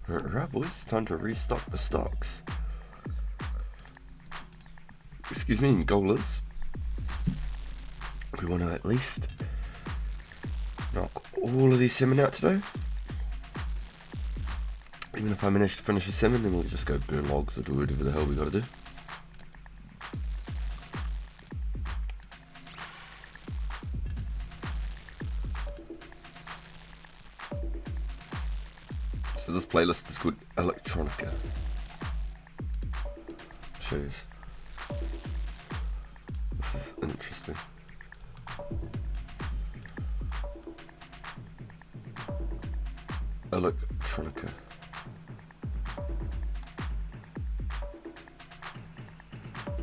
Right boys, time to restock the stocks. Excuse me, goalers. We want to at least knock all of these salmon out today. Even if I manage to finish a salmon, then we'll just go burn logs or do whatever the hell we gotta do. So this playlist is called Electronica. Show you. This is interesting. Electronica.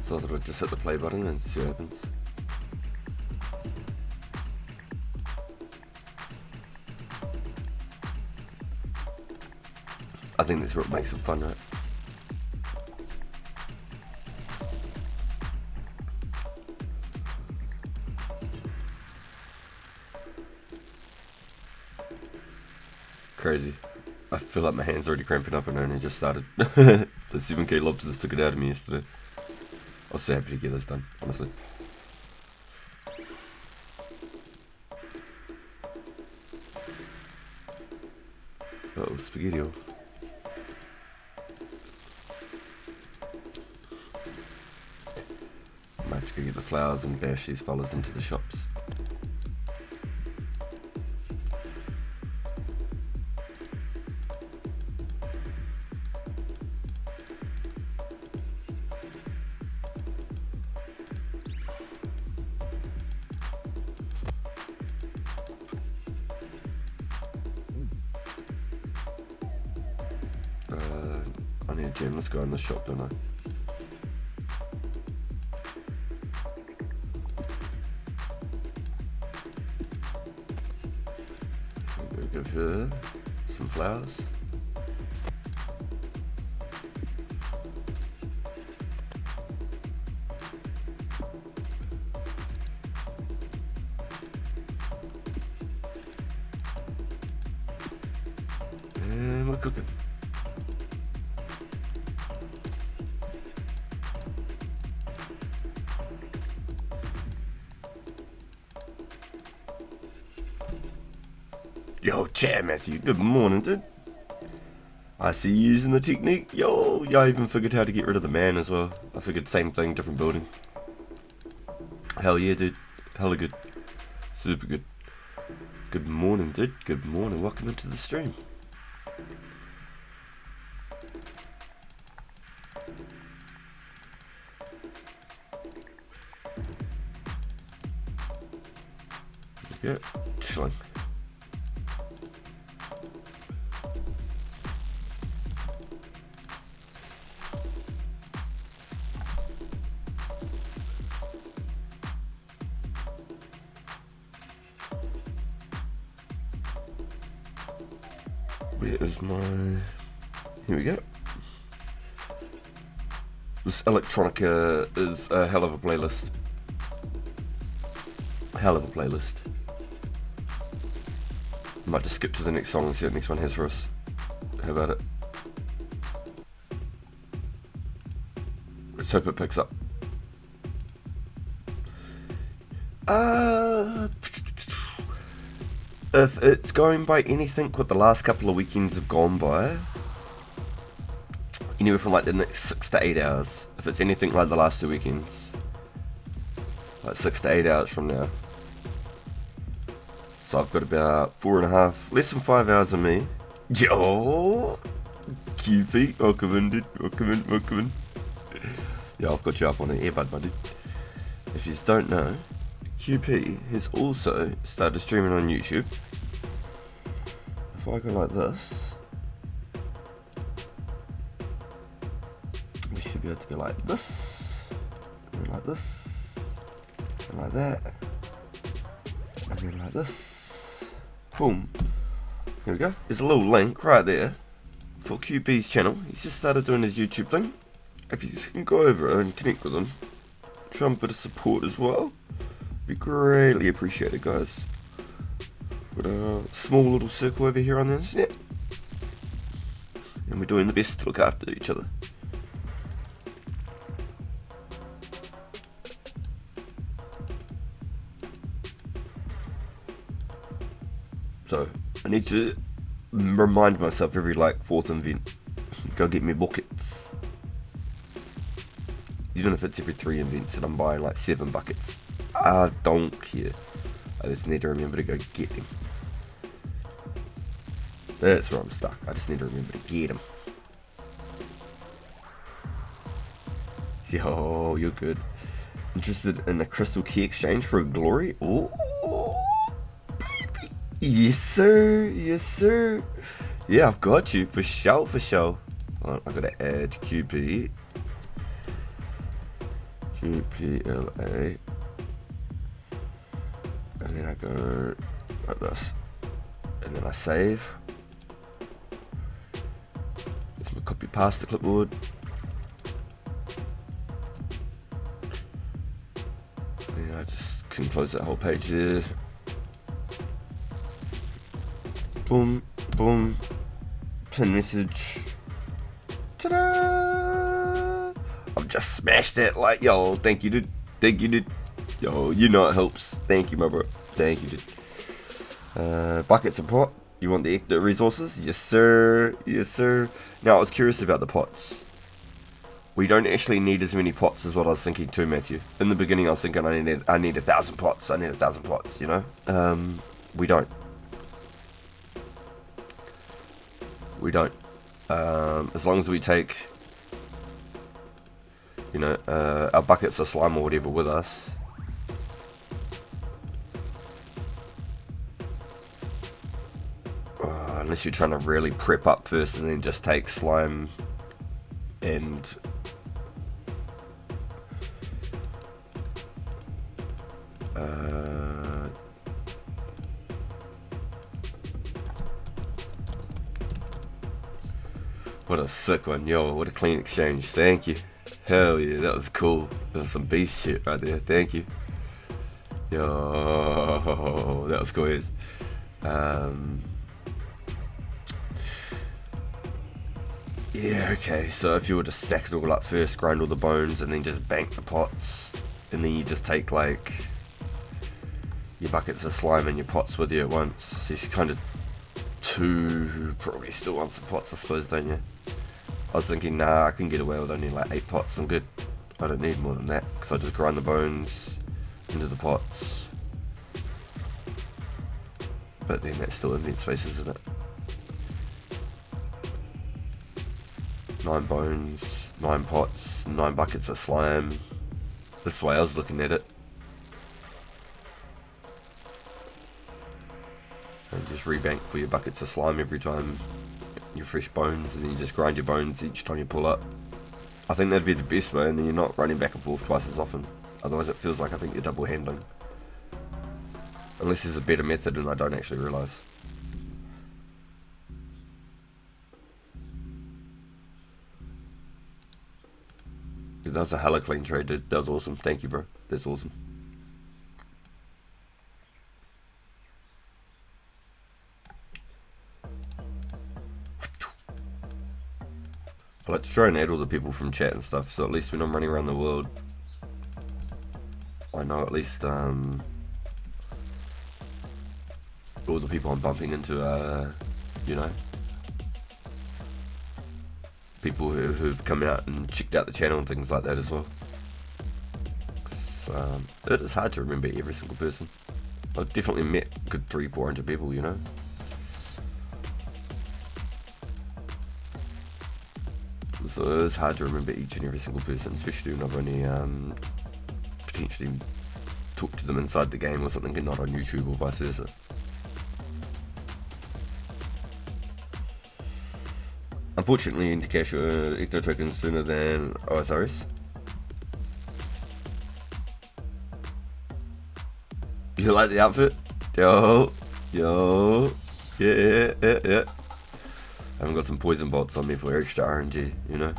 So I thought I'd just hit the play button and see what happens. I think that's what makes it fun, right? Crazy. I feel like my hand's already cramping up and I only just started. The 7k lobsters took it out of me yesterday. I was so happy to get this done, honestly. Oh, spaghetti. I might have to go get the flowers and bash these fellas into the shops. I need a gem, let's go in the shop, don't I? We'll go give her some flowers. And we're cooking. Yo, Chad Matthew, good morning, dude. I see you using the technique. Yo, I even figured how to get rid of the man as well. I figured same thing, different building. Hell yeah, dude. Hella good. Super good. Good morning, dude. Good morning. Welcome into the stream. Yeah, chilling. Where is my... Here we go. This Electronica is a hell of a playlist. Hell of a playlist. Might just skip to the next song and see what the next one has for us. How about it? Let's hope it picks up. If it's going by anything what the last couple of weekends have gone by, anywhere from like the next 6 to 8 hours. If it's anything like the last 2 weekends, like 6 to 8 hours from now. So I've got about 4.5, less than 5 hours of me. Yo, QP, welcome in, dude. Welcome in, welcome in. Yeah, I've got you up on an earbud, my dude. If you don't know, QP has also started streaming on YouTube. If I go like this, we should be able to go like this, and then like this, and like that, and then like this. Boom. Here we go. There's a little link right there for QP's channel. He's just started doing his YouTube thing. If you can go over and connect with him, show him a bit of support as well. Be greatly appreciated, guys. Got a small little circle over here on the internet. and we're doing the best to look after each other. So I need to remind myself every like 4th invent, go get me buckets. Even if it's every 3 invents and I'm buying like 7 buckets, I don't care. I just need to remember to go get them. That's where I'm stuck. I just need to remember to get them. Yo, you're good. Interested in a crystal key exchange for a glory? Oh, baby. Yes, sir. Yes, sir. Yeah, I've got you. For sure, for sure. Well, I've got to add QP. QPLA. And then I go like this. And then I save. Let's copy past the clipboard. And I just can close that whole page there. Boom, boom. Pin message. Ta-da! I've just smashed it like, yo, thank you, dude. Thank you, dude. Yo, you know it helps. Thank you, my bro. Thank you, dude. Buckets and pot. You want the resources? Yes, sir. Yes, sir. Now, I was curious about the pots. We don't actually need as many pots as what I was thinking too, Matthew. In the beginning, I was thinking I need 1,000 pots. I need 1,000 pots, you know? We don't. We don't. As long as we take, you know, our buckets of slime or whatever with us. Unless you're trying to really prep up first and then just take slime and what a sick one, yo, what a clean exchange, thank you. Hell yeah, that was cool. That was some beast shit right there, thank you. Yo, that was cool. Yeah, okay, so if you were to stack it all up first, grind all the bones, and then just bank the pots, and then you just take like your buckets of slime and your pots with you at once. There's kind of 2, probably still want some pots, I suppose, don't you? I was thinking, nah, I can get away with only like 8 pots, I'm good. I don't need more than that, because I just grind the bones into the pots. But then that's still invent space, isn't it? 9 bones, 9 pots, 9 buckets of slime. This is the way I was looking at it. And just rebank for your buckets of slime every time your fresh bones, and then you just grind your bones each time you pull up. I think that'd be the best way, and then you're not running back and forth twice as often. Otherwise it feels like I think you're double handling. Unless there's a better method and I don't actually realise. That was a hella clean trade, dude. That was awesome. Thank you, bro. That's awesome. I like to try and add all the people from chat and stuff, so at least when I'm running around the world, I know at least all the people I'm bumping into, you know, people who've come out and checked out the channel and things like that as well. It is hard to remember every single person. I've definitely met a good 300-400 people, you know. So it's hard to remember each and every single person, especially when I've only potentially talked to them inside the game or something and not on YouTube or vice versa. Unfortunately, into cash ecto tokens sooner than OSRS. You like the outfit? Yo, yeah. I haven't got some poison bolts on me for extra RNG, you know.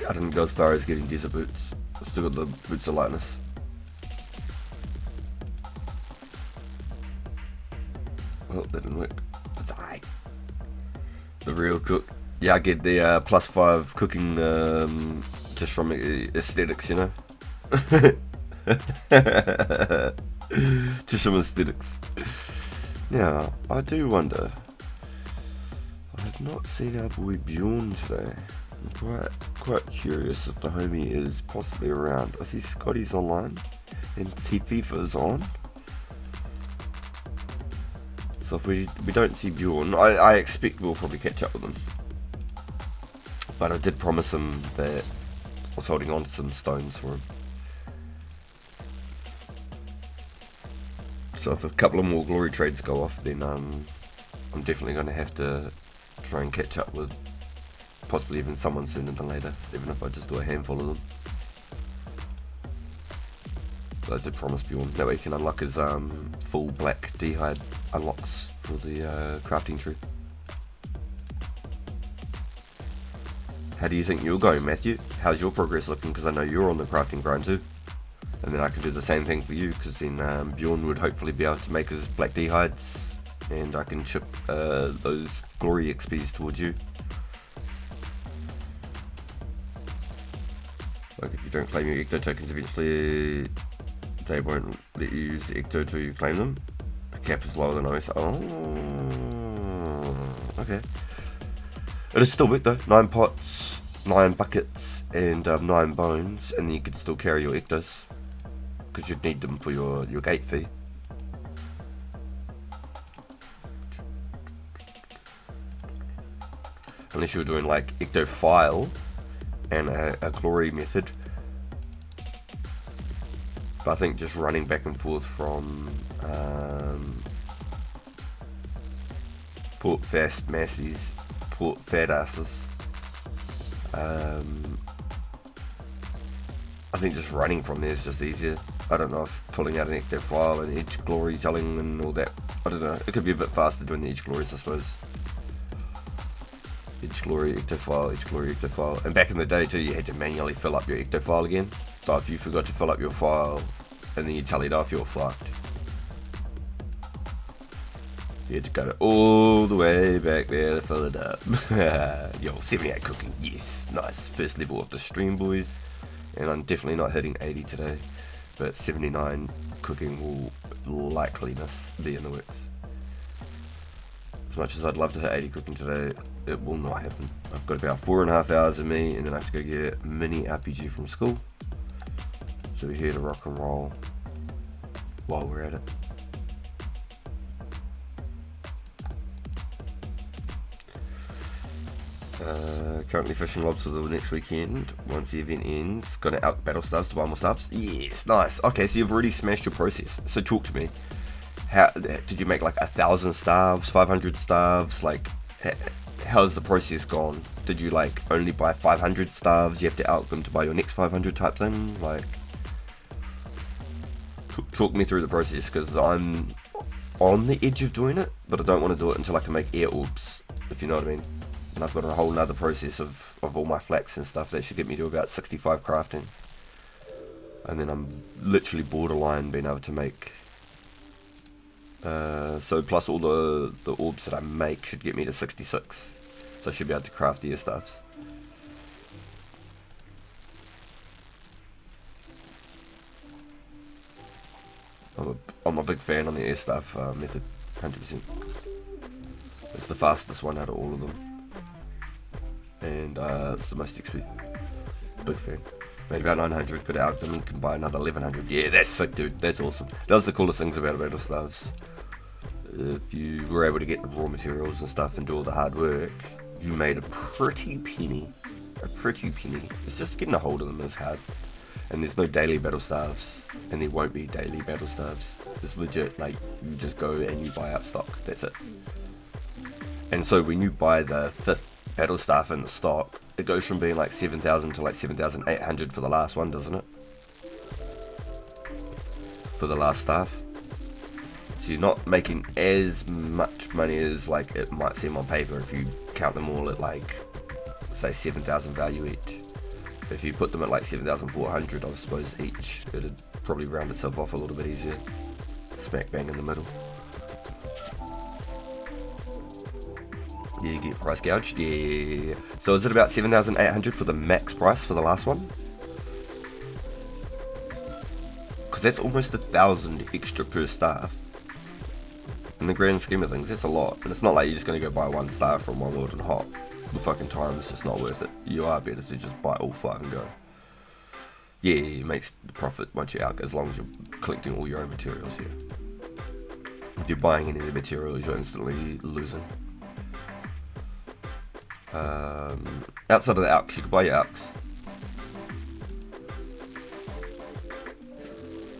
I didn't go as far as getting desert boots. I still got the boots of lightness. Oh, that didn't work. That's alright. The real cook. Yeah, I get the +5 cooking just from aesthetics, you know. Just from aesthetics. Now, I do wonder. I have not seen our boy Bjorn today. I'm quite curious if the homie is possibly around. I see Scotty's online and E54's on. So if we don't see Bjorn, I expect we'll probably catch up with him. But I did promise him that I was holding on to some stones for him. So if a couple of more glory trades go off, then I'm definitely going to have to try and catch up with possibly even someone sooner than later, even if I just do a handful of them. But I did promise Bjorn, that way he can unlock his full black d'hide unlocks for the crafting tree. How do you think you're going, Matthew? How's your progress looking? Because I know you're on the crafting grind too. And then I can do the same thing for you, because then Bjorn would hopefully be able to make his black d'hides, and I can chip those glory XPs towards you. Like if you don't claim your ecto tokens, eventually they won't let you use the ecto till you claim them. The cap is lower than I was. Oh, okay. It is still big though. 9 pots, 9 buckets, and 9 bones, and then you could still carry your ectos, because you'd need them for your gate fee. Unless you're doing like ecto file and a glory method. But I think just running back and forth from Port Fast Massies, Port Fat Asses, I think just running from there is just easier. I don't know if pulling out an ecto file and edge glory telling and all that, I don't know, it could be a bit faster doing the edge glories, I suppose. Edge glory, ecto file, edge glory, ecto file. And back in the day too, you had to manually fill up your ecto file again. So if you forgot to fill up your file and then you tallied off, you're fucked. You had to go all the way back there to fill it up. Yo, 78 cooking, yes, nice. First level of the stream, boys. And I'm definitely not hitting 80 today, but 79 cooking will likeliness be in the works. As much as I'd love to hit 80 cooking today, it will not happen. I've got about 4.5 hours of me, and then I have to go get mini RPG from school. So we're here to rock and roll while we're at it. Currently fishing lobster the next weekend. Once the event ends, gonna out battle stars to buy more stars. Yes, nice. Okay, so you've already smashed your process. So talk to me. How did you make like 1,000 staves, 500 staves? Like, how's the process gone? Did you like only buy 500 staves? You have to out them to buy your next 500 type thing? Like, talk me through the process, because I'm on the edge of doing it, but I don't want to do it until I can make air orbs, if you know what I mean. And I've got a whole nother process of all my flax and stuff that should get me to about 65 crafting. And then I'm literally borderline being able to make so plus all the orbs that I make should get me to 66. So I should be able to craft the air stuffs. I'm a big fan on the air stuff method, 100%. It's the fastest one out of all of them. And it's the most XP. Big fan. Made about 900, could out them and can buy another 1100. Yeah, that's sick, dude. That's awesome. That was the coolest things about battle staves. If you were able to get the raw materials and stuff and do all the hard work, you made a pretty penny. A pretty penny. It's just getting a hold of them is hard. And there's no daily battle staves. And there won't be daily battle staves. It's legit, like, you just go and you buy out stock. That's it. And so when you buy the 5th battle staff in the stock, it goes from being like 7,000 to like 7,800 for the last one, doesn't it? For the last staff. So you're not making as much money as like it might seem on paper if you count them all at like, say, 7,000 value each. If you put them at like 7,400, I suppose, each, it'd probably round itself off a little bit easier. Smack bang in the middle. Yeah, you get price gouged. Yeah. So is it about 7,800 for the max price for the last one? Because that's almost 1,000 extra per staff. In the grand scheme of things, that's a lot. And it's not like you're just going to go buy one staff from one world and hop. The fucking time is just not worth it. You are better to just buy all 5 and go. Yeah, it makes the profit once you're out, as long as you're collecting all your own materials here. If you're buying any of the materials, you're instantly losing. Outside of the alks, you can buy your alks.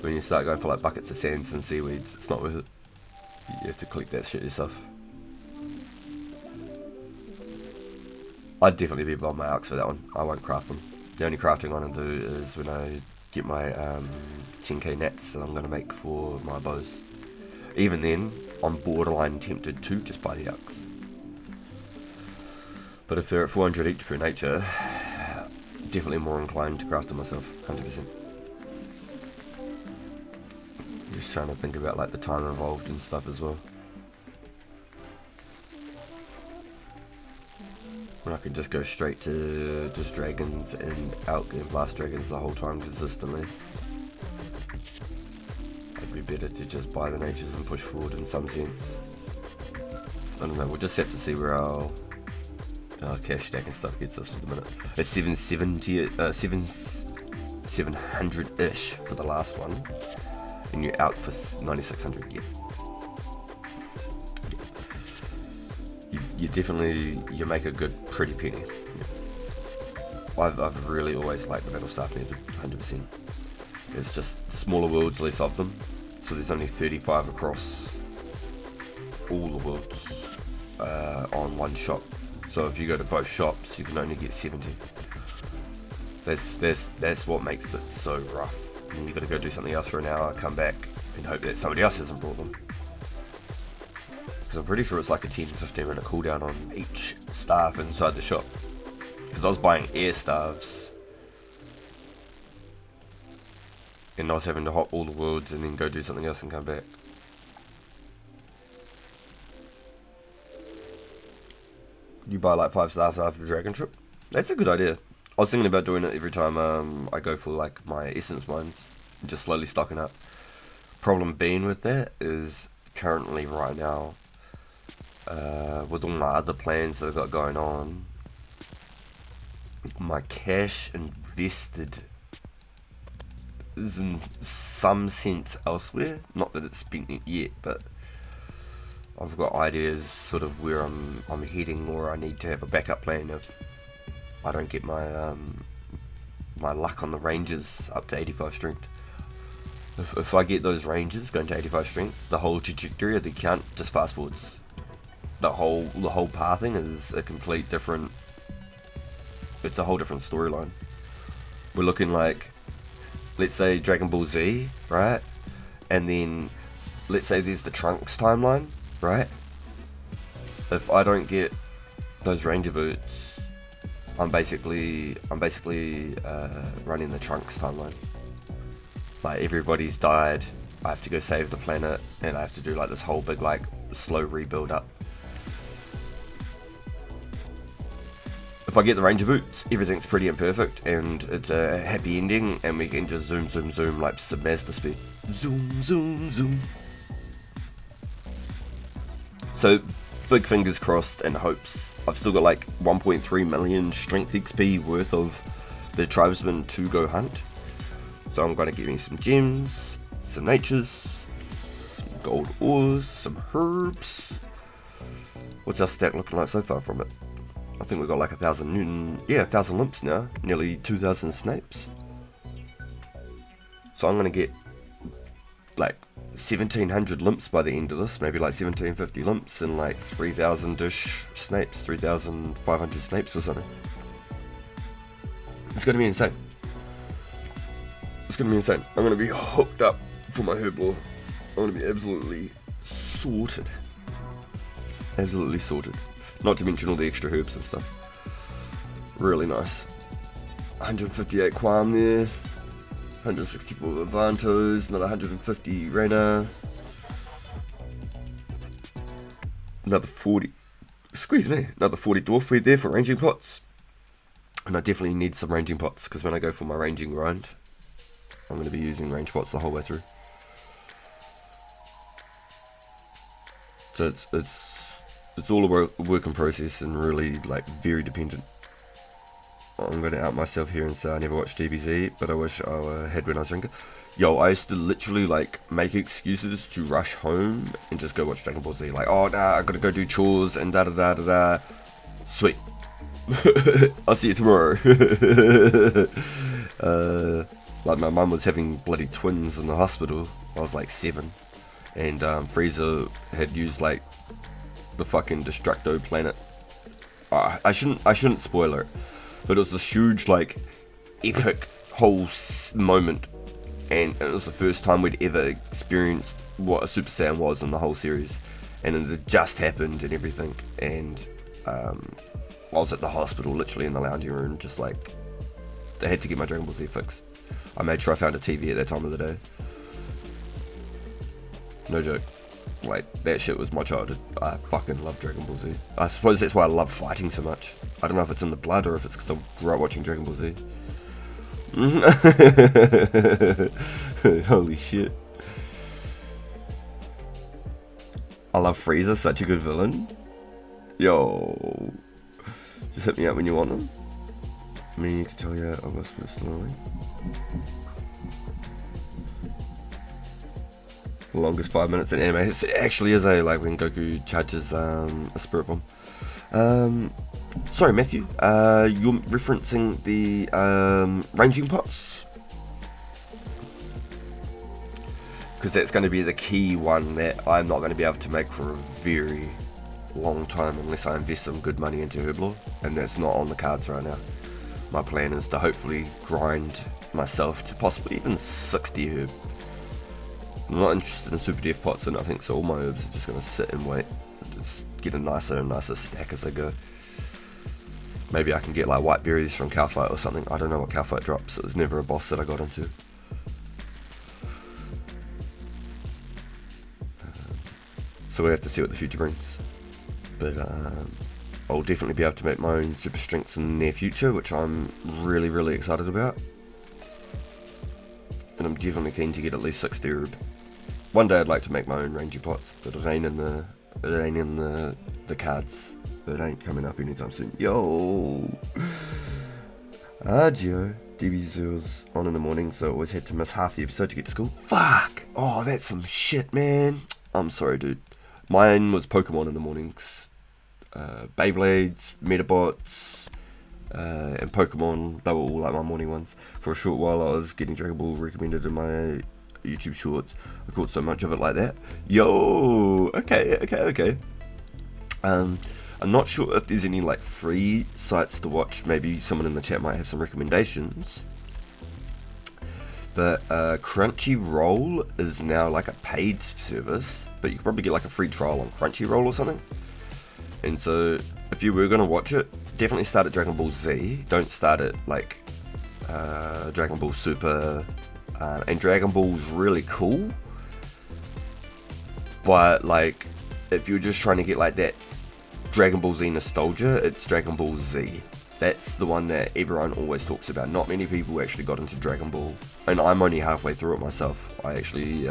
When you start going for like buckets of sands and seaweeds, it's not worth it. You have to collect that shit yourself. I'd definitely be buying my alks for that one. I won't craft them. The only crafting I'm going to do is when I get my 10k nets that I'm going to make for my bows. Even then, I'm borderline tempted to just buy the alks. But if they're at 400 each for nature, definitely more inclined to craft them myself, 100%. Just trying to think about like the time involved and stuff as well. When I could just go straight to just dragons and out and blast dragons the whole time consistently. It'd be better to just buy the natures and push forward in some sense. I don't know, we'll just have to see where our cash stack and stuff gets us for the minute. It's 770, 700-ish for the last one. And you're out for 9,600, yeah. You definitely, you make a good, pretty penny. Yeah. I've really always liked the battle staff method, 100%. It's just smaller worlds, less of them. So there's only 35 across all the worlds on one shop. So if you go to both shops, you can only get 70. That's what makes it so rough. And you got to go do something else for an hour, come back, and hope that somebody else hasn't brought them. Because I'm pretty sure it's like a 10-15 minute cooldown on each staff inside the shop. Because I was buying air staffs, and I was having to hop all the worlds and then go do something else and come back. You buy like 5 staffs after the dragon trip. That's a good idea. I was thinking about doing it every time I go for like my essence mines, and just slowly stocking up. Problem being with that is currently right now, with all my other plans that I've got going on, my cash invested is in some sense elsewhere. Not that it's spent it yet, but I've got ideas sort of where I'm heading, or I need to have a backup plan if I don't get my my luck on the ranges up to 85 strength. If I get those ranges going to 85 strength, the whole trajectory of the account just fast forwards. The whole pathing is a complete different. It's a whole different storyline. We're looking like, let's say Dragon Ball Z, right? And then let's say there's the Trunks timeline, right? If I don't get those ranger boots, I'm basically running the Trunks timeline. Like everybody's died, I have to go save the planet, and I have to do like this whole big like slow rebuild up. If I get the ranger boots, everything's pretty imperfect, and it's a happy ending, and we can just zoom like some Mazda speed. Zoom. So big fingers crossed and hopes. I've still got like 1.3 million strength XP worth of the tribesmen to go hunt. So I'm going to get me some gems, some natures, some gold ores, some herbs. What's our stack looking like so far from it? I think we've got like 1,000 Newton, 1,000 limps now, nearly 2,000 snapes. So I'm going to get like 1,700 limps by the end of this, maybe like 1,750 limps and like 3,000-ish snapes, 3,500 snapes or something. It's going to be insane. It's going to be insane. I'm going to be hooked up for my herblore. I'm going to be absolutely sorted. Absolutely sorted. Not to mention all the extra herbs and stuff. Really nice. 158 Quam there. 164 Levantos. Another 150 Rena. Another 40 Excuse me, another 40 dwarf weed there for ranging pots. And I definitely need some ranging pots, because when I go for my ranging grind, I'm going to be using range pots the whole way through. So it's all a work in process, and really like very dependent. I'm going to out myself here and say I never watched DBZ, but I wish I had when I was younger. Yo, I used to literally like make excuses to rush home and just go watch Dragon Ball Z. Like, oh nah, I gotta go do chores and da da da da da. Sweet. I'll see you tomorrow. Like my mum was having bloody twins in the hospital. I was like 7, and Frieza had used like the fucking Destructo planet. I shouldn't spoil it, but it was this huge like epic whole moment, and it was the first time we'd ever experienced what a Super Saiyan was in the whole series, and it had just happened and everything, and I was at the hospital, literally in the lounging room, just like, they had to get my Dragon Ball Z fix. I made sure I found a TV at that time of the day. No joke. Like, that shit was my childhood. I fucking love Dragon Ball Z. I suppose that's why I love fighting so much. I don't know if it's in the blood or if it's because I grew up watching Dragon Ball Z. Holy shit. I love Frieza, such a good villain. Yo. Just hit me up when you want them. I mean, you can tell you I was personally. The longest 5 minutes in anime. It actually is when Goku charges a spirit bomb. Sorry, Matthew. You're referencing the ranging pots, because that's going to be the key one that I'm not going to be able to make for a very long time unless I invest some good money into Herblore, and that's not on the cards right now. My plan is to hopefully grind myself to possibly even 60 herb. I'm not interested in super def pots, and I think so all my herbs are just going to sit and wait, just get a nicer and nicer stack as I go. Maybe I can get like white berries from Cowfight or something. I don't know what Cowfight drops. It was never a boss that I got into. So we have to see what the future brings. But I'll definitely be able to make my own super strengths in the near future, which I'm really, really excited about. And I'm definitely keen to get at least 60 herb. One day I'd like to make my own ranging pots, but it ain't in the cards. It ain't coming up anytime soon. Yo! Gio. DBZ was on in the morning, so I always had to miss half the episode to get to school. Fuck! Oh, that's some shit, man. I'm sorry, dude. Mine was Pokemon in the mornings. Beyblades, Metabots, and Pokemon. They were all like my morning ones. For a short while I was getting Dragon Ball recommended in my YouTube shorts. I caught so much of it like that. Yo! Okay. I'm not sure if there's any like free sites to watch. Maybe someone in the chat might have some recommendations. But Crunchyroll is now like a paid service, but you can probably get like a free trial on Crunchyroll or something. And so if you were going to watch it, definitely start at Dragon Ball Z. Don't start at like Dragon Ball Super. And Dragon Ball's really cool, but like if you're just trying to get like that Dragon Ball Z nostalgia, it's Dragon Ball Z. That's the one that everyone always talks about. Not many people actually got into Dragon Ball, and I'm only halfway through it myself. I actually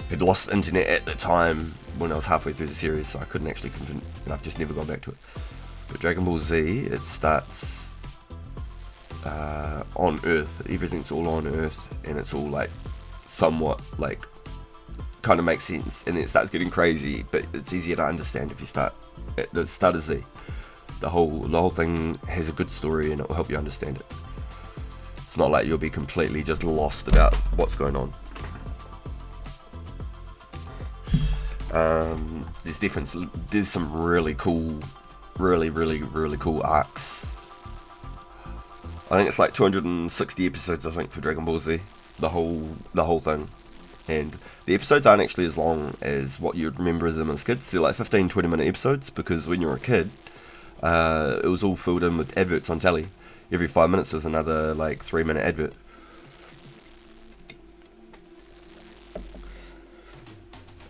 had lost internet at the time when I was halfway through the series, so I couldn't actually continue, and I've just never gone back to it. But Dragon Ball Z, it starts on Earth. Everything's all on Earth, and it's all like somewhat like kind of makes sense, and then it starts getting crazy, but it's easier to understand if you start at the start of Z. The whole thing has a good story, and it will help you understand it. It's not like you'll be completely just lost about what's going on. There's some really cool, really cool arcs. I think it's like 260 episodes, I think, for Dragon Ball Z, the whole thing. And the episodes aren't actually as long as what you'd remember them as kids. They're like 15-20 minute episodes, because when you're a kid, it was all filled in with adverts on telly. Every 5 minutes there was another like 3-minute advert.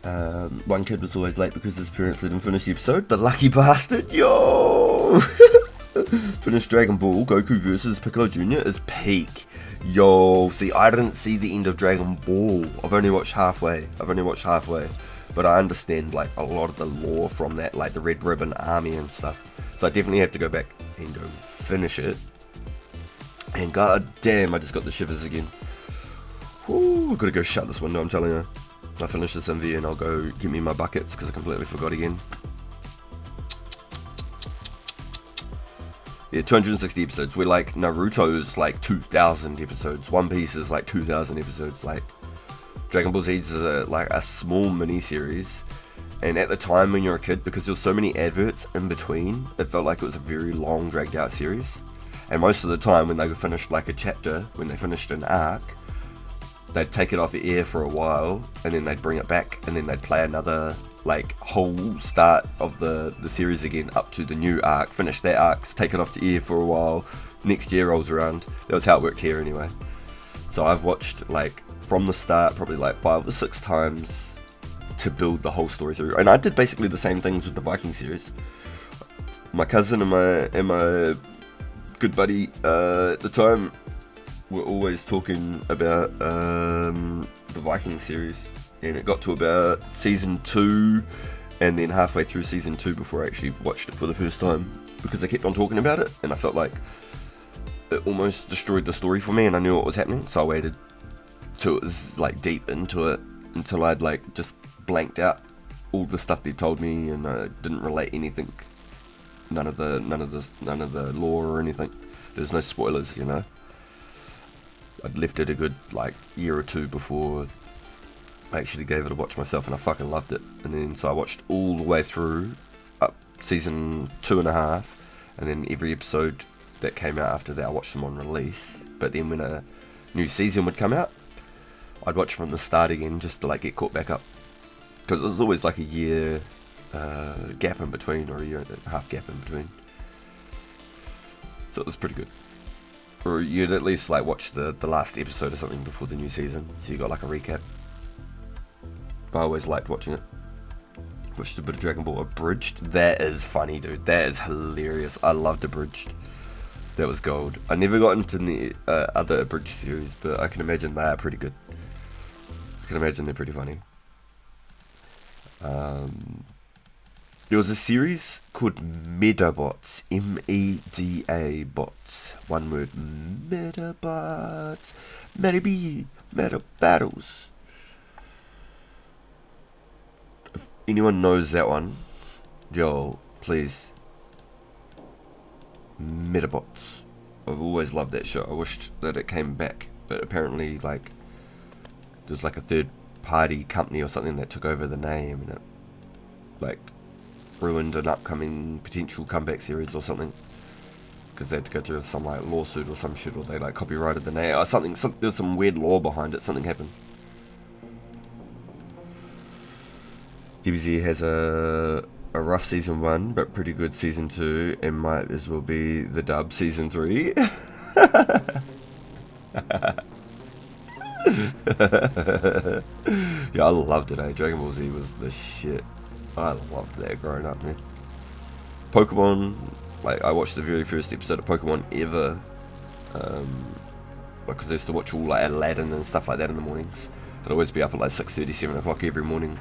One kid was always late because his parents let him finish the episode. The lucky bastard, yo! Finished Dragon Ball, Goku versus Piccolo Jr. is peak. Yo, see, I didn't see the end of Dragon Ball. I've only watched halfway. But I understand, like, a lot of the lore from that, like the Red Ribbon Army and stuff. So I definitely have to go back and go finish it. And god damn, I just got the shivers again. Whew, I've got to go shut this window, I'm telling you. I'll finish this MV and I'll go get me my buckets because I completely forgot again. Yeah, 260 episodes. We're like, Naruto's like 2,000 episodes. One Piece is like 2,000 episodes. Like, Dragon Ball Z is like a small mini-series. And at the time when you're a kid, because there were so many adverts in between, it felt like it was a very long, dragged out series. And most of the time when they finished like a chapter, when they finished an arc, they'd take it off the air for a while, and then they'd bring it back, and then they'd play another like whole start of the series again up to the new arc, finish that arc, take it off the air for a while, next year rolls around. That was how it worked here anyway. So I've watched like from the start probably like 5 or 6 times to build the whole story through. And I did basically the same things with the Viking series. My cousin and my good buddy at the time were always talking about the Viking series, and it got to about season 2 and then halfway through season 2 before I actually watched it for the first time, because they kept on talking about it and I felt like it almost destroyed the story for me, and I knew what was happening, so I waited till it was like deep into it until I'd like just blanked out all the stuff they told me, and I didn't relate anything, none of the lore or anything. There's no spoilers, you know. I'd left it a good like year or 2 before I actually gave it a watch myself, and I fucking loved it. And then so I watched all the way through up season 2.5, and then every episode that came out after that I watched them on release. But then when a new season would come out, I'd watch from the start again just to like get caught back up, because it was always like a year gap in between, or a year and a half gap in between. So it was pretty good. Or you'd at least like watch the last episode or something before the new season, so you got like a recap. But I always liked watching it. Watched a bit of Dragon Ball Abridged. That is funny, dude. That is hilarious. I loved Abridged. That was gold. I never got into the other Abridged series, but I can imagine they are pretty good. I can imagine they're pretty funny. There was a series called Medabots, M-E-D-A bots, one word, Medabots, Meta Battles. If anyone knows that one, yo, please. Medabots. I've always loved that show. I wished that it came back, but apparently, like, there's like a third party company or something that took over the name, and it, like, ruined an upcoming potential comeback series or something, because they had to go through some like lawsuit or some shit, or they like copyrighted the name or something. There was some weird law behind it. Something happened. DBZ has a rough season 1, but pretty good season 2, and might as well be the dub season 3. Yeah, I loved it, Dragon Ball Z was the shit. I loved that growing up, man. Pokemon, like, I watched the very first episode of Pokemon ever, because I used to watch all, like, Aladdin and stuff like that in the mornings. I'd always be up at, like, 6:30, 7 o'clock every morning,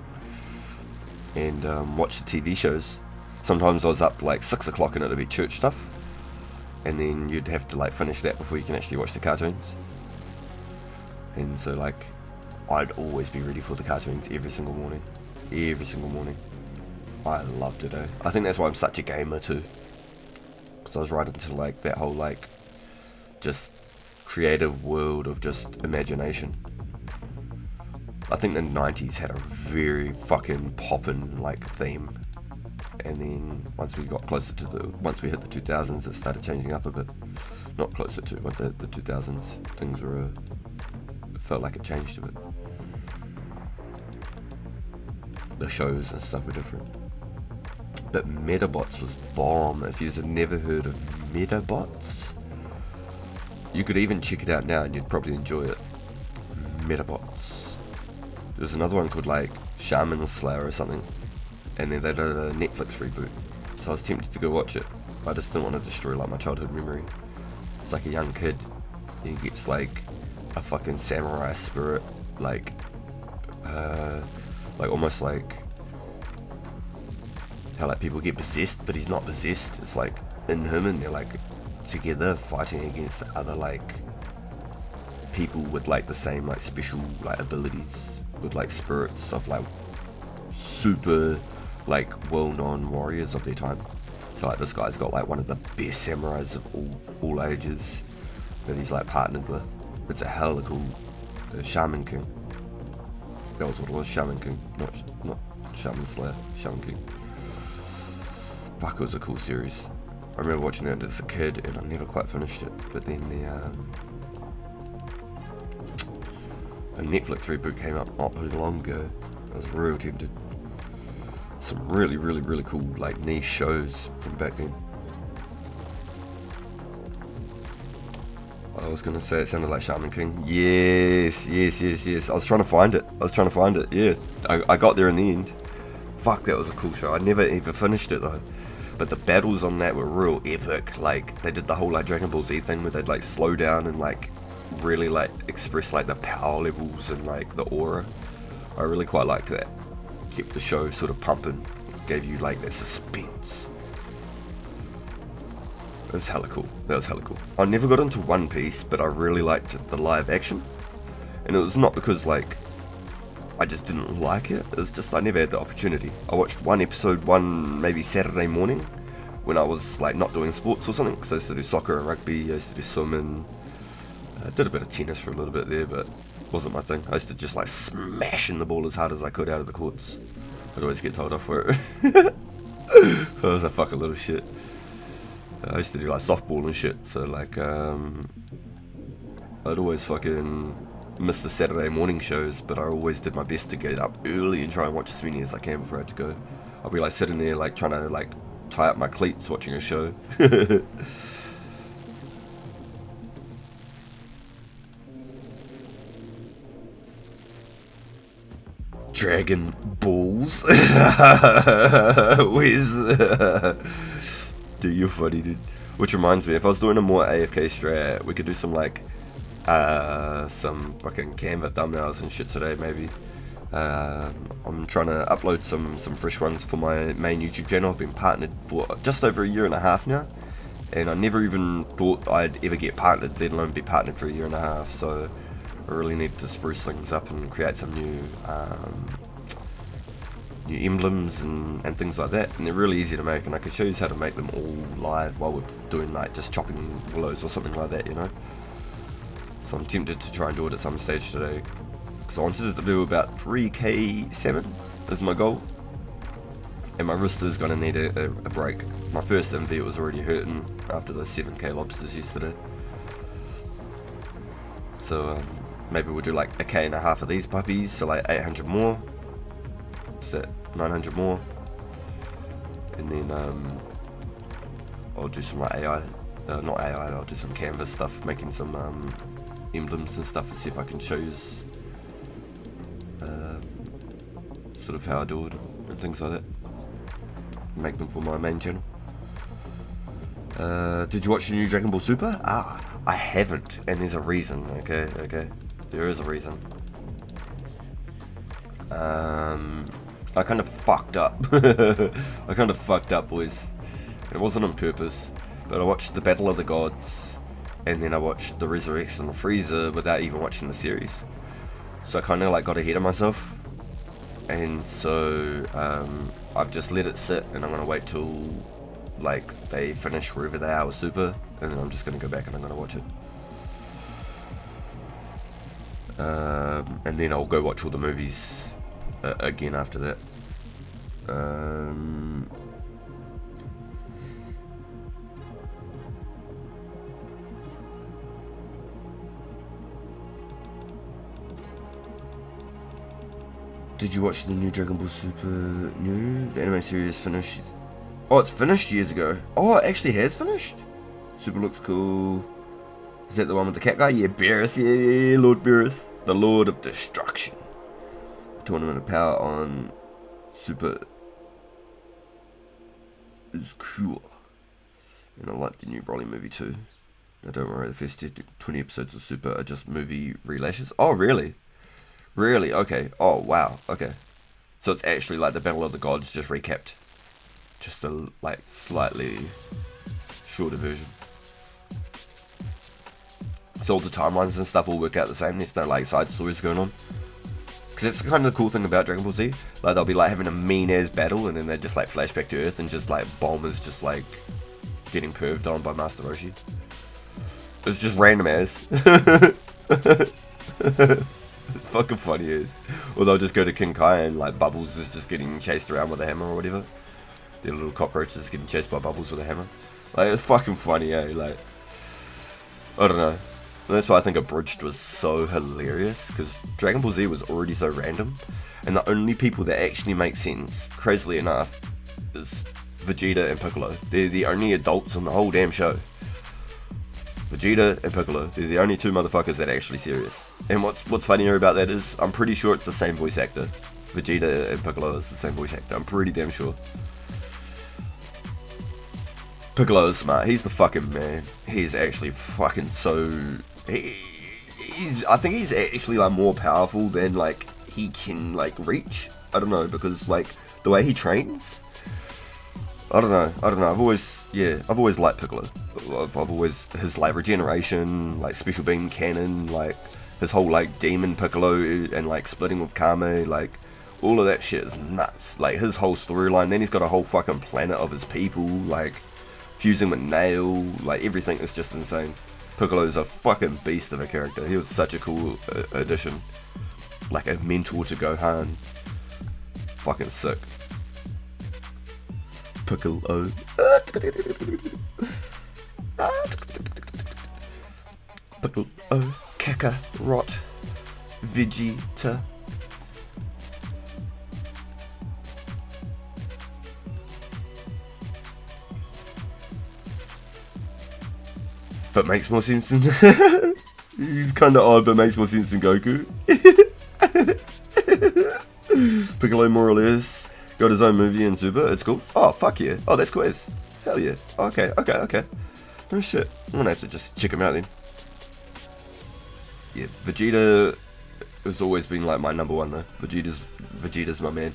and watch the TV shows. Sometimes I was up, like, 6 o'clock and it'd be church stuff, and then you'd have to, like, finish that before you can actually watch the cartoons. And so, like, I'd always be ready for the cartoons every single morning. Every single morning. I loved it, I think that's why I'm such a gamer too. Because I was right into like that whole like just creative world of just imagination. I think the 90s had a very fucking poppin' like theme. And then once we got closer to once we hit the 2000s, it started changing up a bit. Not closer to, once I hit the 2000s, things were, it felt like it changed a bit. The shows and stuff were different. But Medabots was bomb. If you've never heard of Medabots, you could even check it out now and you'd probably enjoy it. Medabots. There's another one called like Shaman Slayer or something, and then they did a Netflix reboot. So I was tempted to go watch it, but I just didn't want to destroy like my childhood memory. It's like a young kid, he gets like a fucking samurai spirit, like almost like how like people get possessed, but he's not possessed. It's like in him, and they're like together fighting against other like people with like the same like special like abilities, with like spirits of like super like well-known warriors of their time. So like this guy's got like one of the best samurais of all ages that he's like partnered with. It's a hella cool Shaman King. That was what it was, Shaman King, not Shaman Slayer, Shaman King. Fuck, it was a cool series. I remember watching it as a kid and I never quite finished it, but then a Netflix reboot came up not too long ago. I was real tempted. Some really cool like niche shows from back then. I was gonna say it sounded like Shaman King. Yes. I was trying to find it. Yeah, I got there in the end. Fuck, that was a cool show. I never even finished it though. But the battles on that were real epic. Like they did the whole like Dragon Ball Z thing where they'd like slow down and like really like express like the power levels and like the aura. I really quite liked that. Kept the show sort of pumping. Gave you like that suspense. That was hella cool. I never got into One Piece, but I really liked the live action. And it was not because like I just didn't like it. It was just I never had the opportunity. I watched one episode maybe Saturday morning when I was like not doing sports or something, because I used to do soccer and rugby. I used to do swimming. I did a bit of tennis for a little bit there, but it wasn't my thing. I used to just like smashing the ball as hard as I could out of the courts. I'd always get told off for it. I was a fucking little shit. I used to do like softball and shit, so like I'd always fucking miss the Saturday morning shows, but I always did my best to get up early and try and watch as many as I can before I had to go. I'll be like sitting there like trying to like tie up my cleats watching a show. Dragon Balls. Dude, you're funny, dude. Which reminds me, if I was doing a more AFK strat, we could do some like some fucking Canva thumbnails and shit today, maybe. I'm trying to upload some fresh ones for my main YouTube channel. I've been partnered for just over 1.5 years now, and I never even thought I'd ever get partnered, let alone be partnered for 1.5 years. So I really need to spruce things up and create some new emblems and things like that, and they're really easy to make, and I can show you how to make them all live while we're doing like just chopping willows or something like that, you know. So I'm tempted to try and do it at some stage today, because I wanted to do about 3k7 is my goal, and my wrist is going to need a break. My first MV was already hurting after those 7k lobsters yesterday, so maybe we'll do like 1.5k of these puppies, so like 800 more. That 900 more, and then I'll do some like AI, not AI, I'll do some canvas stuff, making some emblems and stuff, and see if I can show you sort of how I do it and things like that, make them for my main channel. Did you watch the new Dragon Ball Super? I haven't, and there's a reason. Okay, there is a reason. I kind of fucked up. Boys. It wasn't on purpose, but I watched the Battle of the Gods, and then I watched the Resurrection of Frieza without even watching the series. So I kind of like got ahead of myself, and so I've just let it sit, and I'm gonna wait till like they finish wherever they are with Super, and then I'm just gonna go back and I'm gonna watch it. And then I'll go watch all the movies again after that. Did you watch the new Dragon Ball Super? The anime series finished. Oh, it's finished years ago. Oh, it actually has finished. Super looks cool. Is that the one with the cat guy? Yeah, Beerus. Yeah, Lord Beerus, the Lord of Destruction. Tournament of Power on Super is cool. And I like the new Broly movie too. Now don't worry, the first 20 episodes of Super are just movie relashes. Oh, really? Really? Okay. Oh, wow. Okay. So it's actually like the Battle of the Gods just recapped. Just a, like, slightly shorter version. So all the timelines and stuff all work out the same. There's no, like, side stories going on. Because that's kind of the cool thing about Dragon Ball Z. Like, they'll be, like, having a mean-ass battle, and then they just, like, flash back to Earth, and just, like, Bulma's just, like, getting perved on by Master Roshi. It's just random as. It's fucking funny as. Or they'll just go to King Kai and like Bubbles is just getting chased around with a hammer or whatever. Their little cockroach is getting chased by Bubbles with a hammer. Like, it's fucking funny, eh? Like, I don't know. And that's why I think Abridged was so hilarious, because Dragon Ball Z was already so random, and the only people that actually make sense, crazily enough, is Vegeta and Piccolo. They're the only adults in the whole damn show. Vegeta and Piccolo, they're the only two motherfuckers that are actually serious. And what's funnier about that is, I'm pretty sure it's the same voice actor. Vegeta and Piccolo is the same voice actor, I'm pretty damn sure. Piccolo is smart, he's the fucking man. He's actually fucking so... I think he's actually like more powerful than like he can like reach. I don't know, because like the way he trains, I don't know. I've always liked Piccolo. I've always, his like regeneration, like special beam cannon, like his whole like demon Piccolo and like splitting with Kame, like all of that shit is nuts. Like his whole storyline. Then he's got a whole fucking planet of his people, like fusing with Nail, like everything is just insane. Piccolo's a fucking beast of a character. He was such a cool addition, like a mentor to Gohan. Fucking sick. Piccolo. Piccolo. Kakarot. Vegeta. But makes more sense than... He's kinda odd, but makes more sense than Goku. Piccolo more or less got his own movie in Super. It's cool. Oh, fuck yeah. Oh, that's cool. Hell yeah. Okay. No shit. I'm gonna have to just check him out then. Yeah, Vegeta has always been like my number one though. Vegeta's my man.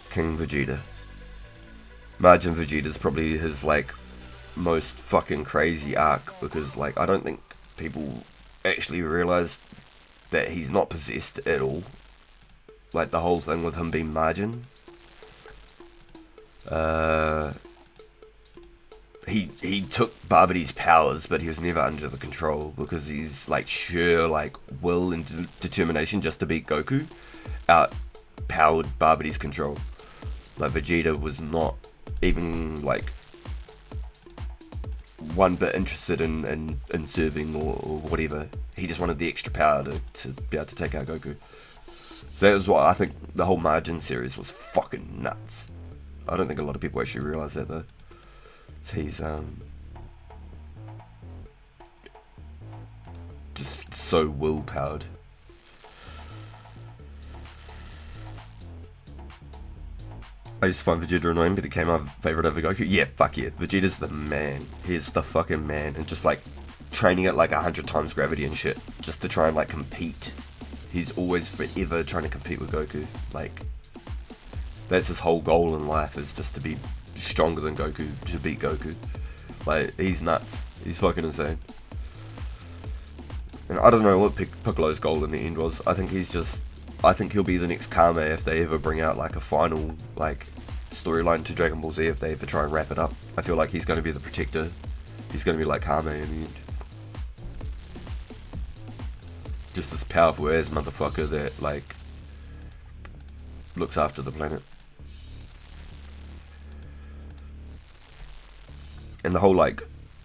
King Vegeta. Majin Vegeta's probably his like most fucking crazy arc, because like I don't think people actually realize that he's not possessed at all. Like the whole thing with him being Majin. He took Barbady's powers, but he was never under the control, because he's like sheer like will and determination just to beat Goku outpowered Barbady's control. Like Vegeta was not even like one bit interested in serving or whatever. He just wanted the extra power to be able to take out Goku. So that was what I think the whole Majin series was fucking nuts. I don't think a lot of people actually realise that though. So he's just so will powered. I used to find Vegeta annoying, but it became my favourite over Goku. Yeah, fuck yeah. Vegeta's the man. He's the fucking man. And just like training at like 100 times gravity and shit, just to try and like compete. He's always forever trying to compete with Goku. Like, that's his whole goal in life, is just to be stronger than Goku, to beat Goku. Like, he's nuts. He's fucking insane. And I don't know what Piccolo's goal in the end was. I think he'll be the next Kame if they ever bring out like a final like storyline to Dragon Ball Z, if they ever try and wrap it up. I feel like he's going to be the protector. He's going to be like Kame in the end. Just this powerful ass motherfucker that like looks after the planet. And the whole like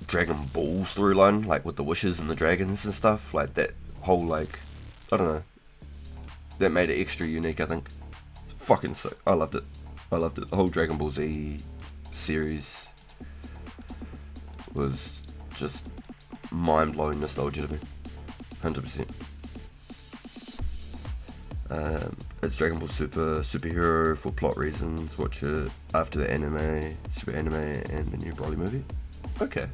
Dragon Ball storyline, like with the wishes and the dragons and stuff, like that whole like, I don't know, that made it extra unique, I think. Fucking sick. I loved it. The whole Dragon Ball Z series was just mind-blowing nostalgia to me. 100%. It's Dragon Ball Super superhero for plot reasons. Watch it after the anime, super anime, and the new Broly movie. Okay.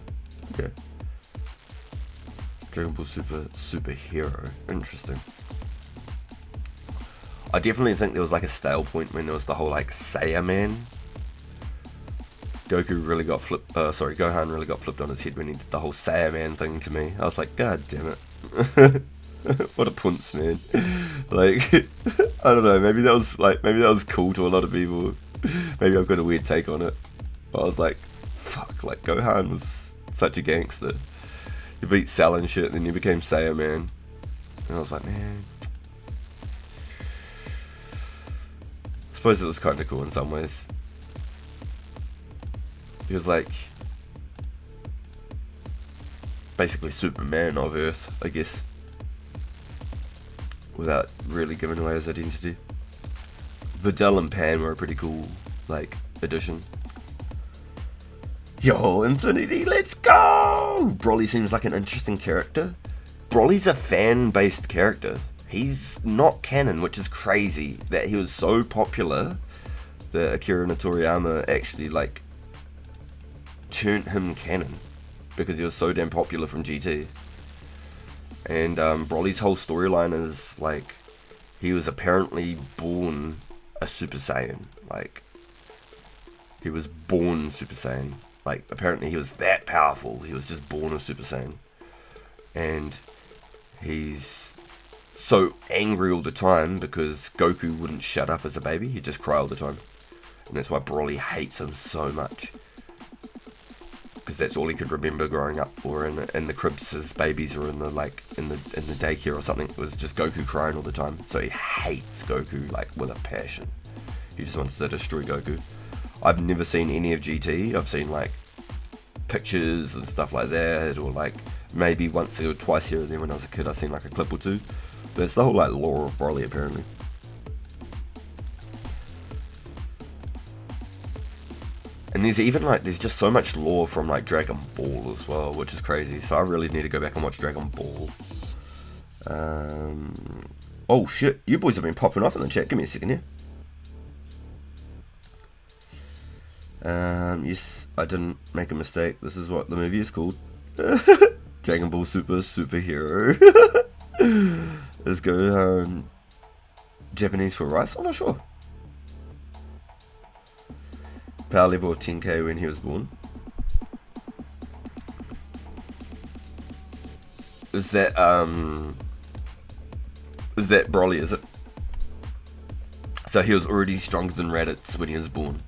Dragon Ball Super superhero. Interesting. I definitely think there was like a stale point when there was the whole like Saiyan Man. Gohan really got flipped on his head when he did the whole Saiyan Man thing to me. I was like, God damn it. What a punce, man. Like, I don't know, maybe that was cool to a lot of people. Maybe I've got a weird take on it. But I was like, fuck, like Gohan was such a gangster. You beat Cell and shit, and then you became Saiyan Man. And I was like, man. I suppose it was kinda cool in some ways. He was like basically Superman of Earth, I guess. Without really giving away his identity. Videl and Pan were a pretty cool, like, addition. Yo, Infinity, let's go! Broly seems like an interesting character. Broly's a fan-based character. He's not canon, which is crazy that he was so popular that Akira Toriyama actually, like, turned him canon because he was so damn popular from GT. And Broly's whole storyline is like he was apparently born a Super Saiyan. Like he was born Super Saiyan. Like apparently he was that powerful. He was just born a Super Saiyan. And he's so angry all the time because Goku wouldn't shut up as a baby. He'd just cry all the time. And that's why Broly hates him so much. Because that's all he could remember growing up, or in the cribs as babies, or in the daycare or something. It was just Goku crying all the time. So he hates Goku like with a passion. He just wants to destroy Goku. I've never seen any of GT. I've seen like pictures and stuff like that, or like maybe once or twice here and there when I was a kid. I've seen like a clip or two. But it's the whole like lore of Broly apparently. And there's just so much lore from like Dragon Ball as well, which is crazy. So I really need to go back and watch Dragon Ball. Oh shit, you boys have been popping off in the chat. Give me a second here. Yes, I didn't make a mistake. This is what the movie is called. Dragon Ball Super superhero. Is Gohan Japanese for rice? I'm not sure. Power level of 10k when he was born. Is that Broly, is it? So he was already stronger than Raditz when he was born.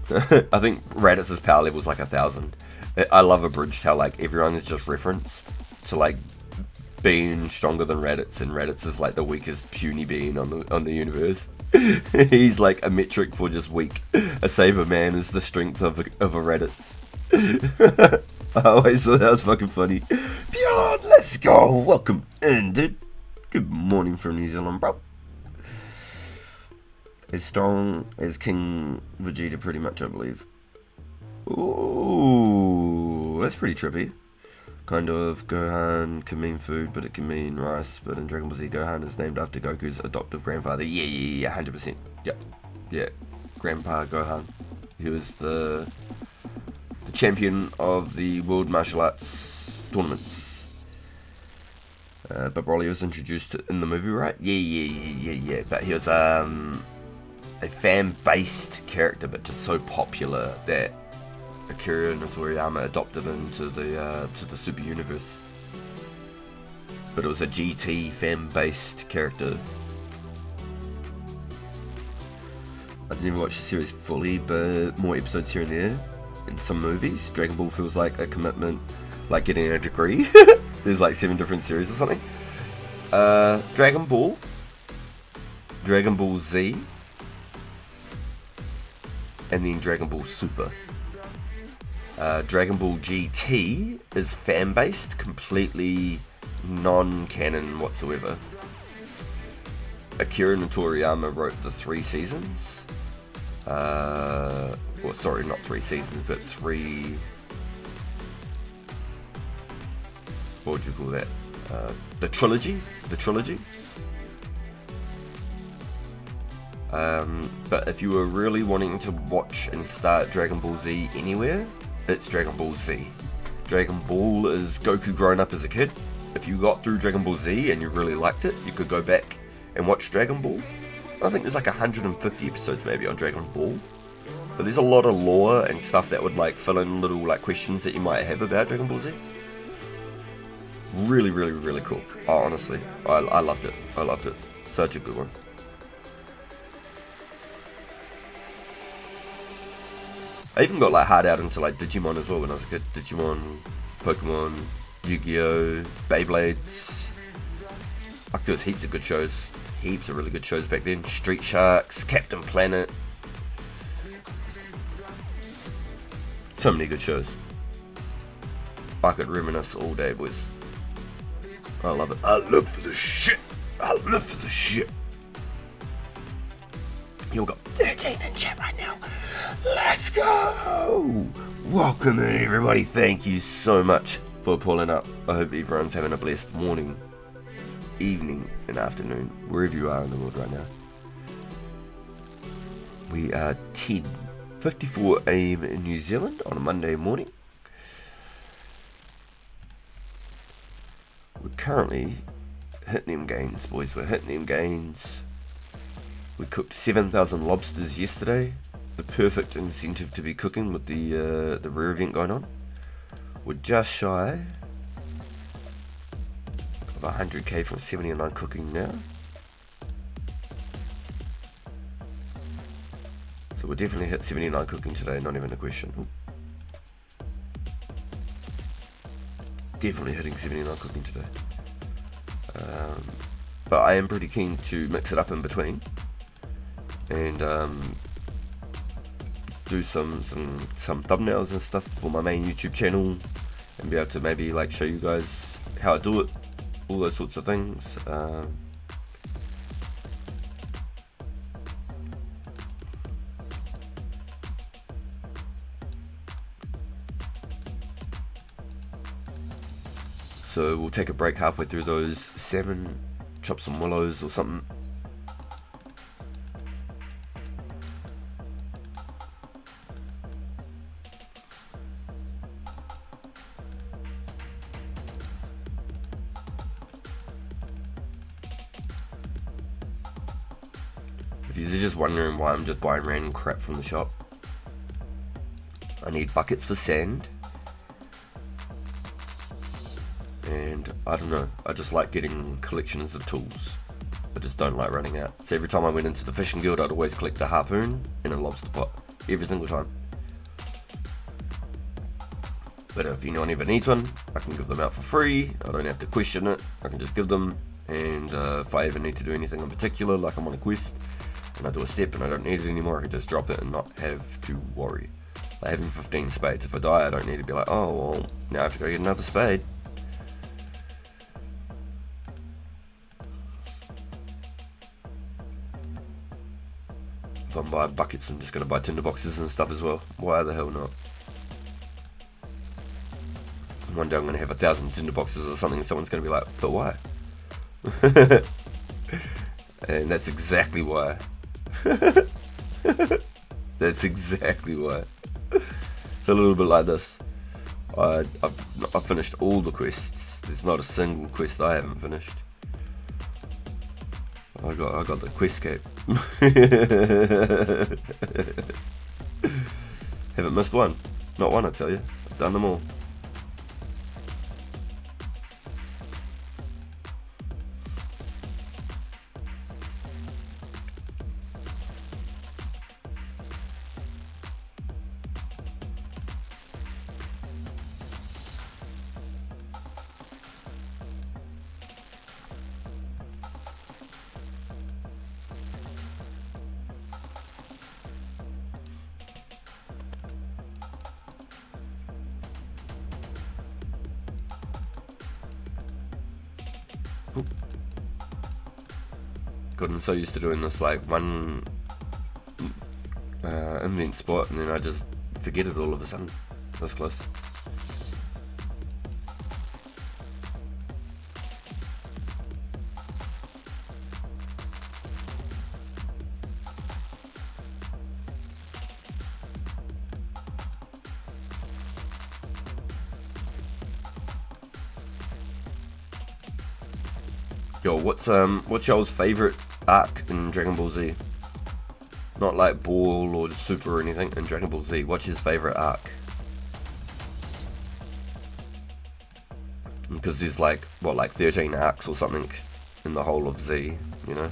I think Raditz's power level is like 1,000. I love abridged how like everyone is just referenced to like being stronger than Raditz, and Raditz is like the weakest puny being on the universe. He's like a metric for just weak. A Saber Man is the strength of a Raditz. I always thought that was fucking funny. Beyond, let's go. Welcome in, dude. Good morning from New Zealand, bro. As strong as King Vegeta, pretty much, I believe. Ooh, that's pretty trippy. Kind of, Gohan can mean food, but it can mean rice. But in Dragon Ball Z, Gohan is named after Goku's adoptive grandfather. Yeah, 100%. Yep. Yeah, Grandpa Gohan. He was the champion of the World Martial Arts tournaments. But Broly was introduced in the movie, right? Yeah. But he was a fan-based character, but just so popular that Akira Toriyama adopted into the Super Universe. But it was a GT fan-based character. I've never watched the series fully, but more episodes here and there. In some movies, Dragon Ball feels like a commitment, like getting a degree. There's like 7 different series or something. Dragon Ball, Dragon Ball Z, and then Dragon Ball Super. Dragon Ball GT is fan-based, completely non-canon whatsoever. Akira Toriyama wrote the 3 seasons. Well, sorry, not 3 seasons, but 3... What would you call that? The trilogy? But if you were really wanting to watch and start Dragon Ball Z anywhere, it's Dragon Ball Z. Dragon Ball is Goku growing up as a kid. If you got through Dragon Ball Z and you really liked it, you could go back and watch Dragon Ball. I think there's like 150 episodes maybe on Dragon Ball. But there's a lot of lore and stuff that would like fill in little like questions that you might have about Dragon Ball Z. Really, really, really cool. Oh, honestly, I loved it. I loved it. Such a good one. I even got like hard out into like Digimon as well when I was a kid. Digimon, Pokemon, Yu-Gi-Oh, Beyblades. Fuck, there was heaps of good shows. Heaps of really good shows back then. Street Sharks, Captain Planet. So many good shows. I could reminisce all day, boys. I love it. I live for the shit. I live for the shit. You've got 13 in chat right now. Let's go! Welcome in, everybody. Thank you so much for pulling up. I hope everyone's having a blessed morning, evening, and afternoon, wherever you are in the world right now. We are 10:54 AM in New Zealand on a Monday morning. We're currently hitting them gains, boys. We're hitting them gains. We cooked 7,000 lobsters yesterday. The perfect incentive to be cooking with the rare event going on. We're just shy of 100k from 79 cooking now. So we'll definitely hit 79 cooking today, not even a question. Ooh. Definitely hitting 79 cooking today. But I am pretty keen to mix it up in between and do some thumbnails and stuff for my main YouTube channel and be able to maybe like show you guys how I do it, all those sorts of things. So we'll take a break halfway through those salmon, chop some willows or something. If you're just wondering why I'm just buying random crap from the shop, I need buckets for sand. And I don't know, I just like getting collections of tools. I just don't like running out. So every time I went into the fishing guild, I'd always collect a harpoon and a lobster pot. Every single time. But if anyone ever needs one, I can give them out for free. I don't have to question it. I can just give them. And if I ever need to do anything in particular, like I'm on a quest, and I do a step and I don't need it anymore, I can just drop it and not have to worry. Like having 15 spades. If I die, I don't need to be like, oh, well, now I have to go get another spade. If I'm buying buckets, I'm just going to buy tinder boxes and stuff as well. Why the hell not? One day I'm going to have 1,000 tinder boxes or something and someone's going to be like, but why? And that's exactly why. That's exactly why. It's a little bit like this. I've finished all the quests. There's not a single quest I haven't finished. I got the Questcape. Haven't missed one. Not one, I tell you. I've done them all. I'm so used to doing this like one invent spot and then I just forget it all of a sudden. That's close. Yo, what's y'all's favorite arc in Dragon Ball Z? Not like Ball or Super or anything. In Dragon Ball Z, what's his favorite arc? Because there's like, what, like 13 arcs or something in the whole of Z, you know?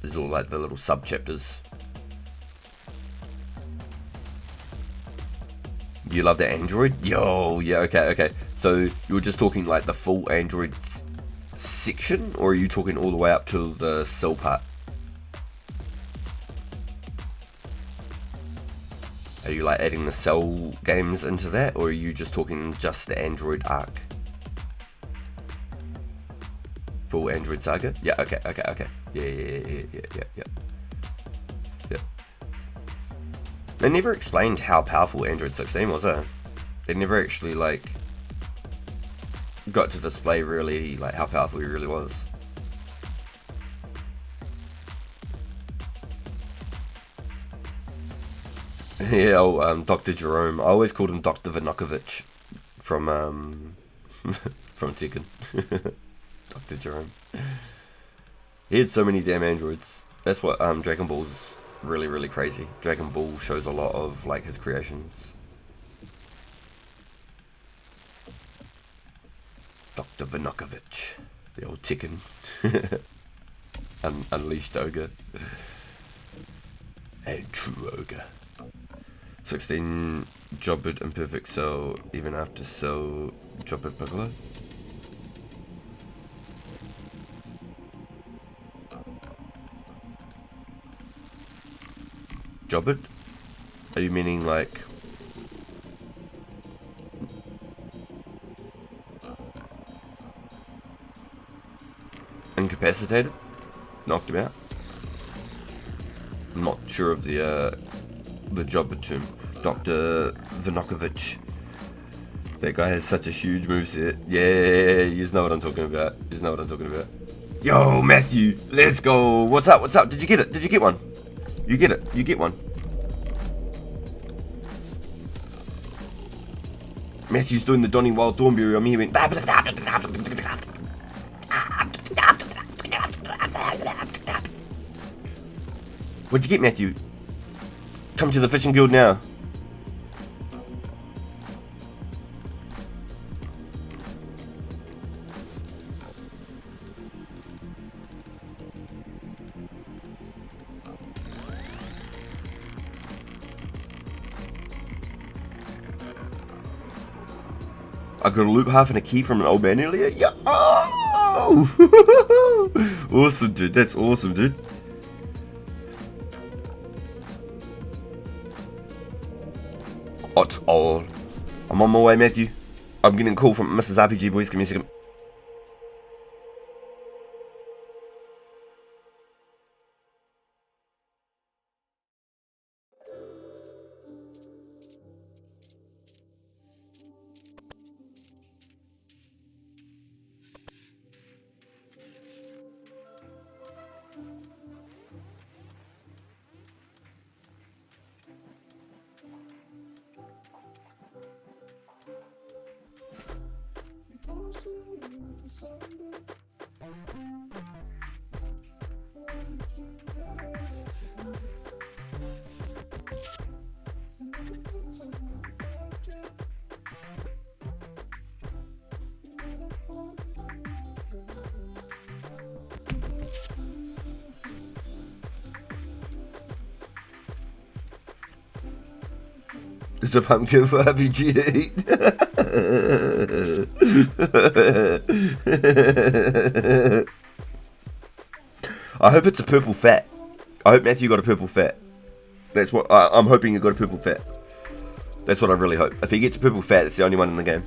There's all like the little sub-chapters. You love the android? Yo, yeah, okay. So you were just talking like the full android section, or are you talking all the way up to the cell part? Are you like adding the cell games into that, or are you just talking just the android arc? Full android saga? Yeah, okay. Yeah. They never explained how powerful Android 16 was, They never actually, like, got to display really, like, how powerful he really was. Yeah, Dr. Jerome. I always called him Dr. Vinokovich from Tekken. Dr. Jerome. He had so many damn androids. That's what Dragon Ball's really crazy. Dragon Ball shows a lot of like his creations. Dr. Vinokovich, the old Tekken. Unleashed ogre. A true ogre. 16 Jobbed Imperfect Cell even after Cell Jobbed Piccolo. Jobbed? Are you meaning like incapacitated? Knocked him out? I'm not sure of the Jobbed term. Dr. Vinokovich. That guy has such a huge moveset. Yeah, you know what I'm talking about. Yo, Matthew, let's go. What's up? Did you get it? Did you get one? You get it. You get one. Matthew's doing the Donny Wild Thornberry on me. He went. What'd you get, Matthew? Come to the fishing guild now. I got a loot half and a key from an old man earlier. Yeah. Oh! Awesome, dude. That's awesome, dude. At all. I'm on my way, Matthew. I'm getting a call from Mrs. RPG, boys. Give me a second. It's a pumpkin for RPG to eat. I hope it's a purple fat. I hope Matthew got a purple fat. That's what I'm hoping. He got a purple fat. That's what I really hope. If he gets a purple fat, it's the only one in the game.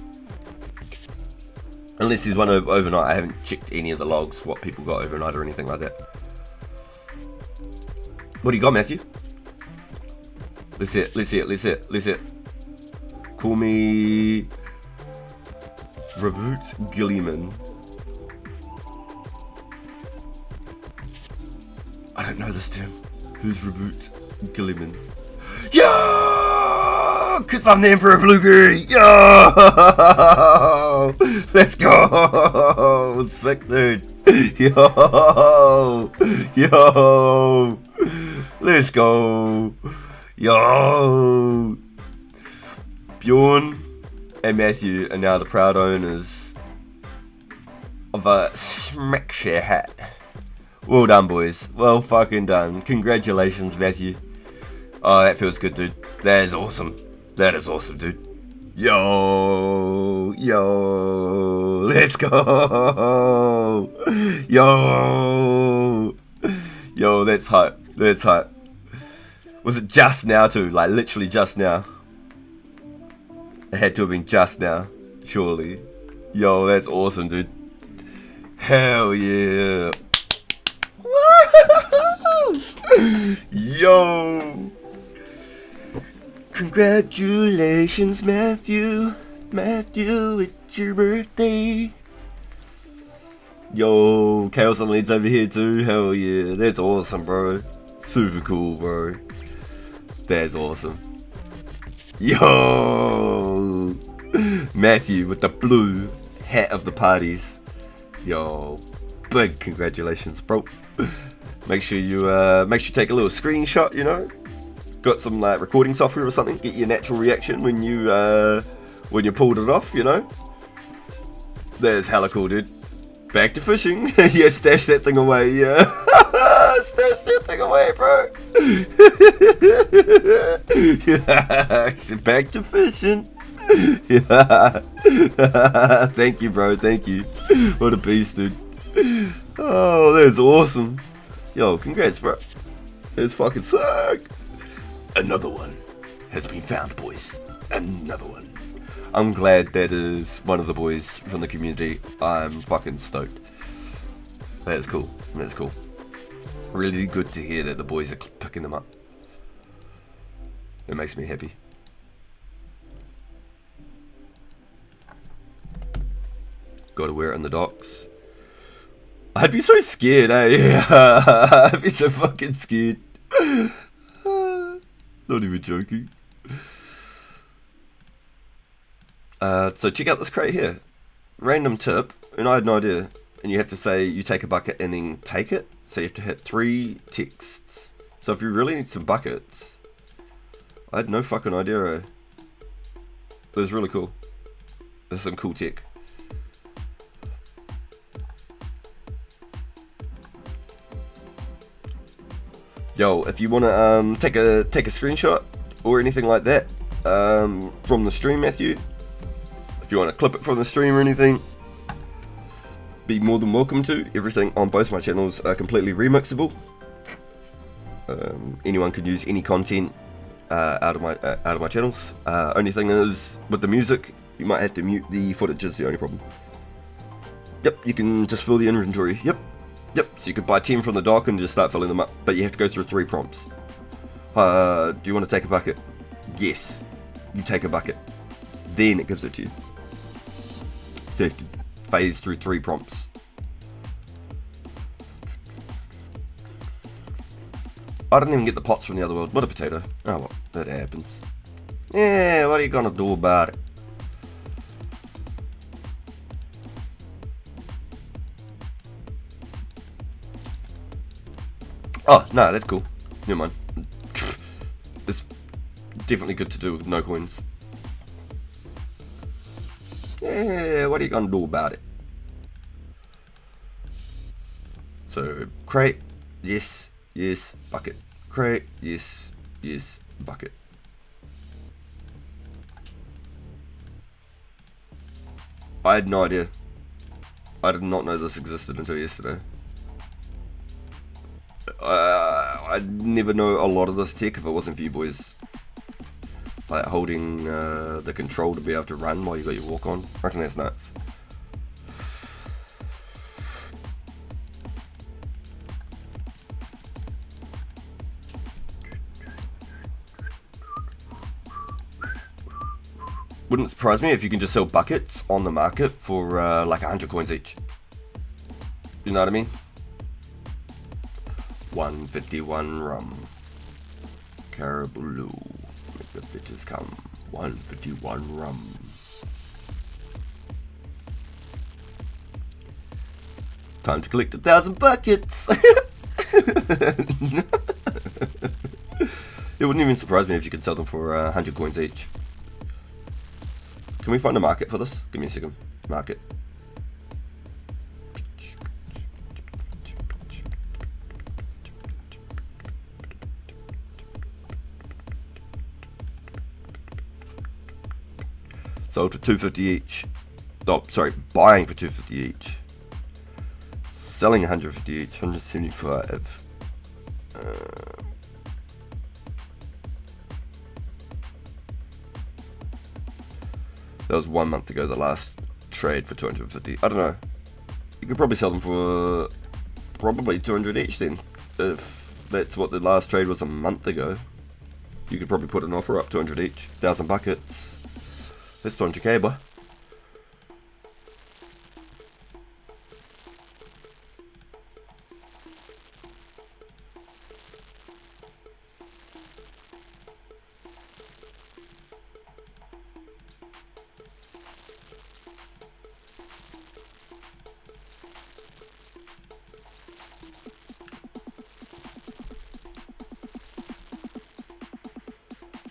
Unless there's one overnight. I haven't checked any of the logs, what people got overnight or anything like that. What do you got, Matthew? Let's see it. Call me Reboot Gilliman. I don't know this term. Who's Reboot Gilliman? Yeah! Cause I'm the Emperor of Blueberry. Yo! Let's go! Sick, dude. Yo! Yo! Let's go! Yo! Bjorn and Matthew are now the proud owners of a Smackshare hat. Well done, boys. Well fucking done. Congratulations, Matthew. Oh, that feels good, dude. That is awesome. That is awesome, dude. Yo, let's go. Yo, that's hype. That's hype. Was it just now too? Like literally just now? It had to have been just now, surely. Yo, that's awesome, dude. Hell yeah. Yo. Congratulations, Matthew. Matthew, it's your birthday. Yo, Chaos and Leeds over here too. Hell yeah. That's awesome, bro. Super cool, bro. That's awesome. Yo. Matthew with the blue hat of the parties. Yo. Big congratulations, bro. Make sure you take a little screenshot, you know. Got some like recording software or something, get your natural reaction when you pulled it off, you know. That's hella cool, dude. Back to fishing. Yeah, stash that thing away, yeah. Stash that thing away, bro. Yeah. Back to fishing. Yeah. Thank you, bro, thank you. What a beast, dude. Oh, that's awesome. Yo, congrats, bro. That's fucking sick. Another one has been found, boys. Another one. I'm glad that is one of the boys from the community. I'm fucking stoked. That's cool. That's cool. Really good to hear that the boys are picking them up. It makes me happy. Gotta wear it in the docks. I'd be so scared, eh? I'd be so fucking scared. Not even joking. So check out this crate here. Random tip, and I had no idea. And you have to say you take a bucket and then take it. So you have to hit 3 texts. So if you really need some buckets, I had no fucking idea. It was really cool. There's some cool tech. Yo, if you wanna take a screenshot or anything like that from the stream, Matthew. If you wanna clip it from the stream or anything, be more than welcome to. Everything on both my channels are completely remixable. Anyone can use any content out of my channels. Only thing is with the music, you might have to mute the footage. Is the only problem. Yep, you can just fill the inventory. Yep, so you could buy 10 from the dock and just start filling them up, but you have to go through 3 prompts. Do you want to take a bucket? Yes, you take a bucket. Then it gives it to you. So you have to phase through 3 prompts. I didn't even get the pots from the other world. What a potato. Oh well, that happens. Yeah, what are you gonna do about it? Oh, no, that's cool. Never mind. It's definitely good to do with no coins. Yeah, what are you gonna do about it? So, crate, yes, bucket. Crate, yes, bucket. I had no idea. I did not know this existed until yesterday. I'd never know a lot of this tech if it wasn't for you boys. Like holding the control to be able to run while you got your walk on. I reckon that's nuts. Wouldn't surprise me if you can just sell buckets on the market for like 100 coins each. You know what I mean? 151 rum. Caribou. Make the bitches come. 151 rum. Time to collect 1,000 buckets. It wouldn't even surprise me if you could sell them for 100 coins each. Can we find a market for this? Give me a second. Market. Sold for 250 each. Oh, sorry, buying for 250 each. Selling 150 each. 175. That was 1 month ago, the last trade for 250. I don't know. You could probably sell them for probably 200 each then. If that's what the last trade was a month ago. You could probably put an offer up, 200 each. 1,000 buckets. That's 200k, boy.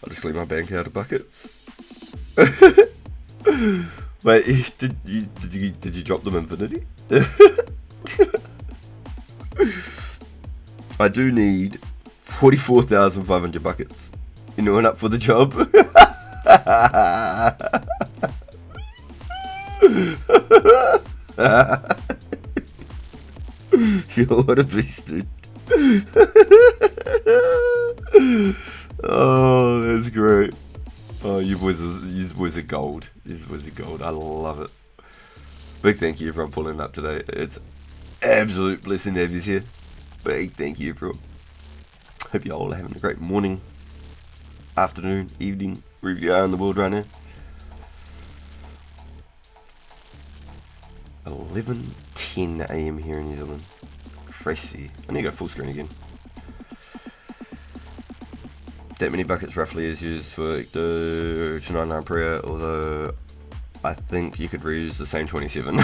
I'll just clean my bank out of buckets. Wait, did you drop them infinity? I do need 44,500 buckets. Anyone up for the job? Yo, what a beast, dude. Oh, that's great. Oh, you boys are gold. You boys are gold. I love it. Big thank you everyone pulling up today. It's absolute blessing to have you here. Big thank you everyone. Hope you all are having a great morning, afternoon, evening, wherever you are in the world right now. 11:10 AM here in New Zealand. Crazy. I need to go full screen again. That many buckets roughly is used for the 99 prayer, although I think you could reuse the same 27.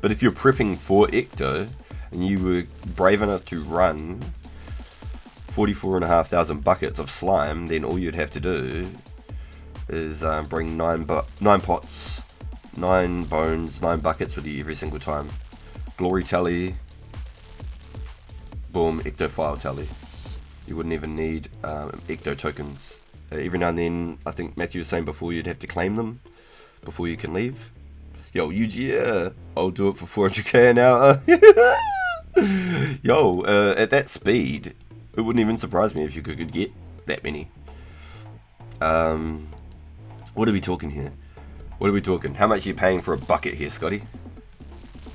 But if you're prepping for Ecto and you were brave enough to run 44,500 buckets of slime, then all you'd have to do is bring 9 pots, 9 bones, 9 buckets with you every single time. Glory tally. Boom, Ecto file tally. You wouldn't even need Ecto tokens. Every now and then, I think Matthew was saying before, you'd have to claim them before you can leave. Yo, UG, I'll do it for 400k an hour. Yo, at that speed, it wouldn't even surprise me if you could get that many. What are we talking here? What are we talking? How much are you paying for a bucket here, Scotty?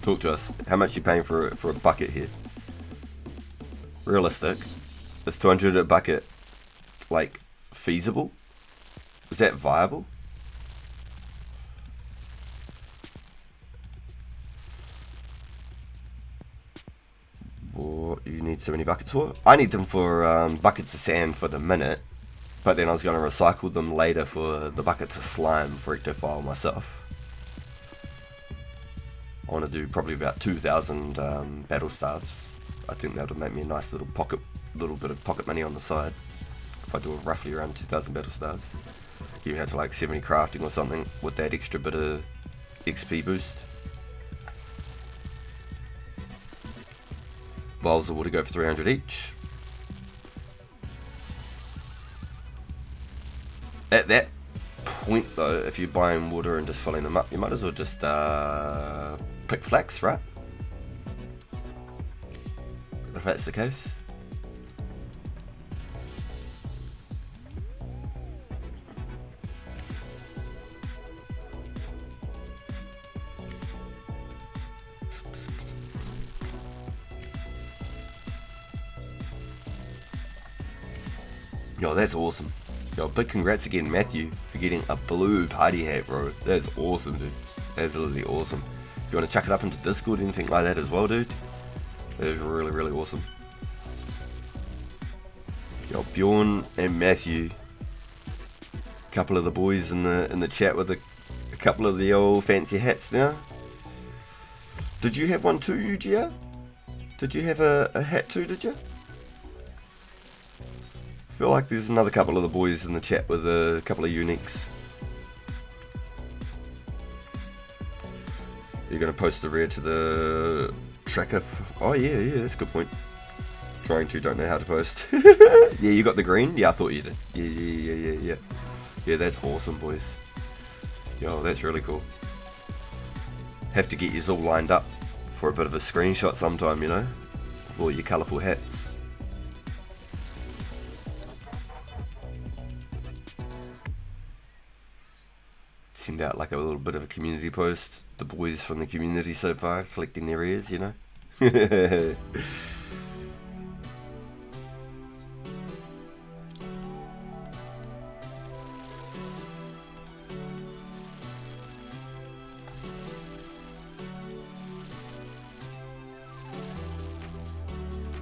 Talk to us. How much are you paying for a bucket here? Realistic. Is 200 a bucket, like, feasible? Is that viable? What do you need so many buckets for? I need them for buckets of sand for the minute, but then I was going to recycle them later for the buckets of slime for Ectofile myself. I want to do probably about 2,000 battle staves. I think that would make me a nice little bit of pocket money on the side. If I do roughly around 2,000 battle staves. Give out to like 70 crafting or something with that extra bit of XP boost. Vials of water go for 300 each. At that point though, if you're buying water and just filling them up, you might as well just pick flax, right? If that's the case. Yo, that's awesome. Yo, big congrats again, Matthew, for getting a blue party hat, bro. That's awesome, dude. Absolutely awesome. If you want to chuck it up into Discord or anything like that as well, dude, that is really, really awesome. Yo, Bjorn and Matthew, a couple of the boys in the chat with a couple of the old fancy hats now. Did you have one too, UGR? Did you have a hat too, did you? I feel like there's another couple of the boys in the chat with a couple of uniques. You're going to post the rear to the tracker. Oh yeah, that's a good point. Trying to, don't know how to post. Yeah, you got the green? Yeah, I thought you did. Yeah. Yeah, that's awesome, boys. Yo, that's really cool. Have to get yous all lined up for a bit of a screenshot sometime, you know, with all your colourful hats. Send out like a little bit of a community post. The boys from the community so far collecting their ears, you know.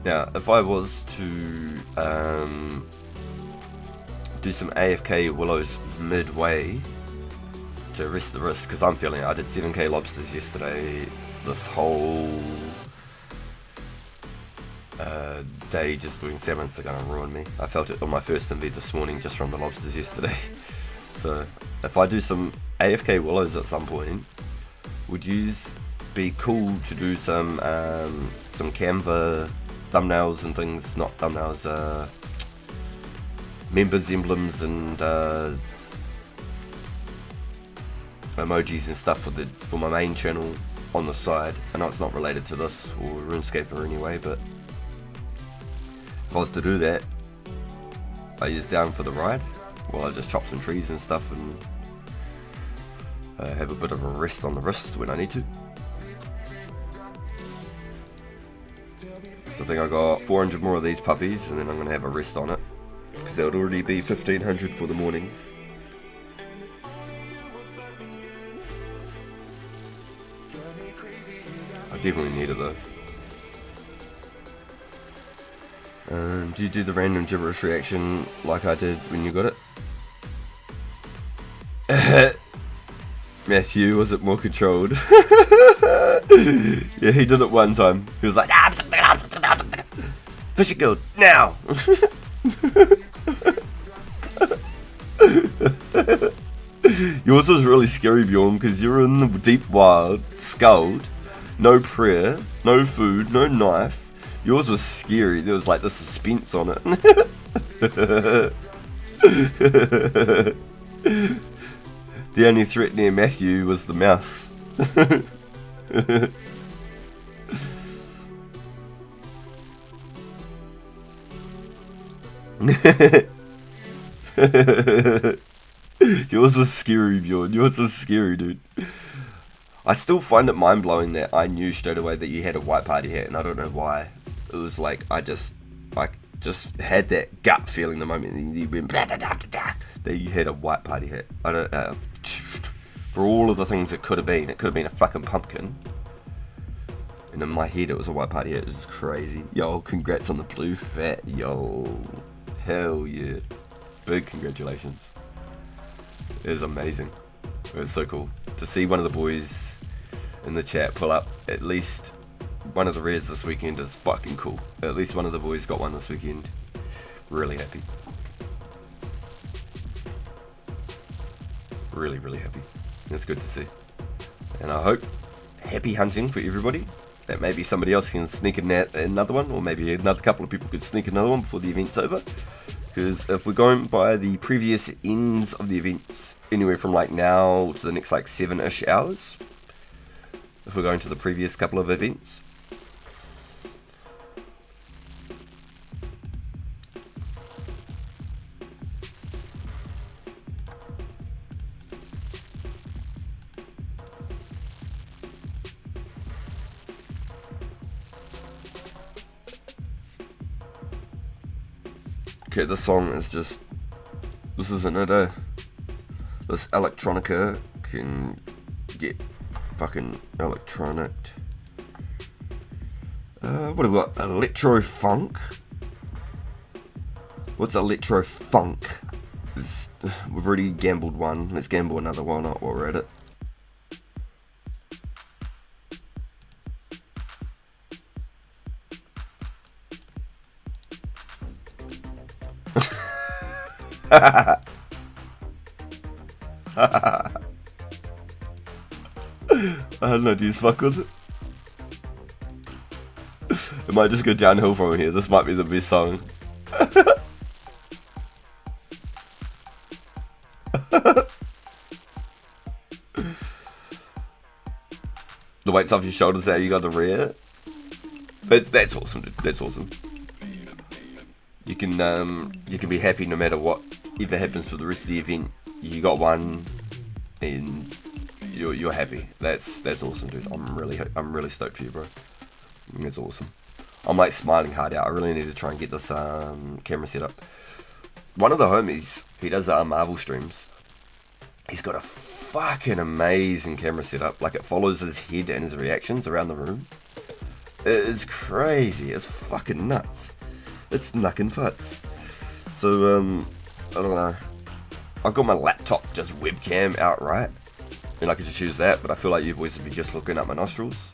Now, if I was to do some AFK willows midway to rest the wrist, because I'm feeling it. I did 7k lobsters yesterday. This whole day just doing 7s are going to ruin me. I felt it on my first inv this morning just from the lobsters yesterday. So if I do some AFK willows at some point, would you be cool to do some Canva thumbnails and things, not thumbnails, members, emblems and emojis and stuff for my main channel on the side. I know it's not related to this or Runescape or anyway, but if I was to do that, are you down for the ride? Well, I just chop some trees and stuff and have a bit of a rest on the wrist when I need to. I think I got 400 more of these puppies and then I'm going to have a rest on it, because that would already be 1500 for the morning. I definitely need it though. Do you do the random gibberish reaction like I did when you got it? Matthew, was it more controlled? Yeah, he did it one time. He was like, Fishing Guild, now! Yours was really scary, Bjorn, because you're in the deep wild, sculled, no prayer, no food, no knife. Yours was scary. There was like the suspense on it. The only threat near Matthew was the mouse. Yours was scary, Bjorn. Yours was scary, dude. I still find it mind-blowing that I knew straight away that you had a white party hat, and I don't know why. It was like I just had that gut feeling the moment you went that you had a white party hat. I don't for all of the things it could have been a fucking pumpkin. And in my head it was a white party hat. It was crazy. Yo, congrats on the blue fat. Yo, hell yeah, big congratulations. It was amazing. It was so cool to see one of the boys in the chat pull up at least one of the rares this weekend. Is fucking cool. At least one of the boys got one this weekend. Really happy. Really, really happy. It's good to see. And I hope happy hunting for everybody. That maybe somebody else can sneak in another one, or maybe another couple of people could sneak another one before the event's over. Because if we're going by the previous ends of the events, anywhere from like now to the next like 7-ish hours, if we're going to the previous couple of events, okay, this song is just, this isn't it, eh? This electronica can get fucking electronic. What have we got? Electro funk. What's electro funk? We've already gambled one. Let's gamble another one while we're at it. I don't know, do you fuck with it? It might just go downhill from here. This might be the best song. The weight's off your shoulders now, you got the rear. That's awesome, dude. That's awesome. You can be happy no matter what ever happens for the rest of the event. You got one, and you're happy. That's awesome, dude. I'm really stoked for you, bro. That's awesome. I'm like smiling hard out. I really need to try and get this camera set up. One of the homies, he does Marvel streams. He's got a fucking amazing camera setup. Like, it follows his head and his reactions around the room. It's crazy. It's fucking nuts. It's knuckin' futs. So, I don't know. I've got my laptop just webcam outright, and I could just use that, but I feel like you boys would be just looking at my nostrils.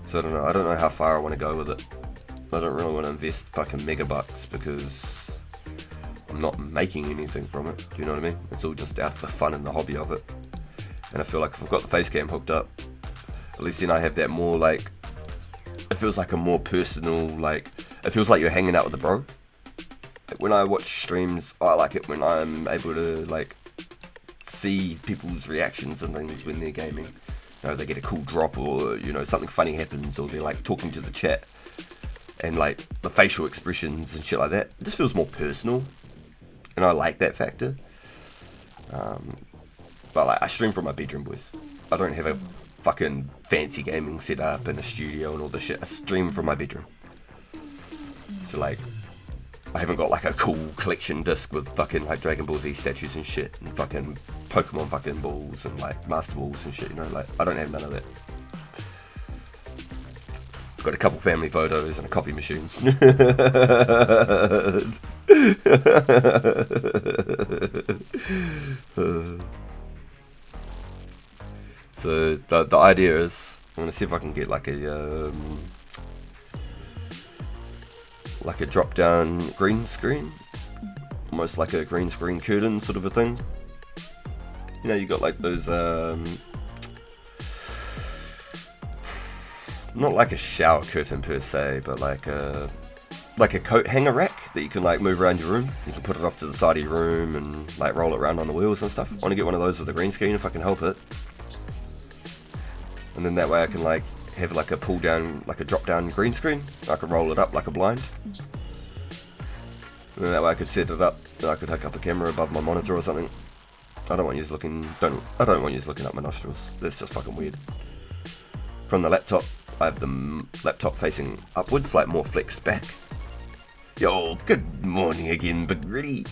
So I don't know. I don't know how far I want to go with it. I don't really want to invest fucking megabucks because I'm not making anything from it. Do you know what I mean? It's all just out of the fun and the hobby of it. And I feel like if I've got the face cam hooked up, at least then I have that more like, it feels like a more personal, like, it feels like you're hanging out with a bro. Like when I watch streams, I like it when I'm able to like see people's reactions and things when they're gaming. You know, they get a cool drop, or you know, something funny happens, or they're like talking to the chat, and like the facial expressions and shit like that. It just feels more personal, and I like that factor. But like, I stream from my bedroom, boys. I don't have a fucking fancy gaming setup in a studio and all this shit. I stream from my bedroom. So like, I haven't got like a cool collection disc with fucking like Dragon Ball Z statues and shit, and fucking Pokemon fucking balls and like Master Balls and shit, you know, like I don't have none of that. Got a couple family photos and a coffee machine. So the idea is, I'm gonna see if I can get like a drop down green screen, almost like a green screen curtain sort of a thing. You know, you got like those not like a shower curtain per se, but like a coat hanger rack that you can like move around your room. You can put it off to the side of your room and like roll it around on the wheels and stuff. I want to get one of those with a green screen if I can help it. And then that way I can like have like a pull down, like a drop down green screen. I can roll it up like a blind. And then that way I could set it up, and I could hook up a camera above my monitor or something. I don't want you looking at my nostrils. That's just fucking weird. From the laptop, I have the laptop facing upwards, like more flexed back. Yo, good morning again, Big Gritty.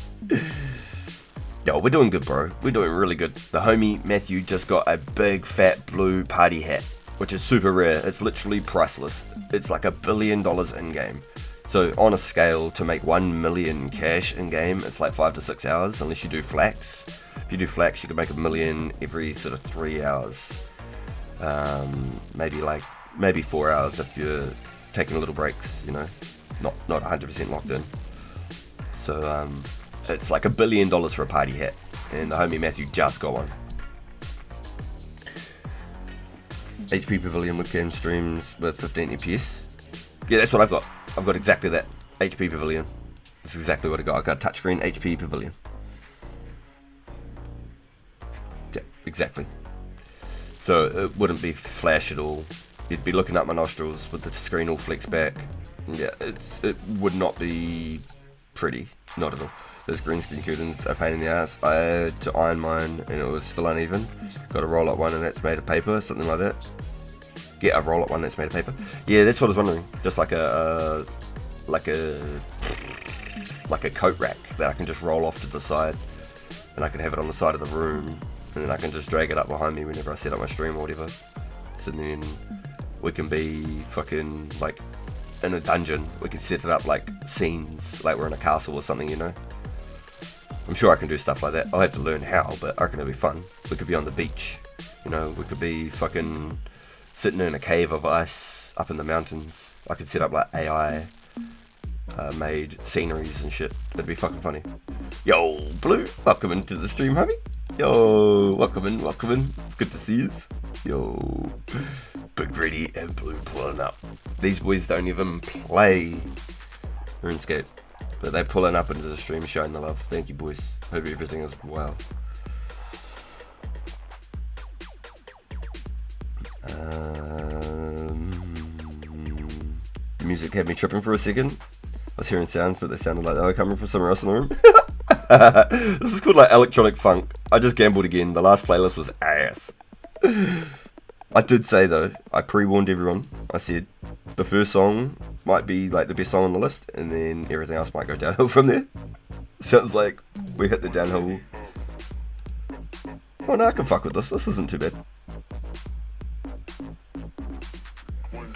Yo, we're doing good, bro. We're doing really good. The homie Matthew just got a big fat blue party hat, which is super rare. It's literally priceless. It's like $1 billion in game. So on a scale to make 1 million cash in game, it's like 5 to 6 hours, unless you do flax. If you do flax, you can make $1 million every sort of 3 hours. Maybe 4 hours if you're taking little breaks, you know, not 100% locked in. So it's like $1 billion for a party hat, and the homie Matthew just got one. HP Pavilion webcam streams with 15 FPS. Yeah, that's what I've got. I've got exactly that. HP Pavilion. That's exactly what I got. I got touchscreen HP Pavilion. Yeah, exactly. So it wouldn't be flash at all. You'd be looking at my nostrils with the screen all flexed back. Yeah, it would not be pretty. Not at all. Those green screen curtains are a pain in the ass. I had to iron mine and it was still uneven. Got a roll up one and that's made of paper, something like that. Get a roll up one that's made of paper. Yeah, that's what I was wondering. Just like a coat rack that I can just roll off to the side, and I can have it on the side of the room, and then I can just drag it up behind me whenever I set up my stream or whatever. So then we can be fucking like in a dungeon. We could set it up like scenes, like we're in a castle or something, you know. I'm sure I can do stuff like that. I'll have to learn how, but I reckon it'll be fun. We could be on the beach, you know. We could be fucking sitting in a cave of ice up in the mountains. I could set up like AI made sceneries and shit. It'd be fucking funny. Yo, Blue, welcome into the stream, hubby. Yo, welcome in. It's good to see you. Yo, Big Ready and Blue pulling up. These boys don't even play RuneScape, but they're pulling up into the stream, showing the love. Thank you, boys. Hope everything is well. The music had me tripping for a second. I was hearing sounds, but they sounded like they were coming from somewhere else in the room. This is called like electronic funk. I just gambled again. The last playlist was ass. I did say though, I pre-warned everyone. I said the first song might be like the best song on the list, and then everything else might go downhill from there. Sounds like we hit the downhill. Oh no, I can fuck with this. This isn't too bad.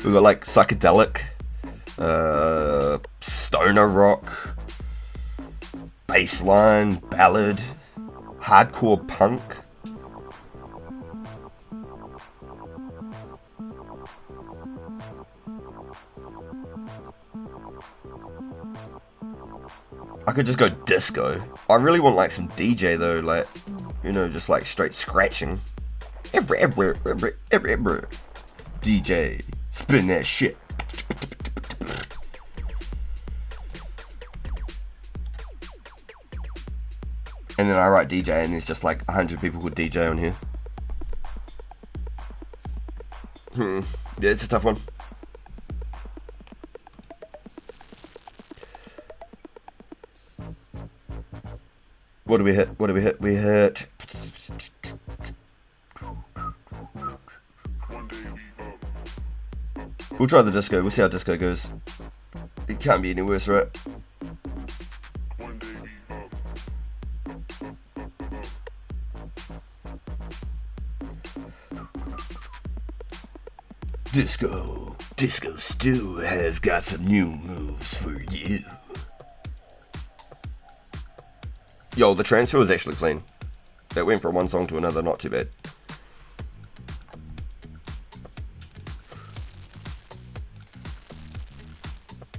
We got like psychedelic, stoner rock, bassline, ballad, hardcore punk. I could just go disco. I really want like some DJ though, like, you know, just like straight scratching. DJ, spin that shit. And then I write DJ and there's just like 100 people who DJ on here. Yeah, it's a tough one. What do we hit? We hit... We'll try the disco. We'll see how disco goes. It can't be any worse, right? Disco Stew has got some new moves for you. Yo, the transfer was actually clean. That went from one song to another, not too bad.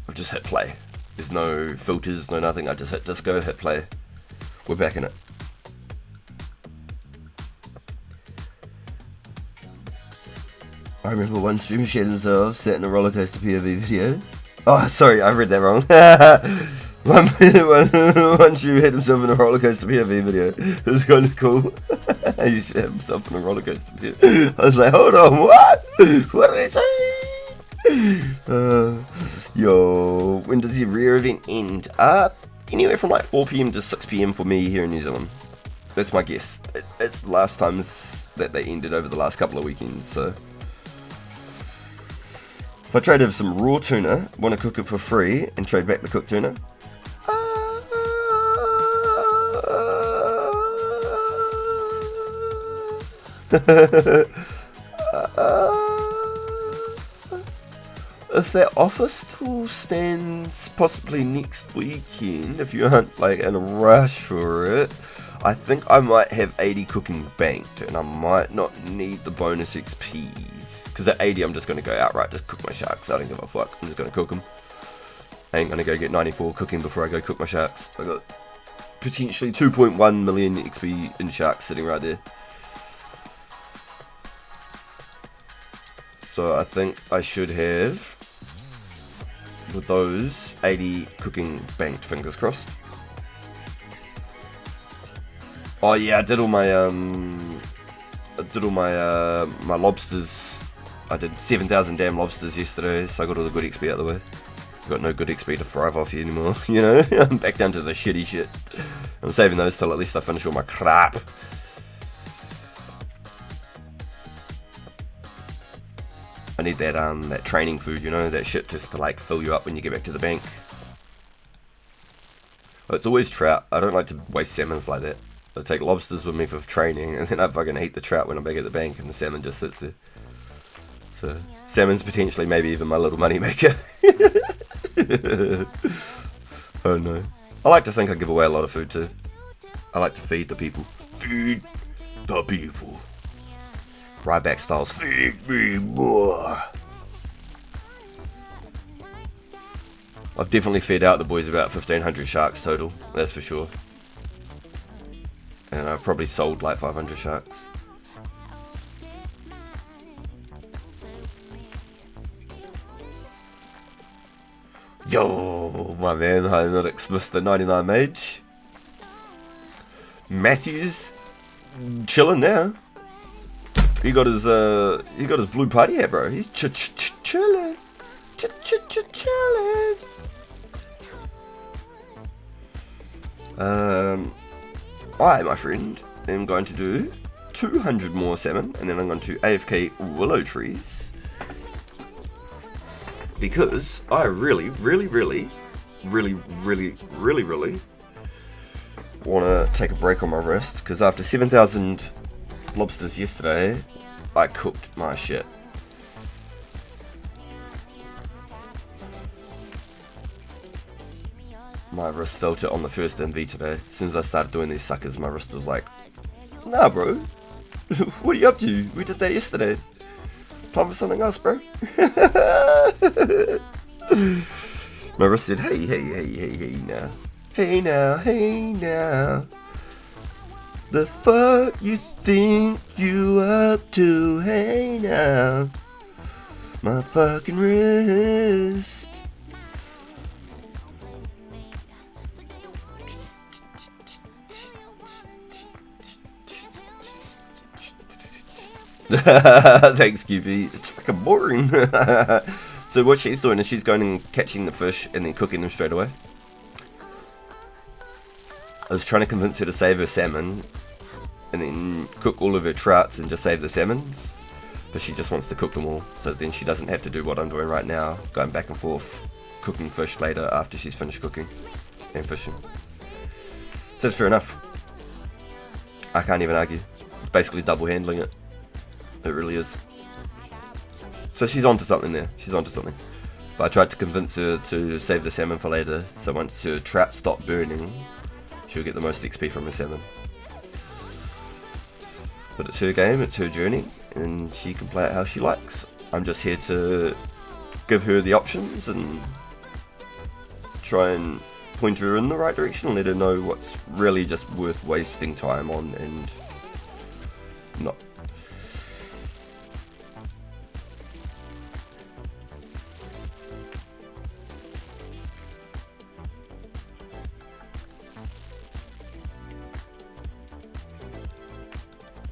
I've just hit play. There's no filters, no nothing. I just hit disco, hit play. We're back in it. I remember one streamer shared himself sat in a roller coaster POV video. Oh, sorry, I read that wrong. One streamer had himself in a roller coaster POV video. It was kind of cool. He should have himself in a roller coaster POV. I was like, hold on, what? What did I say? Yo, when does the rare event end? Anywhere from like 4 PM to 6 PM for me here in New Zealand. That's my guess. It's the last times that they ended over the last couple of weekends, so. If I trade over some raw tuna, want to cook it for free, and trade back the cooked tuna. If that offer still stands possibly next weekend, if you aren't like in a rush for it, I think I might have 80 cooking banked, and I might not need the bonus XPs. Because at 80 I'm just going to go outright, just cook my sharks. I don't give a fuck, I'm just going to cook them. I ain't going to go get 94 cooking before I go cook my sharks. I got potentially 2.1 million XP in sharks sitting right there. So I think I should have, with those, 80 cooking banked, fingers crossed. Oh yeah, I did all my my lobsters. I did 7,000 damn lobsters yesterday, so I got all the good XP out of the way. Got no good XP to thrive off anymore, you know. I'm back down to the shitty shit. I'm saving those till at least I finish all my crap. I need that that training food, you know, that shit just to like fill you up when you get back to the bank. Well, it's always trout. I don't like to waste salmons like that. I take lobsters with me for training, and then I fucking eat the trout when I'm back at the bank, and the salmon just sits there. So salmon's potentially maybe even my little money maker. Oh no. I like to think I give away a lot of food too. I like to feed the people. Feed the people. Ryback styles. Feed me more. I've definitely fed out the boys about 1,500 sharks total. That's for sure. And I've probably sold like 500 sharks. Yo, my man, Hynotics Mr. 99 Mage. Matthews, chilling now. He got his blue party hat, bro. He's chilling, chilling. I, my friend, am going to do 200 more salmon, and then I'm going to AFK willow trees. Because I really want to take a break on my wrist. Because after 7,000 lobsters yesterday, I cooked my shit. My wrist felt it on the first MV today. As soon as I started doing these suckers, my wrist was like, nah, bro. What are you up to? We did that yesterday. Time for something else, bro. My wrist said, hey now. Hey now. The fuck you think you up to? Hey now. My fucking wrist. Thanks, QB. It's fucking boring. So what she's doing is she's going and catching the fish and then cooking them straight away. I was trying to convince her to save her salmon and then cook all of her trouts and just save the salmons, but she just wants to cook them all, so then she doesn't have to do what I'm doing right now, going back and forth cooking fish later after she's finished cooking and fishing. So that's fair enough. I can't even argue. It's basically double handling it. It really is. So she's onto something there. She's onto something. But I tried to convince her to save the salmon for later. So once her trout stop burning, she'll get the most XP from her salmon. But it's her game, it's her journey, and she can play it how she likes. I'm just here to give her the options and try and point her in the right direction and let her know what's really just worth wasting time on and not.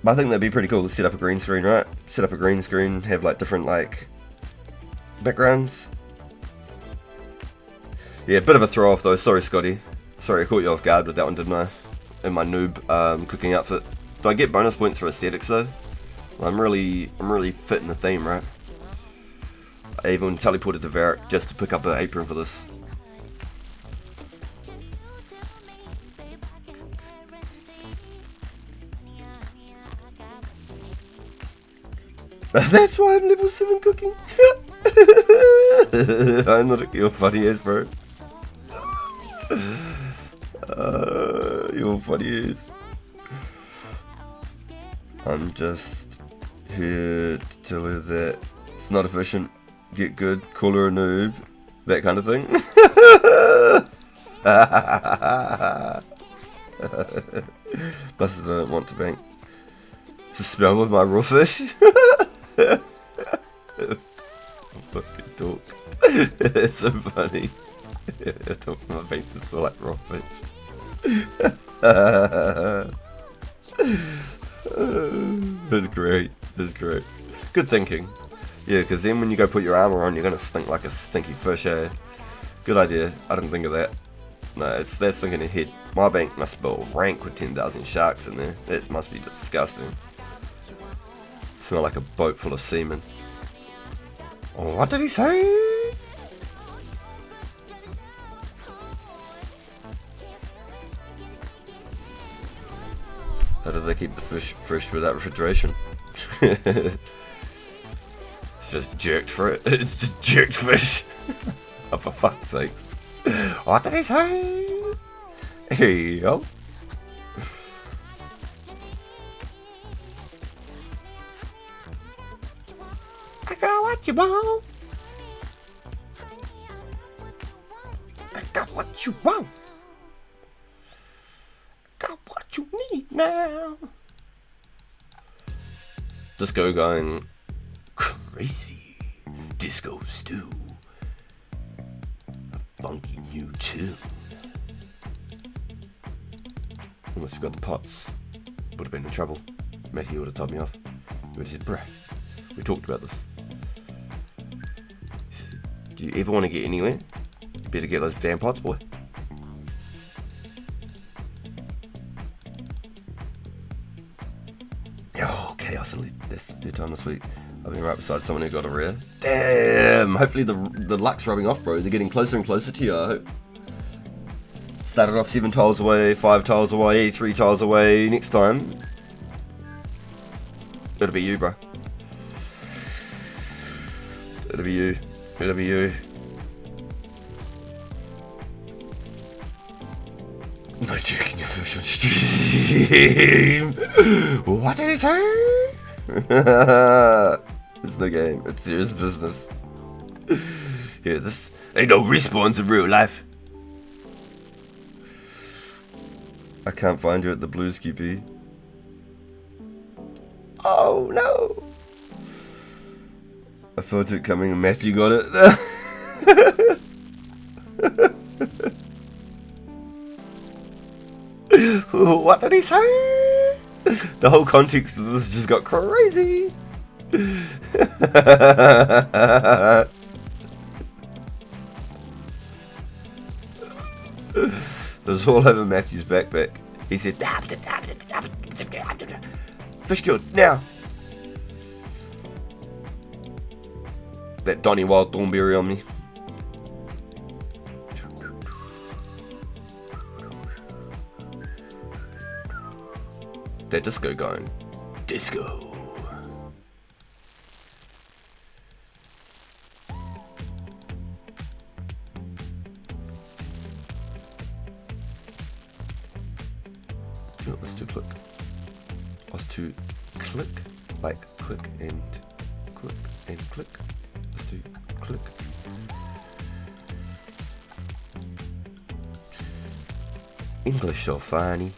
I think that'd be pretty cool to set up a green screen, right? Set up a green screen, have like different like backgrounds. Yeah, bit of a throw off though, sorry Scotty. Sorry I caught you off guard with that one, didn't I? In my noob cooking outfit. Do I get bonus points for aesthetics though? Well, I'm really fitting the theme, right? I even teleported to Varric just to pick up an apron for this. That's why I'm level 7 cooking. I'm not you're funny as bro. You're funny as. I'm just here to tell her that it's not efficient. Get good, call her a noob, that kind of thing. Plus I don't want to bank. To smell with my raw fish. Fucking talk. It's so funny. I don't my faces feel like raw fish. That's great. That's great. Good thinking. Yeah, because then when you go put your armor on, you're gonna stink like a stinky fish, eh? Good idea. I didn't think of that. No, that's thinking ahead. My bank must be rank with 10,000 sharks in there. That must be disgusting. Smell like a boat full of semen. Oh, what did he say? How do they keep the fish fresh without refrigeration? It's just jerked for it. It's just jerked fish. Oh, for fuck's sake. What did he say? Here you go. I got what you want. I got what you want. Got what you need now. Disco going crazy. Disco stew. A funky new tune. Almost forgot the pots. Would have been in trouble. Matthew would have told me off. He would have said, bruh, we talked about this. He said, do you ever want to get anywhere? You better get those damn pots, boy. Oh, chaos elite. That's the third time this week. I've been right beside someone who got a rare. Damn! Hopefully the luck's rubbing off, bro. They're getting closer and closer to you, I hope. Started off 7 tiles away, 5 tiles away, 3 tiles away. Next time, it'll be you, bro. It'll be you. It'll be you. No checking your fish on stream. What did he say? It's no game. It's serious business. Yeah, this ain't no respawns in real life. I can't find you at the Blues QP. Oh no! I felt it coming and Matthew got it. What did he say? The whole context of this just got crazy. It was all over Matthew's backpack. He said, fish killed, now. That Donny Wild Thornberry on me. That disco going. Disco. No, let's do click. Let's do click. Like click and click and click. Let's do click. English so funny.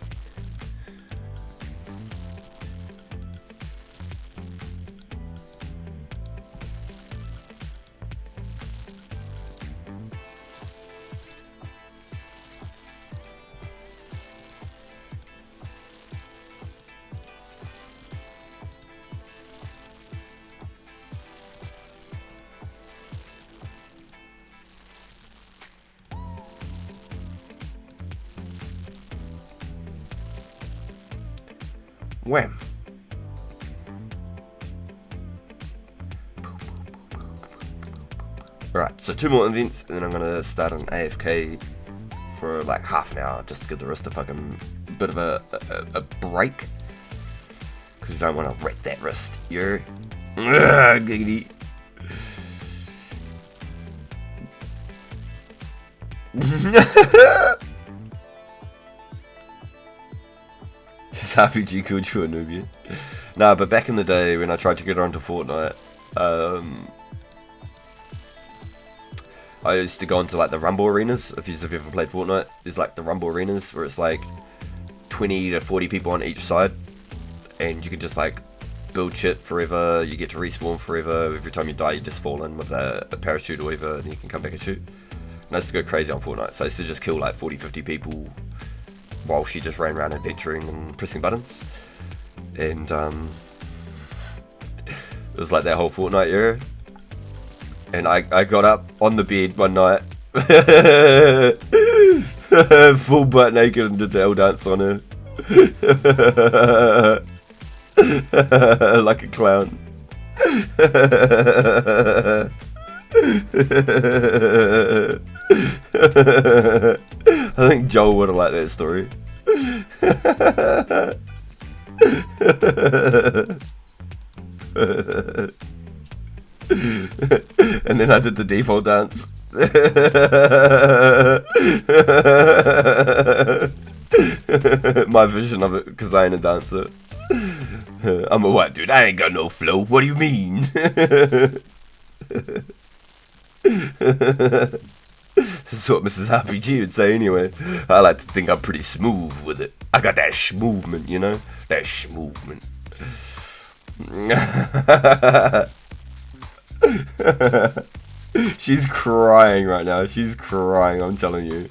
Wham! Right, so 2 more events, and then I'm gonna start an AFK for like half an hour just to give the wrist a fucking bit of a break. Because you don't want to wreck that wrist. You're. Giggity. RPG killed you, Anubia. Nah, but back in the day when I tried to get onto Fortnite, I used to go into like the Rumble arenas. If you've ever played Fortnite, there's like the Rumble arenas where it's like 20 to 40 people on each side, and you can just like build shit forever. You get to respawn forever. Every time you die, you just fall in with a parachute or whatever, and you can come back and shoot. And I used to go crazy on Fortnite, so I used to just kill like 40, 50 people while she just ran around adventuring and pressing buttons. And it was like that whole Fortnite era. And I got up on the bed one night, full butt naked, and did the L dance on her. Like a clown. I think Joel would have liked that story. And then I did the default dance. My vision of it, because I ain't a dancer. I'm a white dude, I ain't got no flow. What do you mean? That's what Mrs. Happy G would say anyway. I like to think I'm pretty smooth with it. I got that sh-movement, you know? That sh-movement. She's crying right now. She's crying, I'm telling you.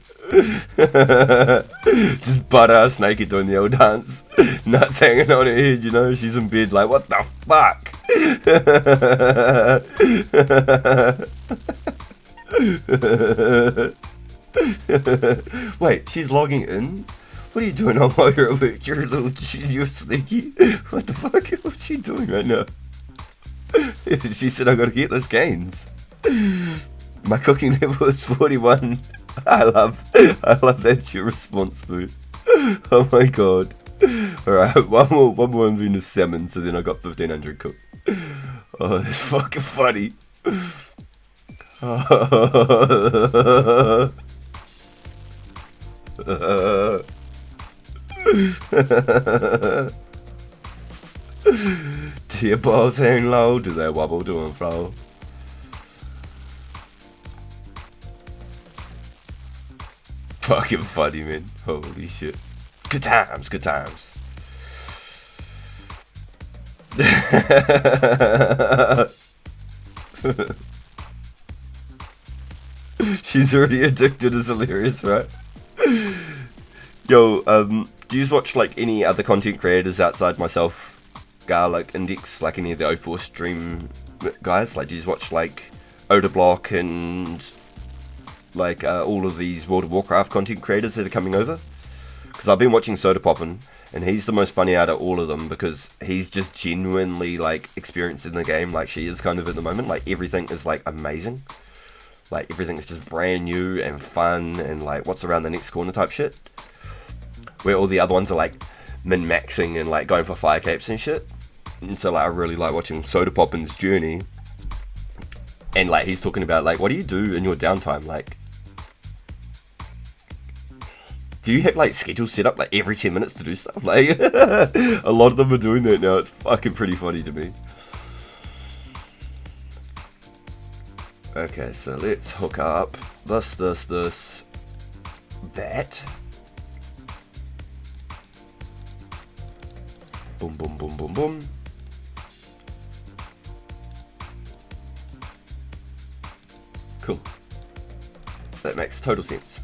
Just butt-ass naked doing the old dance. Nuts hanging on her head, you know? She's in bed like, what the fuck? Wait, she's logging in? What are you doing on while you're awake? You're a little you're sneaky. What the fuck? What's she doing right now? She said I gotta get those gains. My cooking level is 41. I love that's your response, boo. Oh my god. Alright, one more and Venus salmon, so then I got 1500 cooked. Oh, that's fucking funny. Do your balls hang low? Do they wobble to and fro? Fucking funny, man. Holy shit. Good times, good times. She's already addicted, is hilarious, right? Yo, do you watch like any other content creators outside myself? Like Index, like any of the O4 stream guys? Like, do you watch like Odablock and like all of these World of Warcraft content creators that are coming over? Because I've been watching Soda Poppin', and he's the most funny out of all of them because he's just genuinely like experienced in the game, like she is kind of at the moment. Like everything is like amazing. Like everything is just brand new and fun and like what's around the next corner type shit. Where all the other ones are like min-maxing and like going for fire capes and shit. And so like I really like watching Soda Poppin's journey. And like he's talking about like what do you do in your downtime? Like do you have like schedules set up like every 10 minutes to do stuff? Like a lot of them are doing that now. It's fucking pretty funny to me. Okay, so let's hook up this, that. Boom, boom, boom, boom, boom. Cool. That makes total sense.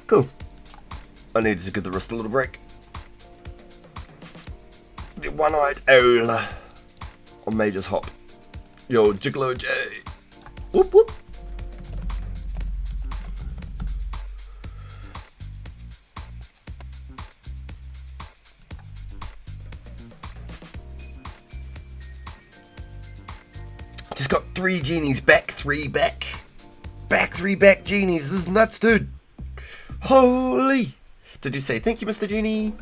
Cool. I need to give the wrist a little break. The one-eyed owl on Major's hop. Yo, Gigolo J. Whoop whoop. Just got 3 genies back, 3 back. Back 3 back genies. This is nuts, dude. Holy. Did you say thank you, Mr. Genie?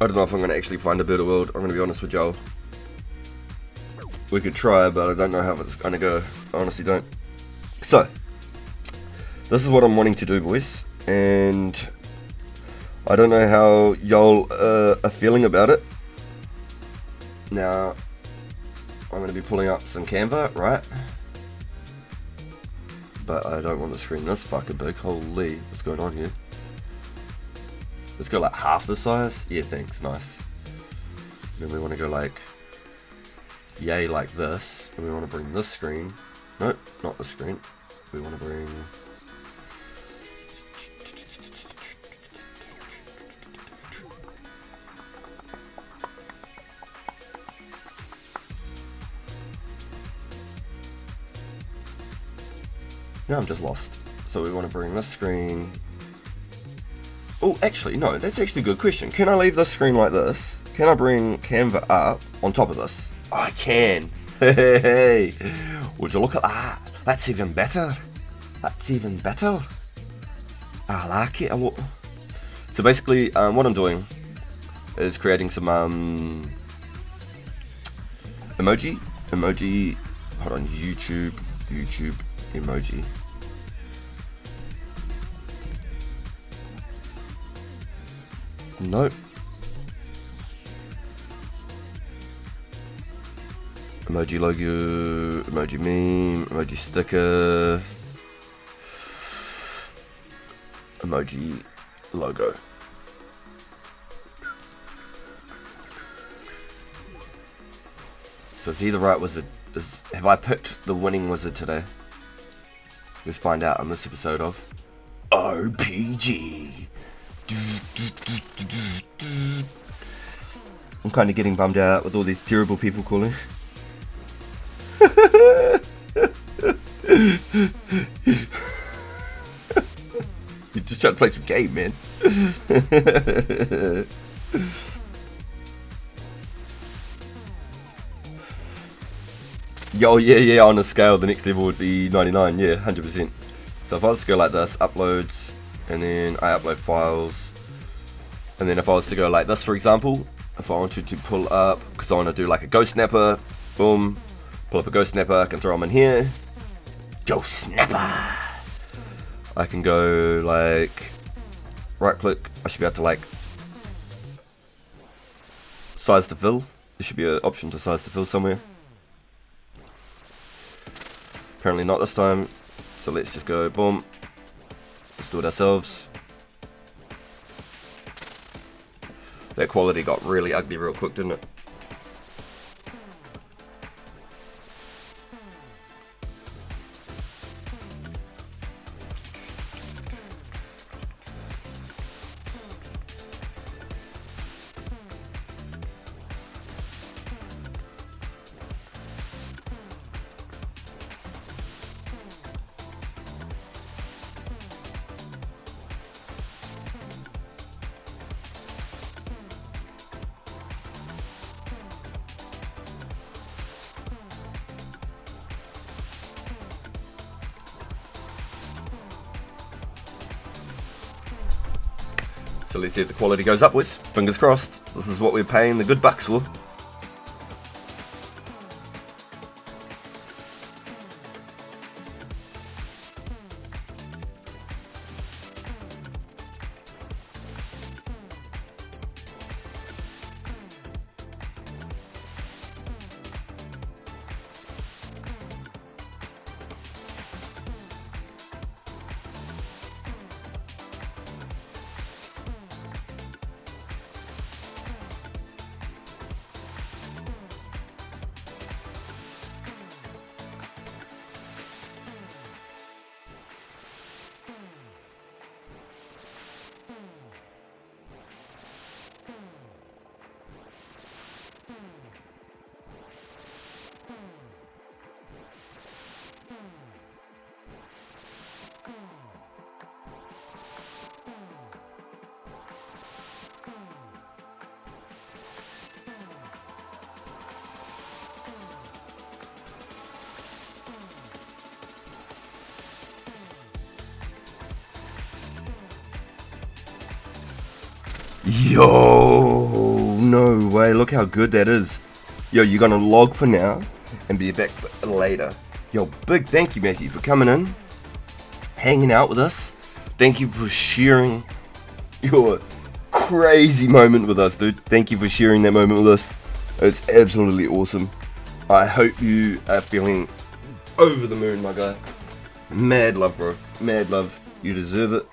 I don't know if I'm going to actually find a better world, I'm going to be honest with y'all. We could try, but I don't know how it's going to go. I honestly don't. So, this is what I'm wanting to do, boys. And I don't know how y'all are feeling about it. Now, I'm going to be pulling up some Canva, right? But I don't want the screen this fucking big. Holy, what's going on here? Let's go like half the size. Yeah, thanks, nice. Then we want to go like, yay, like this. And we want to bring this screen. Nope, not the screen. We want to bring... Now I'm just lost. So we want to bring this screen Oh, actually, no, that's actually a good question. Can I leave this screen like this? Can I bring Canva up on top of this? I can. Hey, would you look at that? That's even better. That's even better. I like it a lot. So basically, what I'm doing is creating some emoji. Hold on, YouTube emoji. Nope. Emoji logo, emoji meme, emoji sticker, emoji logo. So it's either right wizard. Have I picked the winning wizard today? Let's find out on this episode of RPG. I'm kind of getting bummed out with all these terrible people calling. You just trying to play some game, man. Yo, yeah, on a scale, the next level would be 99, yeah, 100%. So if I was to go like this, uploads, and then I upload files, and then if I was to go like this, for example, if I wanted to pull up, because I want to do like a ghost snapper, boom, pull up a ghost snapper, I can throw them in here, ghost snapper. I can go like, right click, I should be able to like, size to fill, there should be an option to size to fill somewhere. Apparently not this time, so let's just go, boom, let's do it ourselves. That quality got really ugly real quick, didn't it? So let's see if the quality goes upwards. Fingers crossed. This is what we're paying the good bucks for. Yo, no way, look how good that is. Yo, you're gonna log for now and be back later. Yo, big thank you, Matthew, for coming in, hanging out with us. Thank you for sharing your crazy moment with us, dude. Thank you for sharing that moment with us. It's absolutely awesome. I hope you are feeling over the moon, my guy. Mad love, bro. Mad love. You deserve it.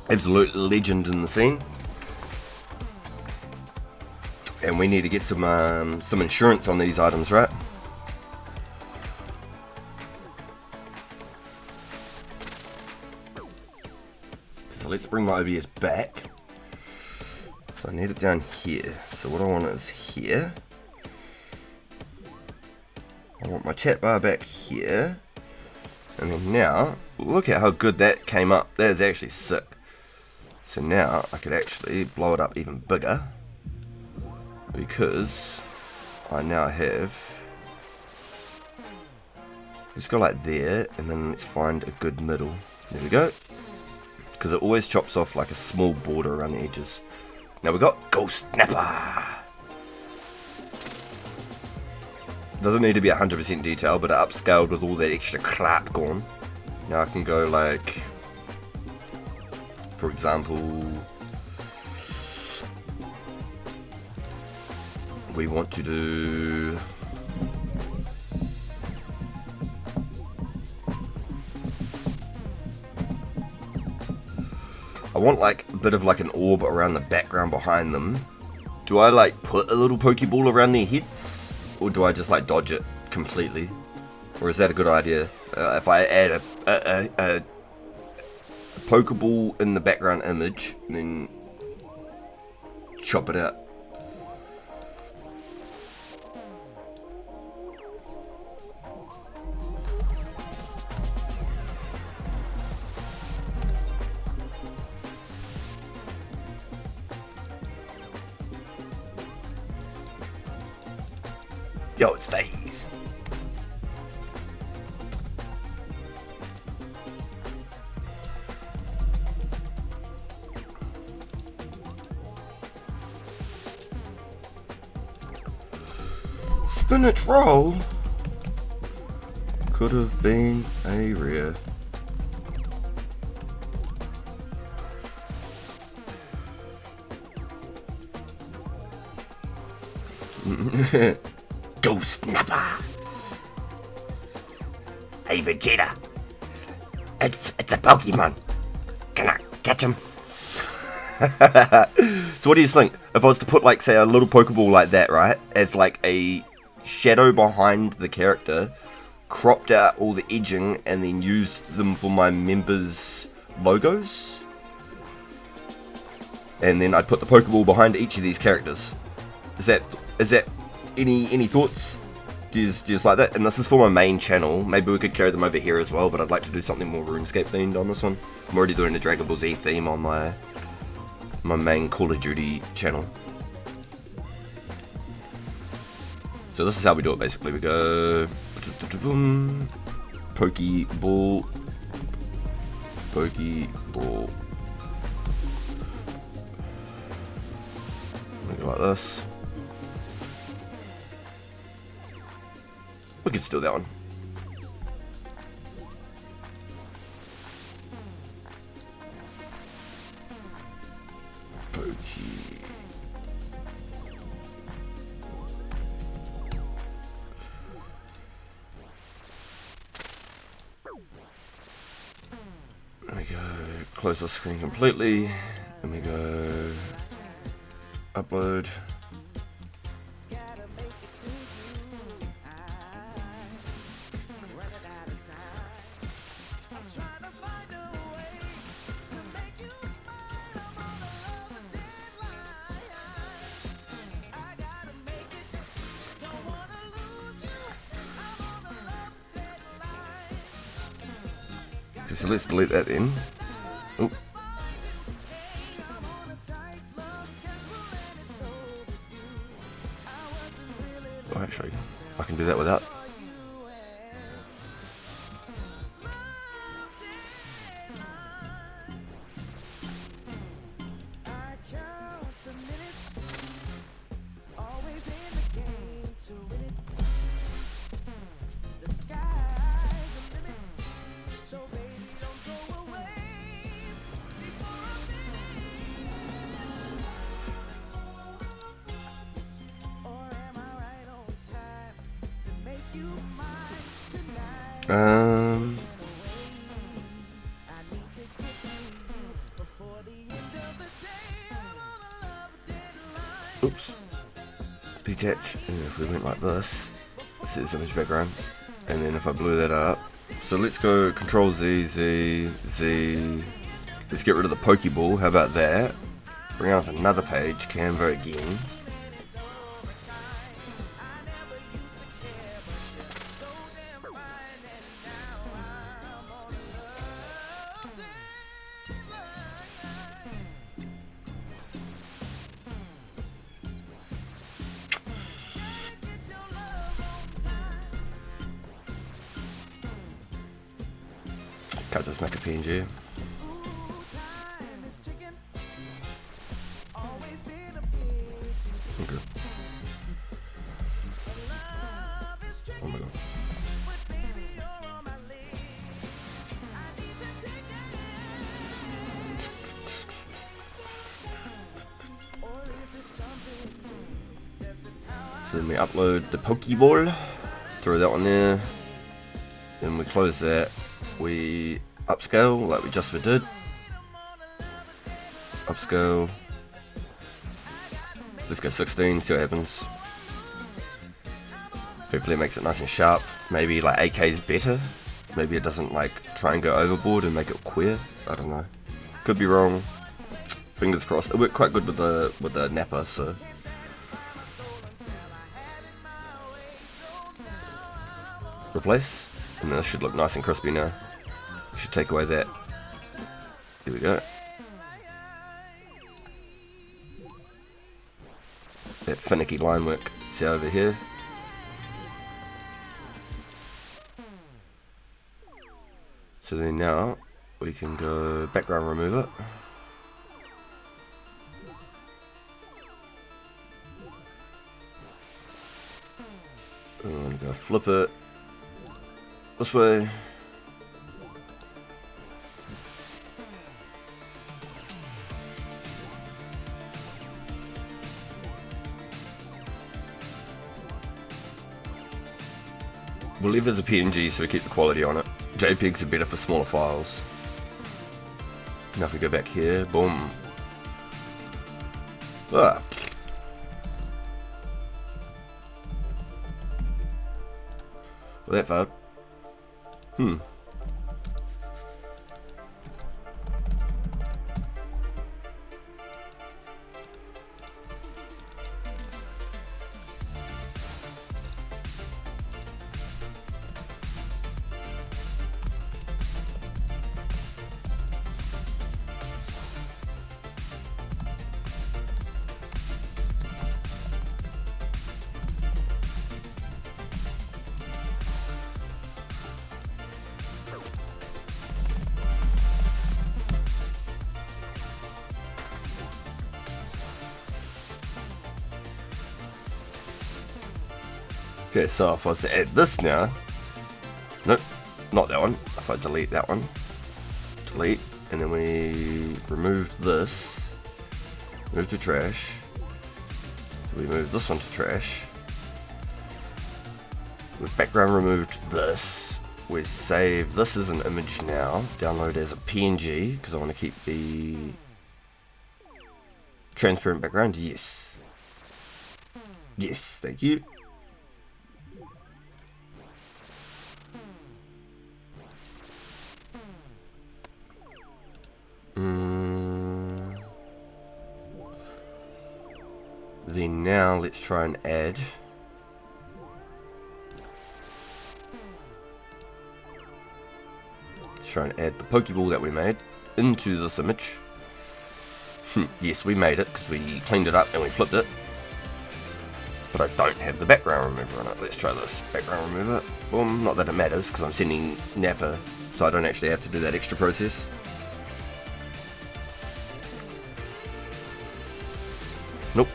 Absolute legend in the scene. And we need to get some insurance on these items, right? So let's bring my OBS back. So I need it down here. So what I want is here. I want my chat bar back here. And then now, look at how good that came up. That is actually sick. So now I could actually blow it up even bigger, because I now have, let's go like there, and then let's find a good middle. There we go. Because it always chops off like a small border around the edges. Now we got Ghost Snapper. Doesn't need to be 100% detail, but upscaled with all that extra crap gone. Now I can go like, for example, we want to do I want like a bit of like an orb around the background behind them. Do I like put a little Pokeball around their heads? Or do I just like dodge it completely? Or is that a good idea? If I add a Pokeball in the background image, and then chop it out. Yo, it stays. Spinach roll could have been a rare. Ghost Snapper. Hey Vegeta, it's a Pokemon. Can I catch him? So what do you think? If I was to put like say a little Pokeball like that, right, as like a shadow behind the character, cropped out all the edging, and then used them for my members' logos, and then I'd put the Pokeball behind each of these characters. Is that any thoughts? Do you just like that? And this is for my main channel. Maybe we could carry them over here as well, but I'd like to do something more RuneScape themed on this one. I'm already doing a Dragon Ball Z theme on my main Call of Duty channel. So this is how we do it basically. We go Pokeball, Pokeball. We go like this. We can still do that one. There we go. Close the screen completely. Then we go upload. So let's delete that then. Oh. Oh, actually, I can do that without. Oops. Detach, and if we went like this, set this image background, and then if I blew that up, so let's go Control Z, Z, Z, let's get rid of the Pokeball, how about that, bring up another page, Canva again, Can't just make a PNG. Okay. Oh my god. So then we upload the Pokeball, throw that one there, then we close that, we upscale like we just did, upscale, let's go 16, see what happens. Hopefully it makes it nice and sharp. Maybe like AK is better, maybe it doesn't like try and go overboard and make it queer, I don't know, could be wrong, fingers crossed. It worked quite good with the Nappa, so. Replace, and then this should look nice and crispy now. Should take away that. Here we go. That finicky line work. See over here. So then now we can go background remove it. And go flip it this way. We'll leave it as a PNG so we keep the quality on it. JPEGs are better for smaller files. Now if we go back here, boom. Ah. Well, that failed. Okay, so if I was to add this now, nope, not that one. If I delete that one, delete, and then we remove this, move to trash, so we move this one to trash, with background removed this, we save this as an image now, download as a PNG, because I want to keep the transparent background, yes, thank you. Then now let's try and add the Pokeball that we made into this image. Yes, we made it because we cleaned it up and we flipped it, but I don't have the background remover on it. Let's try this background remover. Boom. Not that it matters because I'm sending Nappa, so I don't actually have to do that extra process. Nope,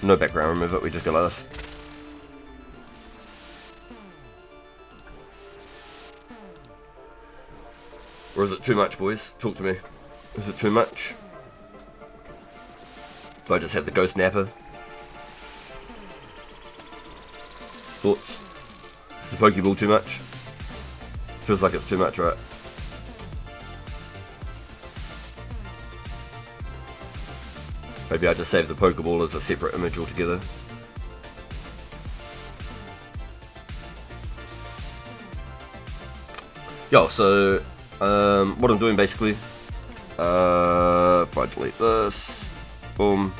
no background remover, we just go like this. Or is it too much, boys? Talk to me. Is it too much? Do I just have the ghost Nappa? Thoughts? Is the Pokeball too much? Feels like it's too much, right? Maybe I just save the Pokeball as a separate image altogether. Yo, so what I'm doing basically, if I delete this, boom,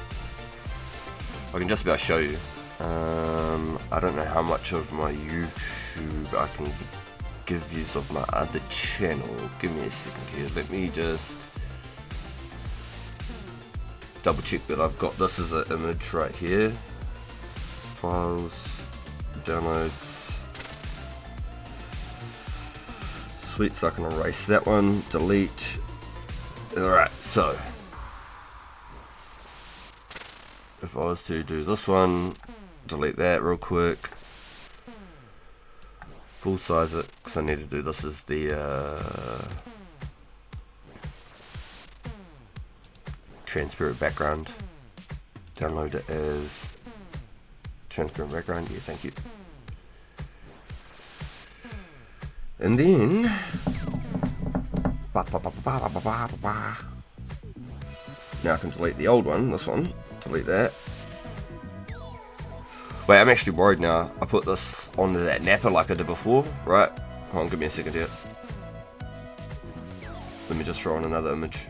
I can just about show you. I don't know how much of my YouTube I can give you of my other channel. Give me a second here. Let me just double check that I've got this as an image right here. Files, downloads, Sweet, so I can erase that one, delete. Alright, so if I was to do this one, delete that real quick, full size it, because I need to do this as the transparent background. Download it as transparent background, yeah, thank you. And then now I can delete the old one, this one, delete that. Wait, I'm actually worried now. I put this onto that napper like I did before, right? Hold on, give me a second here. Let me just throw in another image.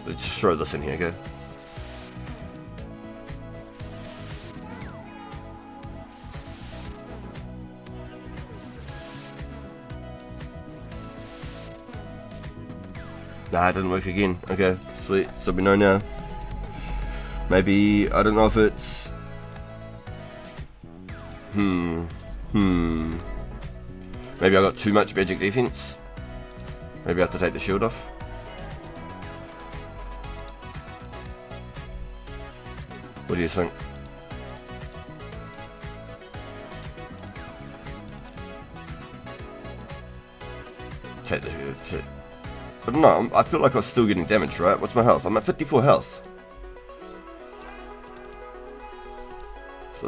Let's just throw this in here, okay? Nah, it didn't work again. Okay, sweet. So we know now. Maybe, I don't know if it's... Maybe I got too much magic defense. Maybe I have to take the shield off. What do you think? Take the shield. I don't know, I feel like I was still getting damaged, right? What's my health? I'm at 54 health. So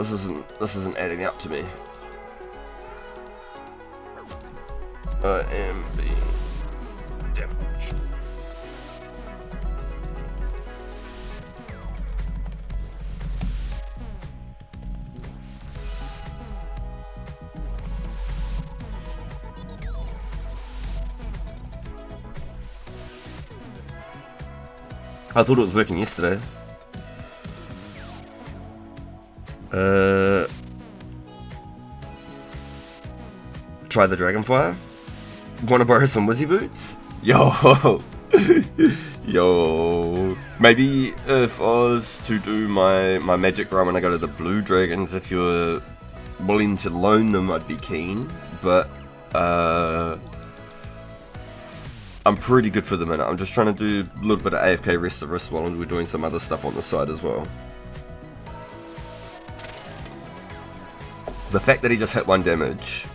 this isn't adding up to me. I am being damaged. I thought it was working yesterday. Try the Dragonfire. Wanna borrow some Wizzy Boots? Yo! Yo! Maybe if I was to do my magic run when I go to the blue dragons, if you're willing to loan them, I'd be keen. But, I'm pretty good for the minute. I'm just trying to do a little bit of AFK rest the wrist while we're doing some other stuff on the side as well. The fact that he just hit 1 damage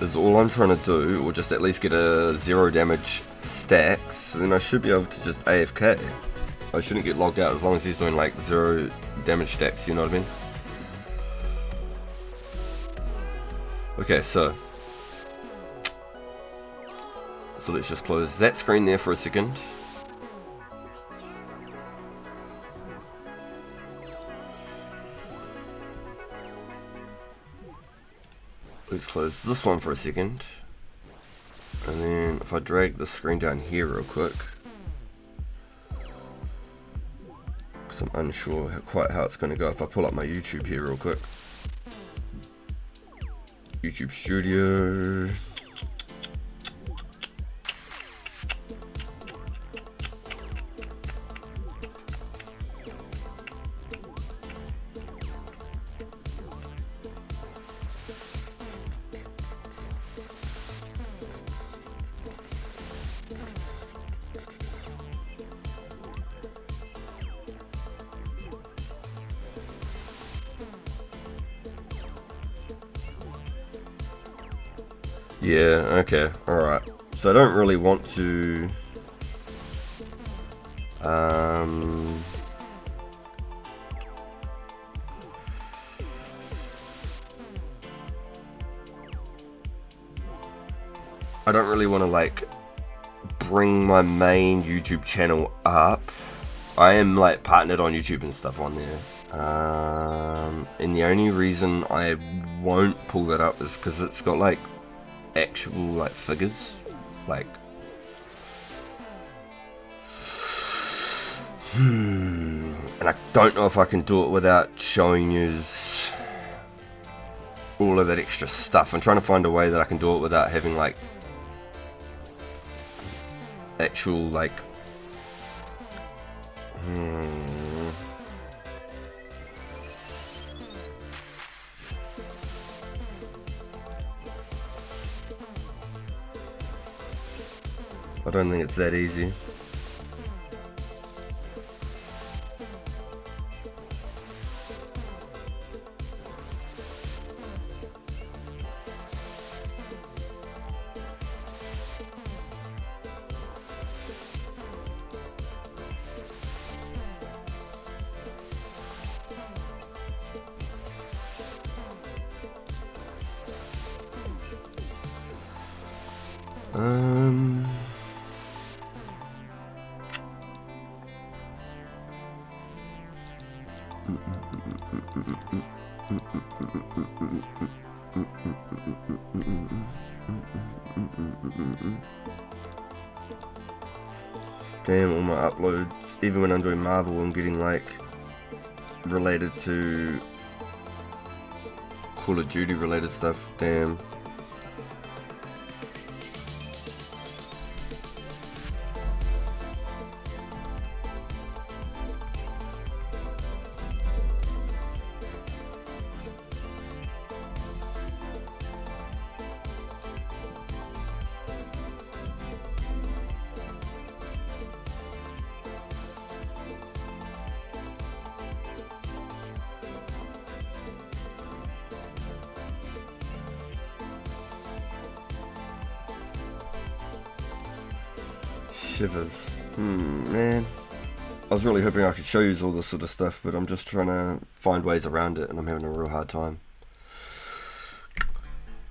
is all I'm trying to do, or just at least get a 0 damage stack, so then I should be able to just AFK. I shouldn't get logged out as long as he's doing like 0 damage stacks, you know what I mean? Okay, so let's just close that screen there for a second. Let's close this one for a second. And then if I drag the screen down here real quick, because I'm unsure quite how it's going to go. If I pull up my YouTube here real quick. YouTube Studio. Yeah, okay, alright. So I don't really want to... I don't really want to like bring my main YouTube channel up. I am like partnered on YouTube and stuff on there. And the only reason I won't pull that up is because it's got like actual like figures, like and I don't know if I can do it without showing you all of that extra stuff. I'm trying to find a way that I can do it without having like actual like I don't think it's that easy. Damn, all my uploads, even when I'm doing Marvel, I'm getting like related to Call of Duty related stuff. Damn. Shivers. Man. I was really hoping I could show you all this sort of stuff, but I'm just trying to find ways around it and I'm having a real hard time.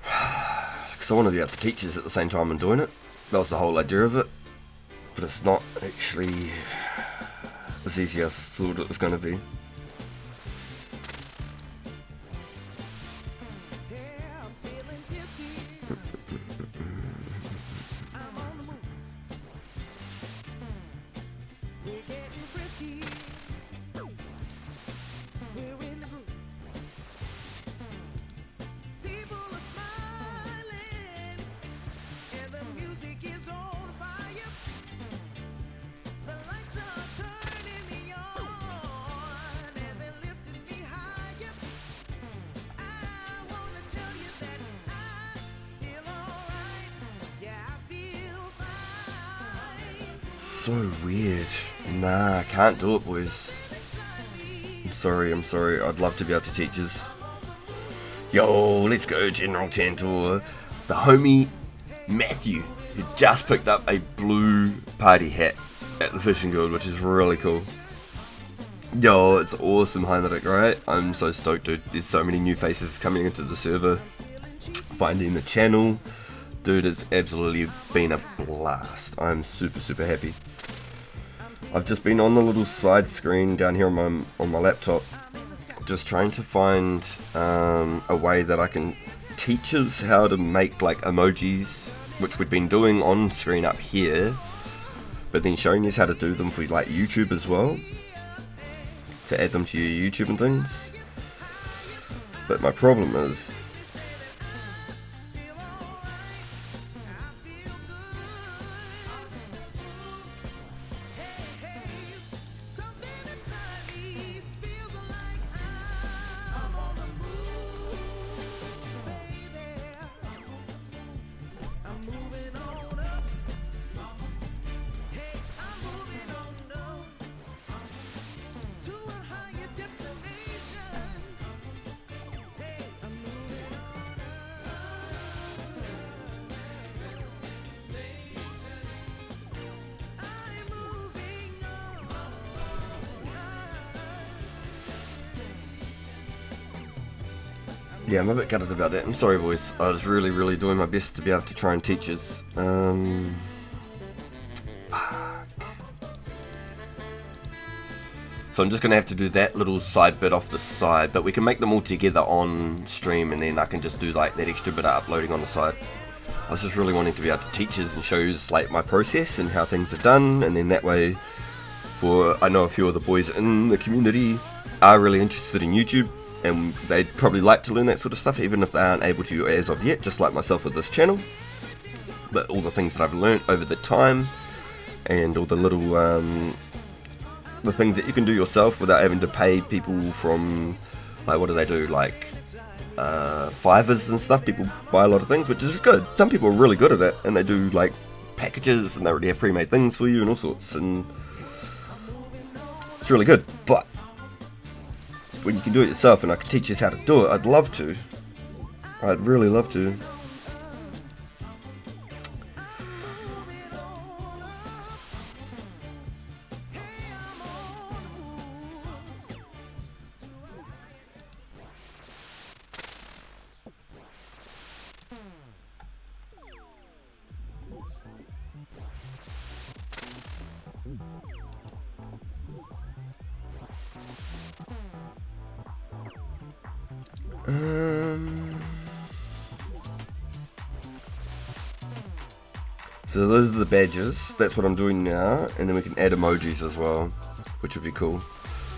Because I want to be able to teach this at the same time I'm doing it. That was the whole idea of it. But it's not actually as easy as I thought it was going to be. So weird. Nah, I can't do it, boys. I'm sorry. I'd love to be able to teach us. Yo, let's go, General Tantor. The homie Matthew, who just picked up a blue party hat at the Fishing Guild, which is really cool. Yo, it's awesome, Heimerich, right? I'm so stoked, dude. There's so many new faces coming into the server. Finding the channel. Dude, it's absolutely been a blast. I'm super happy. I've just been on the little side screen down here on my laptop, just trying to find a way that I can teach us how to make like emojis, which we've been doing on screen up here, but then showing us how to do them for like YouTube as well, to add them to your YouTube and things. But my problem is, yeah, I'm a bit gutted about that. I'm sorry, boys. I was really doing my best to be able to try and teach us. So I'm just going to have to do that little side bit off the side, but we can make them all together on stream, and then I can just do like that extra bit of uploading on the side. I was just really wanting to be able to teach us and show you like my process and how things are done, and then that way, I know a few of the boys in the community are really interested in YouTube, and they'd probably like to learn that sort of stuff, even if they aren't able to as of yet, just like myself with this channel. But all the things that I've learned over the time, and all the little the things that you can do yourself without having to pay people from, like, what do they do, like Fivers and stuff. People buy a lot of things, which is good. Some people are really good at it, and they do like packages, and they already have pre-made things for you and all sorts, and it's really good. But when you can do it yourself and I can teach you how to do it, I'd love to. I'd really love to. So those are the badges. That's what I'm doing now, and then we can add emojis as well, which would be cool.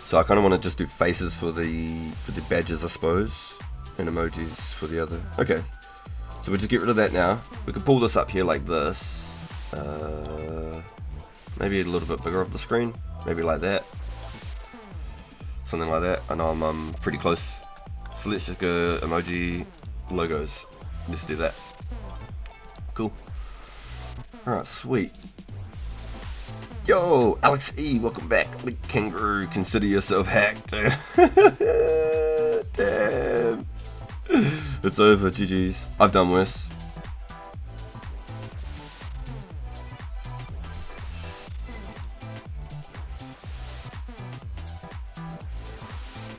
So I kind of want to just do faces for the badges, I suppose, and emojis for the other. Okay, so we'll just get rid of that now. We can pull this up here like this. Maybe a little bit bigger of the screen, maybe like that, something like that. I know I'm pretty close. So let's just go emoji logos. Let's do that. Cool. Alright, sweet. Yo, Alex E, welcome back. Link Kangaroo, consider yourself hacked. Damn. It's over, GG's. I've done worse.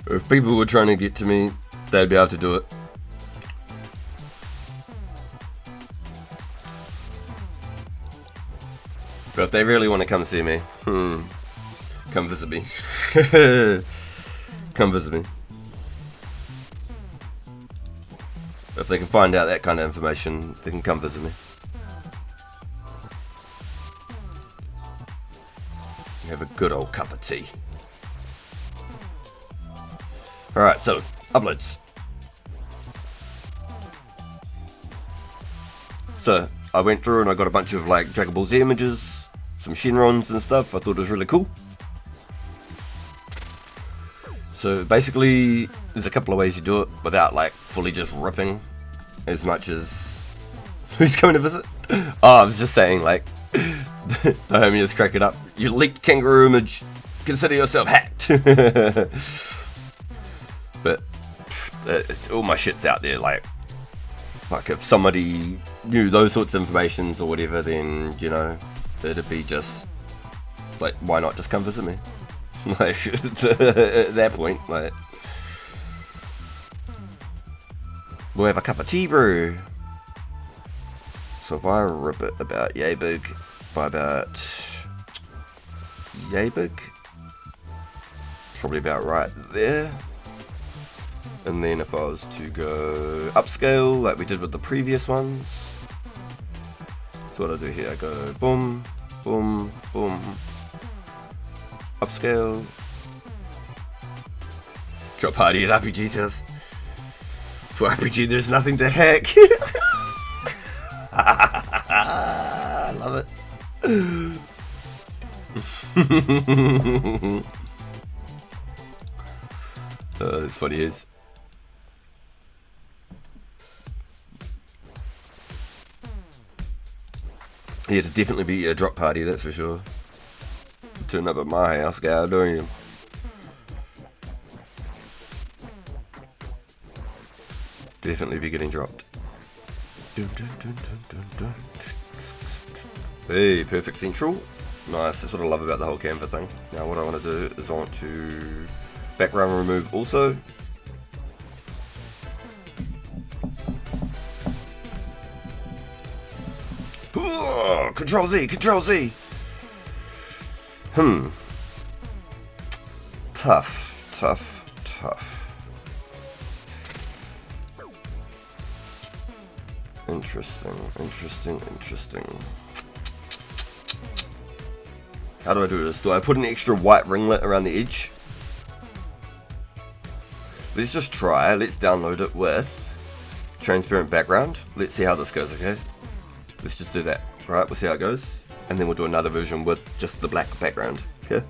If people were trying to get to me, they'd be able to do it. But if they really want to come see me, come visit me. Come visit me. If they can find out that kind of information, they can come visit me. Have a good old cup of tea. Alright, so, uploads. So, I went through and I got a bunch of like Dragon Ball Z images, some Shenrons and stuff. I thought it was really cool. So basically, there's a couple of ways you do it without like fully just ripping as much as... Who's coming to visit? Oh, I was just saying, like, the homie is cracking up. You leaked kangaroo image, consider yourself hacked. But all my shit's out there, like if somebody knew those sorts of informations or whatever, then, you know, it'd be just like, why not just come visit me? Like, at that point, like, we'll have a cup of tea brew. So if I rip it about yay big by about yay big, probably about right there. And then if I was to go upscale like we did with the previous ones, so what I do here, I go boom, boom, boom, upscale, drop party at RPG test. For RPG there's nothing to hack. I love it. It's funny as. Yeah, to definitely be a drop party, that's for sure. Turn up at my house, guy, don't you? Definitely be getting dropped. Dun, dun, dun, dun, dun, dun. Hey, perfect central. Nice, that's what I love about the whole Canva thing. Now what I want to do is I want to background remove also. Control Z, Control Z. Tough, tough, tough. Interesting, interesting, interesting. How do I do this? Do I put an extra white ringlet around the edge? Let's just try. Let's download it with transparent background. Let's see how this goes, okay? Let's just do that. Right, we'll see how it goes. And then we'll do another version with just the black background, okay?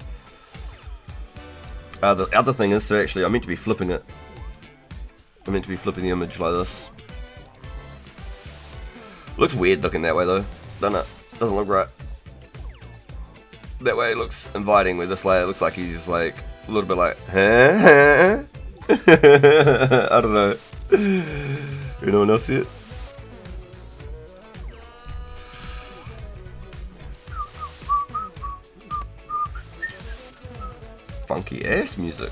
The other thing is to actually, I meant to be flipping it. I meant to be flipping the image like this. Looks weird looking that way though, doesn't it? Doesn't look right. That way it looks inviting, with this layer it looks like he's like a little bit like, huh? I don't know. Anyone else see it? Funky ass music.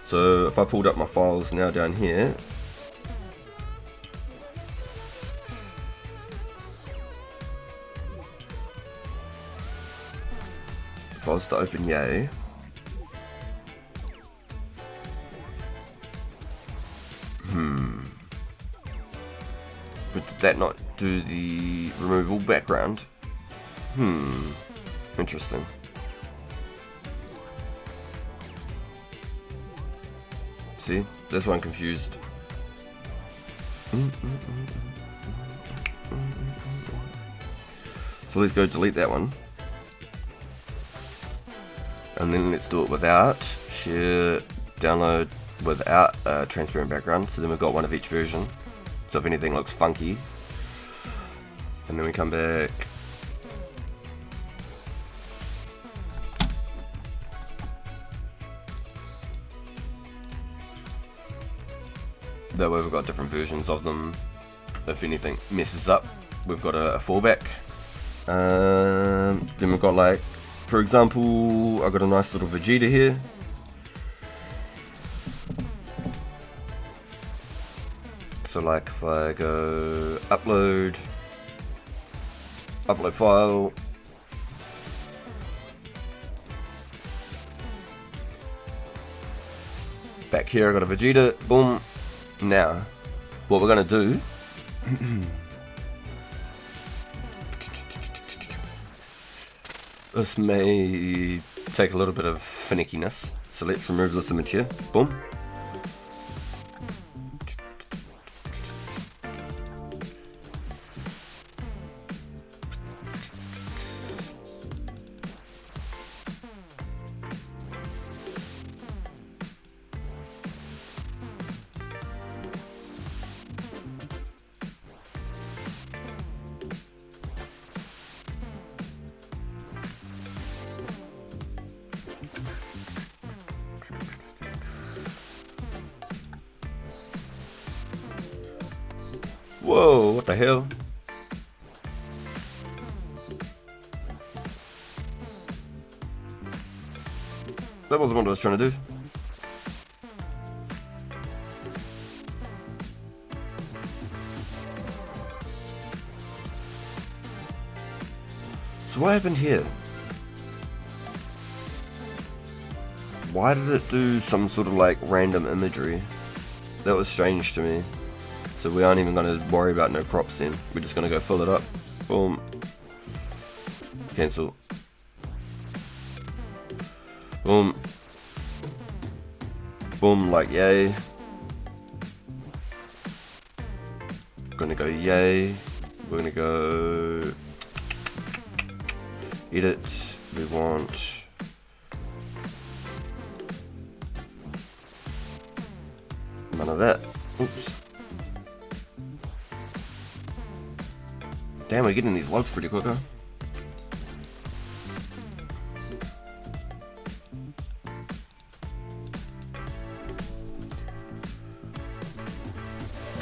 So if I pulled up my files now down here, if I was to open Yay, but did that not do the removal background? Interesting. See, that's why I'm confused. So let's go delete that one. And then let's do it without share, download without a transparent background. So then we've got one of each version. So if anything looks funky, and then we come back. That way we've got different versions of them. If anything messes up, we've got a fallback. Then we've got, like, for example, I've got a nice little Vegeta here. So like if I go upload file, back here I got a Vegeta, boom. Now, what we're going to do this may take a little bit of finickiness, so let's remove this image here, boom. Whoa, what the hell? That wasn't what I was trying to do. So what happened here? Why did it do some sort of like random imagery? That was strange to me. So we aren't even going to worry about no crops then. We're just going to go fill it up. Boom. Cancel. Boom. Boom, like yay. We're going to go yay. We're going to go edit. We want none of that. Oops. Damn, we're getting these logs pretty quick, huh?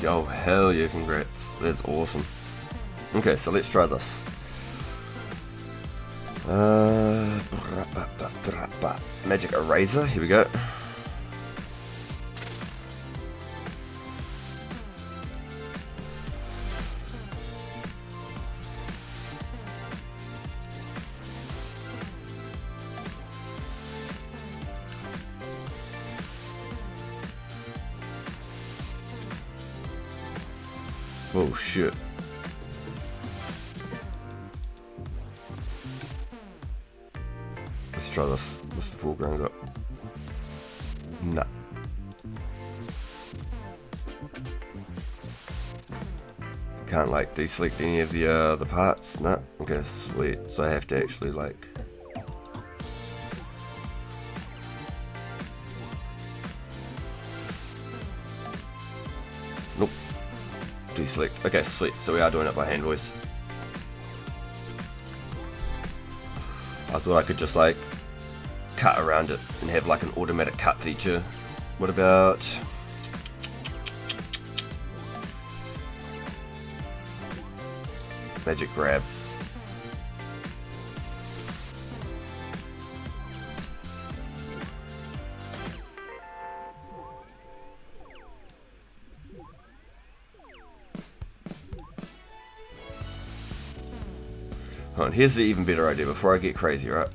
Yo, hell yeah, congrats. That's awesome. Okay, so let's try this. Magic eraser, here we go. Oh shit. Let's try this. What's the foreground got? Nah. Can't like deselect any of the parts. Nah. Okay, sweet. So I have to actually like nope. Deselect. Okay, sweet. So we are doing it by hand voice. thought I could just like cut around it and have like an automatic cut feature. What about magic grab? Hold on, here's the even better idea before I get crazy, right?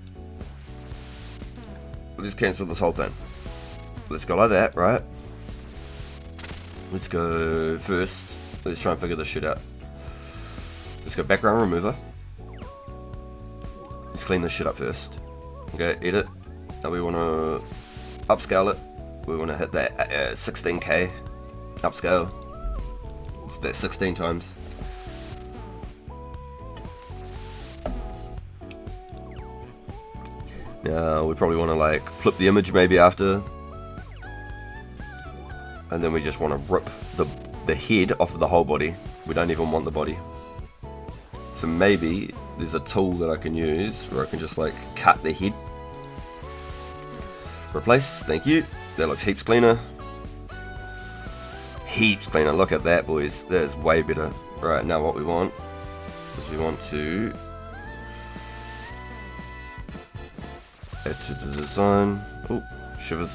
Let's cancel this whole thing. Let's go like that, right? Let's go first. Let's try and figure this shit out. Let's go background remover. Let's clean this shit up first. Okay, edit. Now we want to upscale it. We want to hit that 16K upscale. It's that 16 times. Now we probably want to like flip the image maybe after. And then we just want to rip the head off of the whole body. We don't even want the body. So maybe there's a tool that I can use where I can just like cut the head. Replace, thank you. That looks heaps cleaner. Heaps cleaner, look at that boys. That is way better. Right, now what we want is we want to add to the design. Oh, shivers.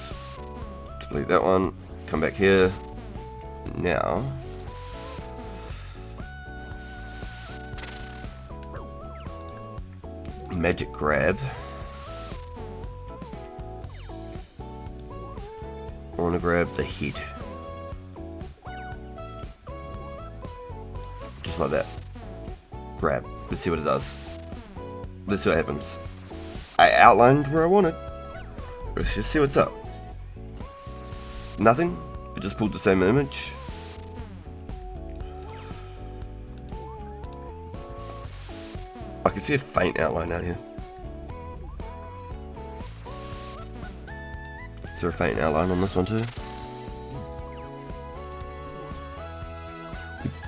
Delete that one. Come back here. Now magic grab. I want to grab the head. Just like that. Grab. Let's see what it does. Let's see what happens. I outlined where I wanted. Let's just see what's up. Nothing. It just pulled the same image. I can see a faint outline out here. Is there a faint outline on this one too?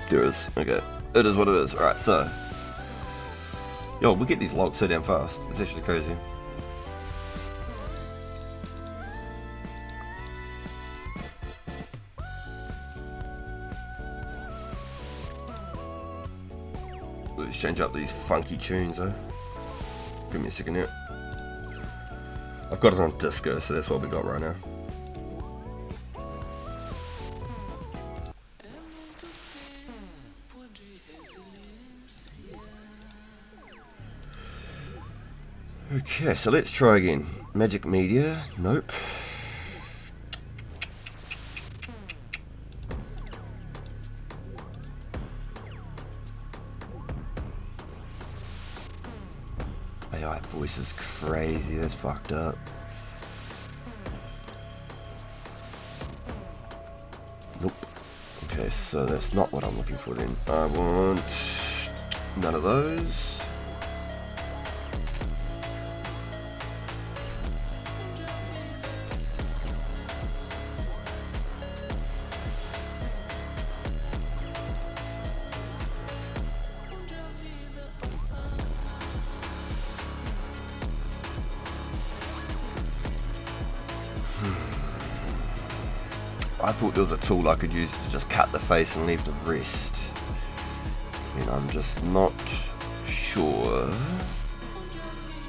There is. Okay. It is what it is. Alright, so. Yo, we get these logs so damn fast. It's actually crazy. Let's change up these funky tunes though. Give me a second here. I've got it on disco, so that's what we got right now. Okay, so let's try again. Magic media, nope. AI voice is crazy, that's fucked up. Nope. Okay, so that's not what I'm looking for then. I want none of those. I thought there was a tool I could use to just cut the face and leave the rest. And I'm just not sure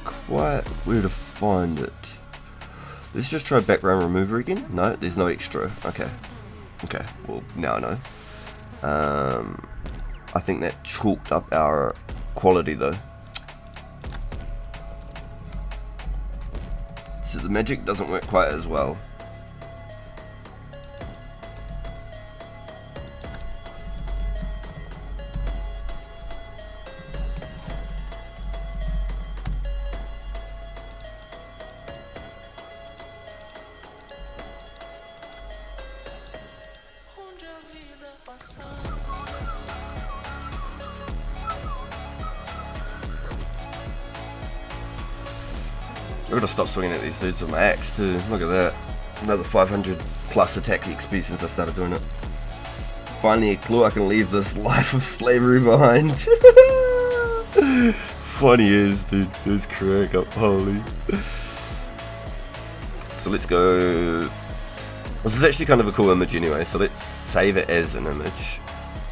quite where to find it. Let's just try background remover again. No, there's no extra. Okay. Okay, well now I know. I think that chalked up our quality though. So the magic doesn't work quite as well. I've got to stop swinging at these dudes with my axe too. Look at that. Another 500 plus attack XP since I started doing it. Finally a clue I can leave this life of slavery behind. funny is, dude. There's crack up, holy. So let's go. This is actually kind of a cool image anyway, so let's save it as an image.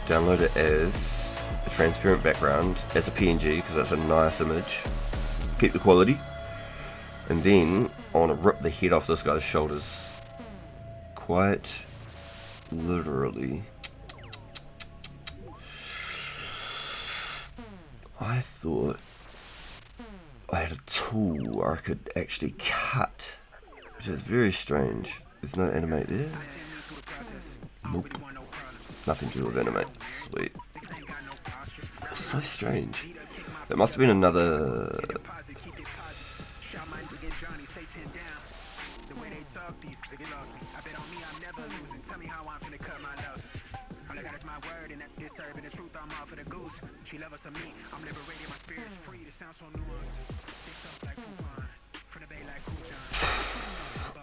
Download it as a transparent background, as a PNG, because that's a nice image. Keep the quality. And then I want to rip the head off this guy's shoulders. Quite literally. I thought I had a tool where I could actually cut, which is very strange. There's no animate there. Nope. Nothing to do with animate. Sweet. That's so strange. It must have been another.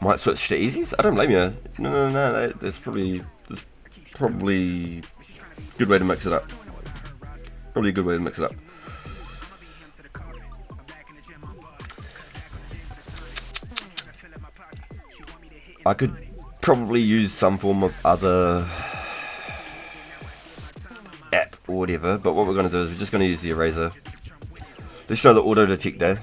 Might switch to easies? I don't blame you. No. There's probably a good way to mix it up. Probably a good way to mix it up. I could probably use some form of other app or whatever, but what we're going to do is we're just going to use the eraser. Let's show the auto detector.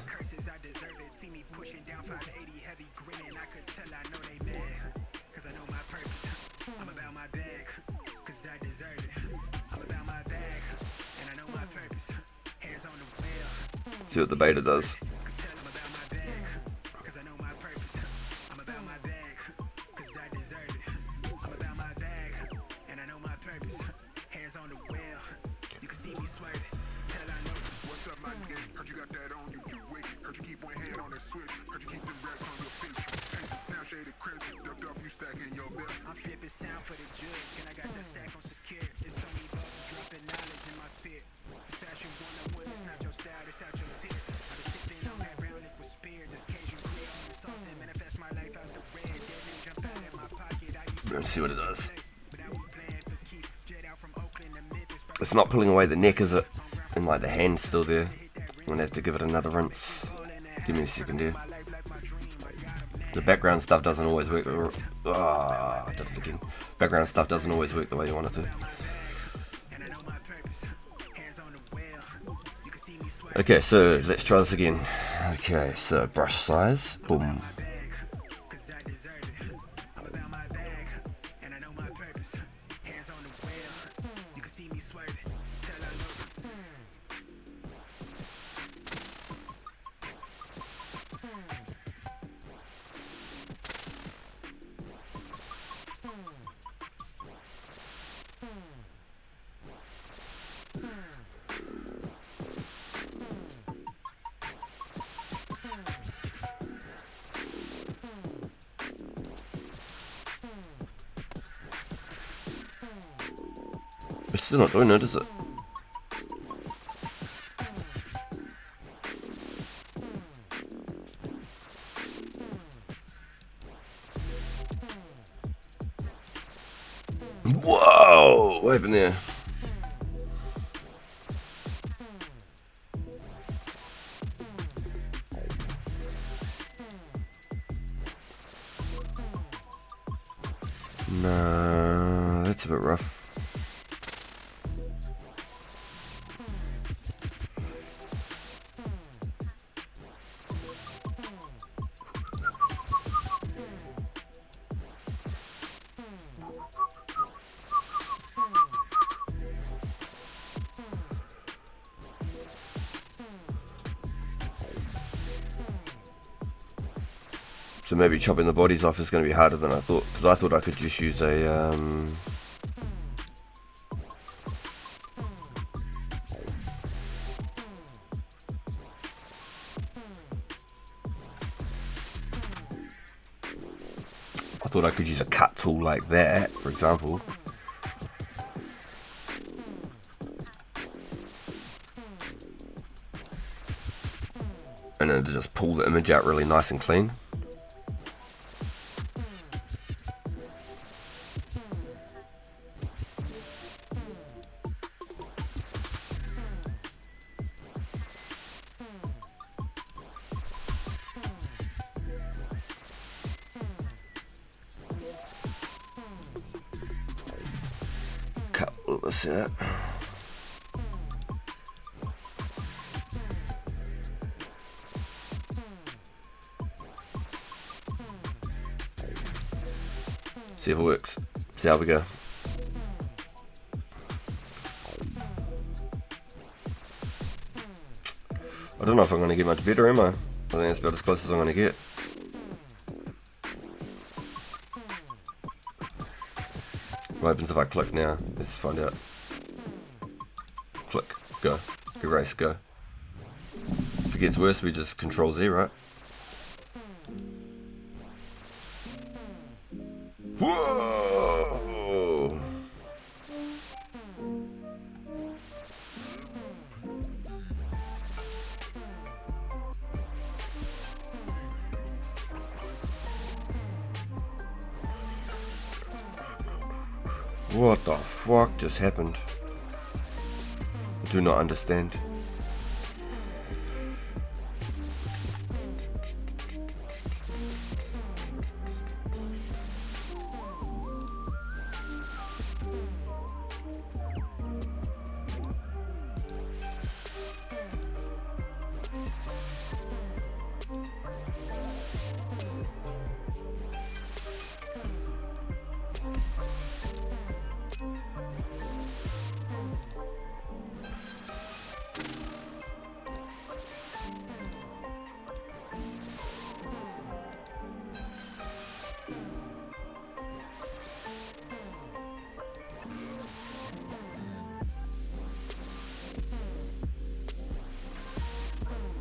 See what the beta does. Let's see what it does. It's not pulling away the neck, is it? And like the hand's still there. I'm gonna have to give it another rinse. Give me a second here. The background stuff doesn't always work. I did it again. Background stuff doesn't always work the way you want it to. Okay, so let's try this again. Okay, so brush size. Boom. It's still not doing it, is it? Whoa! What happened there? No, that's a bit rough. So maybe chopping the bodies off is going to be harder than I thought, because I thought I could just use a cut tool like that, for example. And then to just pull the image out really nice and clean. this out. See if it works. See how we go. I don't know if I'm going to get much better, am I? I think that's about as close as I'm going to get. What happens if I click now? Let's find out. Click. Go. Erase. Go. If it gets worse, we just Control Z, right? Whoa! What the fuck just happened? I do not understand.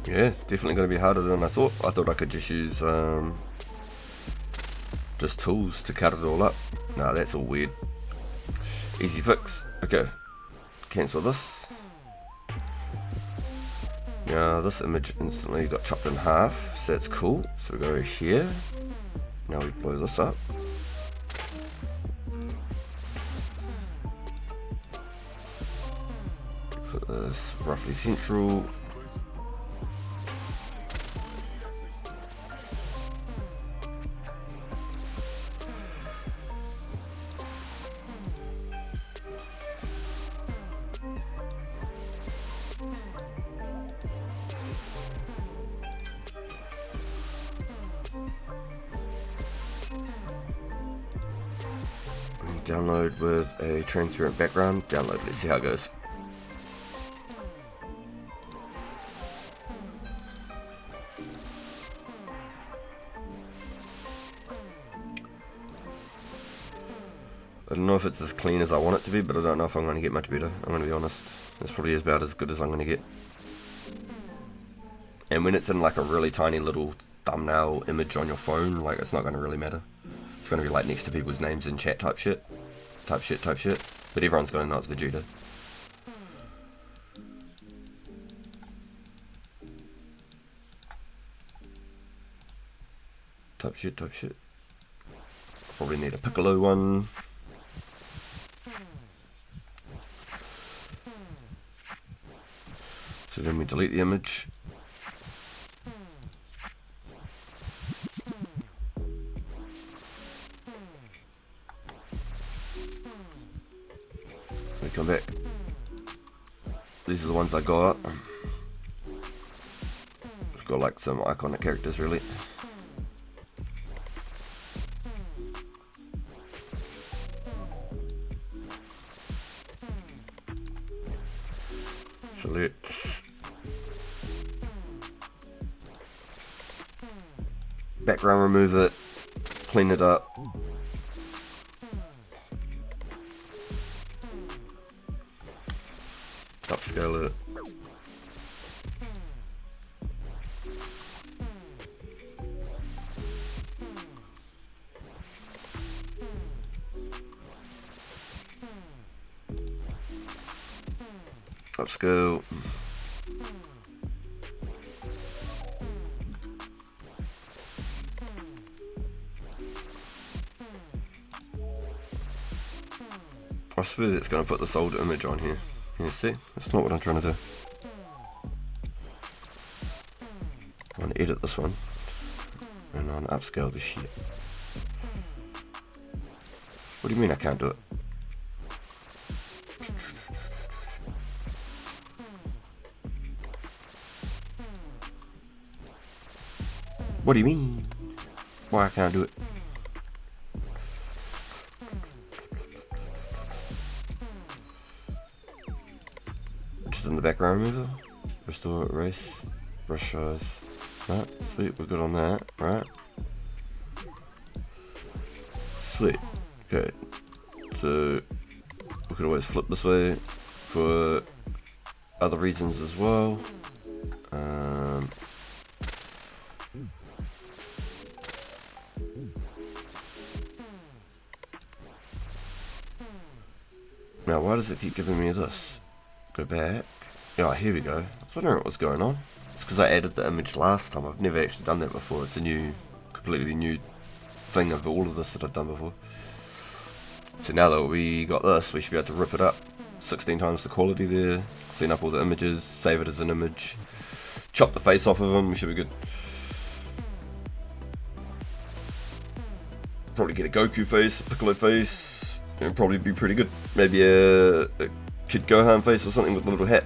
Yeah, definitely going to be harder than I thought. I thought I could just use just tools to cut it all up. Nah, that's all weird. Easy fix. Okay, cancel this. Now this image instantly got chopped in half, so that's cool. So we go here. Now we blow this up. Put this roughly central. Download with a transparent background. Download, let's see how it goes. I don't know if it's as clean as I want it to be, but I don't know if I'm going to get much better. I'm going to be honest. It's probably about as good as I'm going to get. And when it's in like a really tiny little thumbnail image on your phone, like it's not going to really matter. It's going to be like next to people's names in chat type shit. Type shit. But everyone's going to know it's Vegeta. Type shit. Probably need a Piccolo one. So then we delete the image. We come back. These are the ones I got. It's got like some iconic characters really. So let's background, remove it, clean it up. Upscale it. Upscale. I suppose it's going to put this old image on here. You see? That's not what I'm trying to do. I want to edit this one. And I want to upscale this shit. What do you mean I can't do it? What do you mean? Why I can't do it? Just in the background remover. Restore, erase, brush size. Right, sweet, we're good on that, right? Sweet. Okay. So we could always flip this way for other reasons as well. Now, why does it keep giving me this? Go back. Yeah, here we go. I was wondering what was going on. It's because I added the image last time. I've never actually done that before. It's a new, completely new thing of all of this that I've done before. So now that we got this, we should be able to rip it up 16 times the quality there, clean up all the images, save it as an image, chop the face off of them, we should be good. Probably get a Goku face, a Piccolo face, it'll probably be pretty good. Maybe a Kid Gohan face or something with a little hat.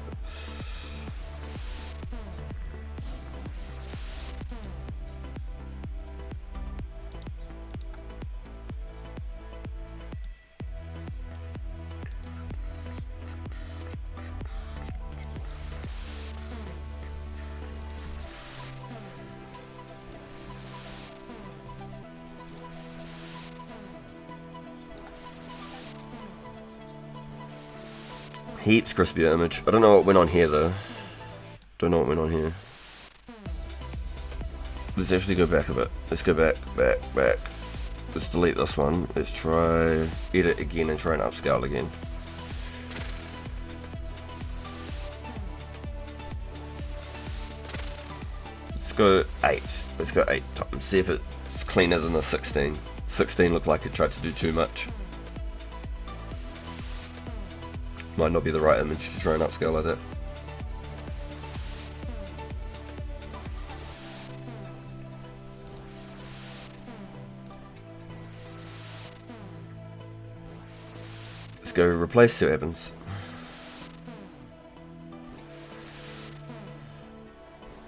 Heaps crispier image. I don't know what went on here though. Don't know what went on here. Let's actually go back a bit. Let's go back. Let's delete this one. Let's try edit again and try and upscale again. Let's go 8. Let's go 8 times. See if it's cleaner than the 16. 16 looked like it tried to do too much. Might not be the right image to try and upscale like that. Let's go replace, see what happens.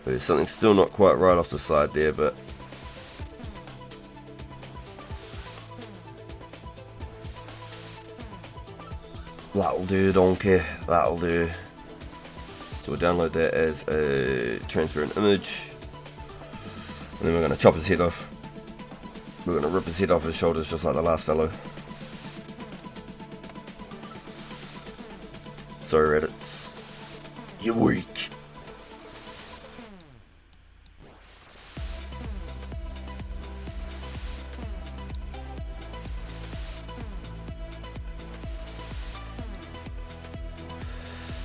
There's something still not quite right off the side there, but that'll do, don't care, that'll do. So we'll download that as a transparent image. And then we're going to chop his head off. We're going to rip his head off his shoulders just like the last fellow. Sorry Reddit. You're weak.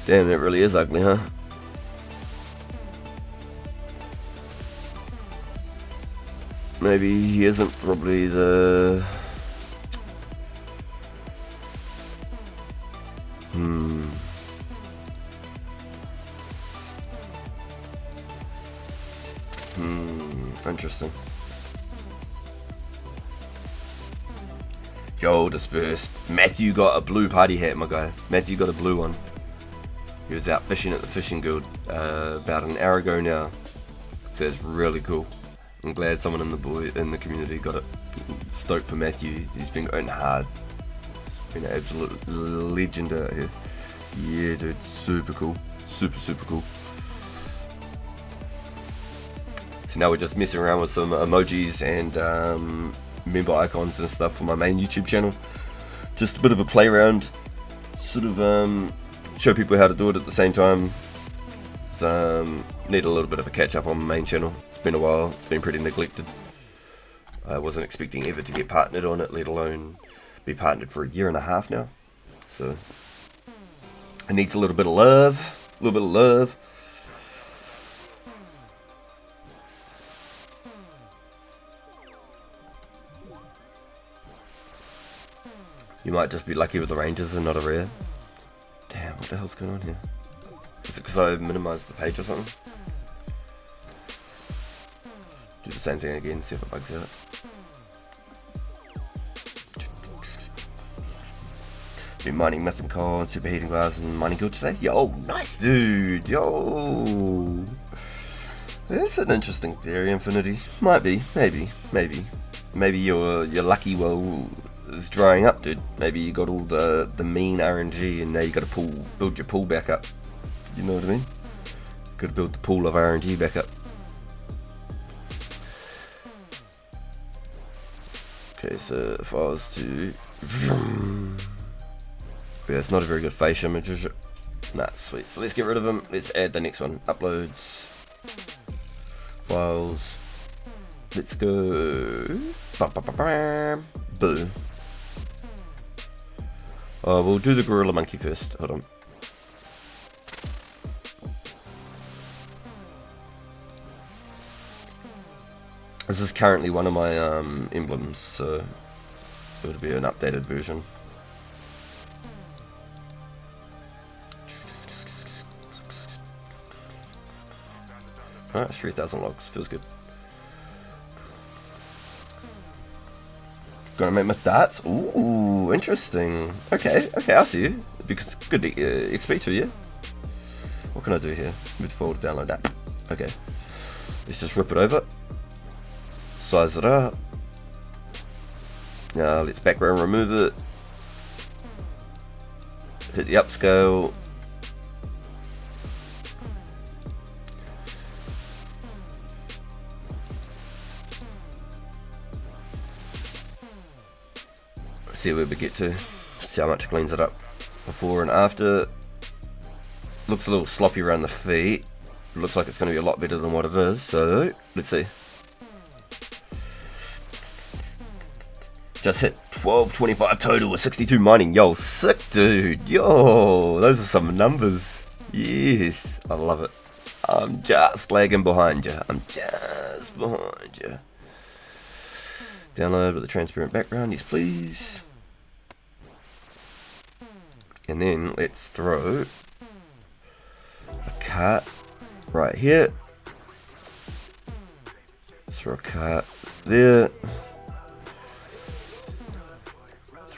Damn, that really is ugly, huh? Maybe he isn't probably the... Interesting. Yo, dispersed. Matthew got a blue party hat, my guy. Matthew got a blue one. He was out fishing at the fishing guild about an hour ago now. So it's really cool. I'm glad someone in the community got it. Stoked for Matthew. He's been going hard. Been an absolute legend out here. Yeah, dude, super cool. Super cool. So now we're just messing around with some emojis and member icons and stuff for my main YouTube channel. Just a bit of a play around. Sort of show people how to do it at the same time. So need a little bit of a catch up on my main channel. It's been a while. It's been pretty neglected. I wasn't expecting ever to get partnered on it, let alone be partnered for 1.5 years now. So it needs a little bit of love. A little bit of love. You might just be lucky with the ranges and not a rare. Damn, what the hell's going on here? Is it because I minimized the page or something? Do the same thing again, see if it bugs out. Been mining missing coal and superheating bars and mining guild today. Yo, nice dude, yo. That's an interesting theory, Infinity. Might be, maybe your lucky well is drying up, dude. Maybe you got all the mean RNG and now you got to build your pool back up. You know what I mean? Got to build the pool of RNG back up. Okay, so if I was to, yeah, it's not a very good face image, is it? Nah, sweet. So let's get rid of them. Let's add the next one. Uploads, files. Let's go. Boo. Oh, we'll do the gorilla monkey first. Hold on. This is currently one of my emblems, so it would be an updated version. Alright, 3,000 logs, feels good. Gonna make my stats? Ooh, interesting. Okay, I see you. Because good XP too, yeah? What can I do here? Move forward, download that. Okay. Let's just rip it over. Size it up. Now let's background remove it. Hit the upscale. See where we get to. See how much it cleans it up. Before and after. Looks a little sloppy around the feet. Looks like it's going to be a lot better than what it is. So let's see. Just hit 1225 total with 62 mining. Yo, sick, dude. Yo, those are some numbers. Yes, I love it. I'm just lagging behind you. Download with the transparent background. Yes, please. And then let's throw a cart right here. Let's throw a cart there.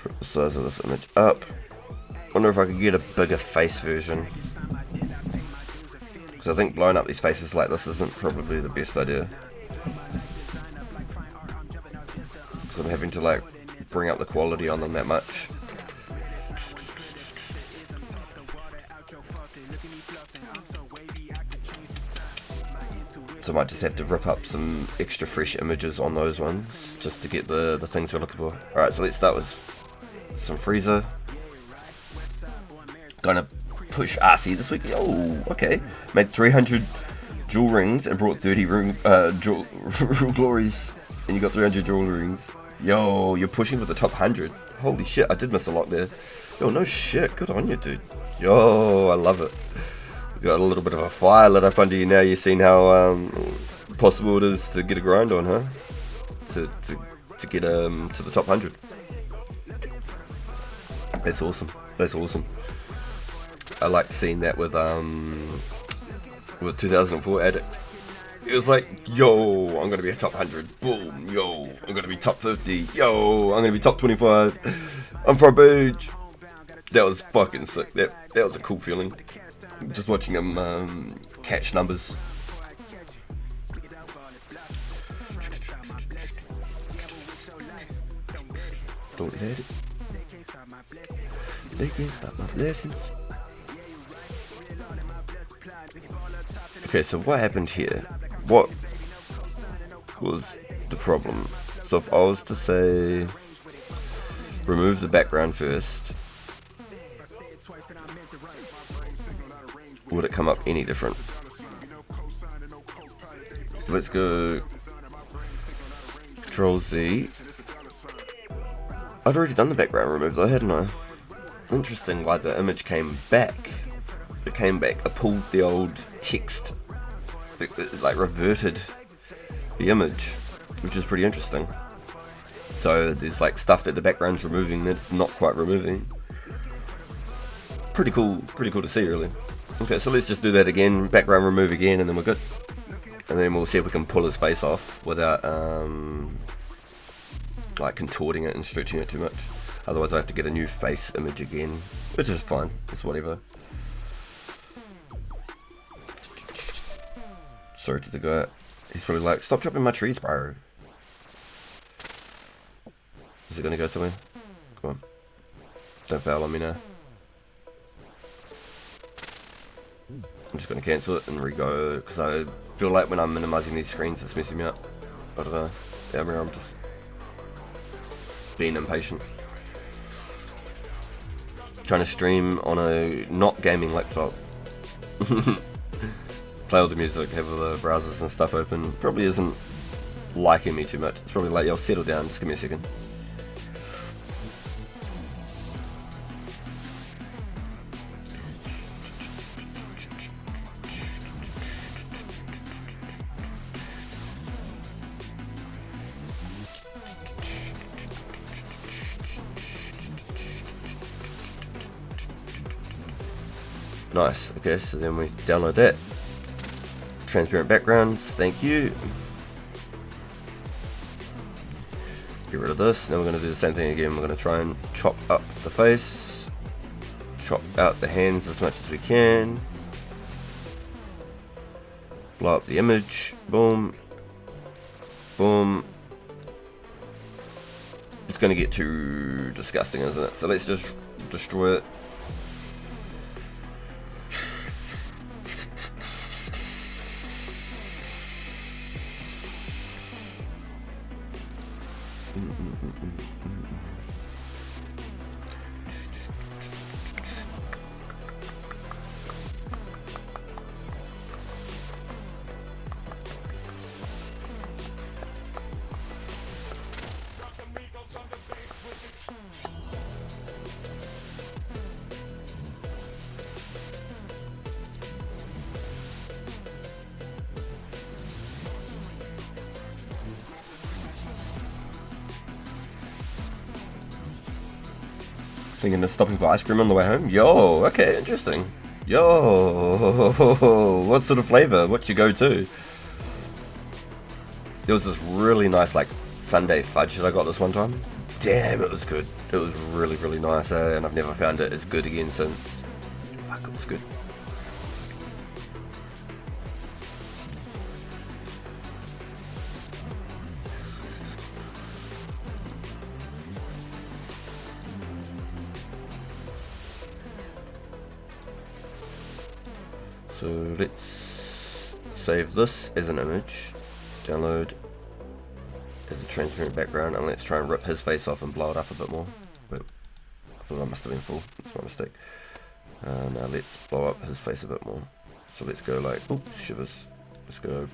Put the size of this image up. Wonder if I could get a bigger face version. Because I think blowing up these faces like this isn't probably the best idea. Because I'm having to like bring up the quality on them that much. So I might just have to rip up some extra fresh images on those ones just to get the things we're looking for. Alright, so let's start with some freezer. Gonna push RC this week. Oh, okay. Made 300 jewel rings and brought 30 jewel glories, and you got 300 jewel rings. Yo, you're pushing for the top 100. Holy shit, I did miss a lot there. Yo, no shit. Good on you, dude. Yo, I love it. You got a little bit of a fire lit up under you now. You've seen how possible it is to get a grind on, huh? To get to the top 100. That's awesome. That's awesome. I liked seeing that with 2004 Addict. It was like, yo, I'm gonna be a top 100. Boom, yo, I'm gonna be top 50. Yo, I'm gonna be top 25. I'm from Beach. That was fucking sick. That was a cool feeling. Just watching him catch numbers. Don't hit it. They can't stop my blessings. Okay, so what happened here? What was the problem? So if I was to say remove the background first, would it come up any different? So let's go Control Z. I'd already done the background remove though, hadn't I? Interesting, like the image came back. It came back. I pulled the old text. It like reverted the image, which is pretty interesting. So there's like stuff that the background's removing that it's not quite removing. Pretty cool to see, really. Okay, so let's just do that again. Background remove again, and then we're good. And then we'll see if we can pull his face off without like contorting it and stretching it too much. Otherwise I have to get a new face image again, which is fine. It's whatever. Sorry to the guy. He's probably like, stop chopping my trees, bro. Is it gonna go somewhere? Come on. Don't foul on me now. I'm just gonna cancel it and re-go, because I feel like when I'm minimizing these screens it's messing me up. I don't know. Yeah, I mean, I'm just being impatient. Trying to stream on a not gaming laptop. Play all the music, have all the browsers and stuff open. Probably isn't liking me too much. It's probably like, yo, settle down, just give me a second. Nice. Okay, so then we download that. Transparent backgrounds, thank you. Get rid of this. Now we're going to do the same thing again. We're going to try and chop up the face, chop out the hands as much as we can, blow up the image, boom, boom. It's going to get too disgusting, isn't it? So let's just destroy it. Thinking of stopping for ice cream on the way home? Yo, okay, interesting. Yo, what sort of flavor? What's your go-to? There was this really nice, like, sundae fudge that I got this one time. Damn, it was good. It was really, really nice, and I've never found it as good again since. Fuck, it was good. So let's save this as an image, download as a transparent background, and let's try and rip his face off and blow it up a bit more. Wait, I thought I must have been full, that's my mistake. Now let's blow up his face a bit more. So let's go like, oops, shivers. Let's go.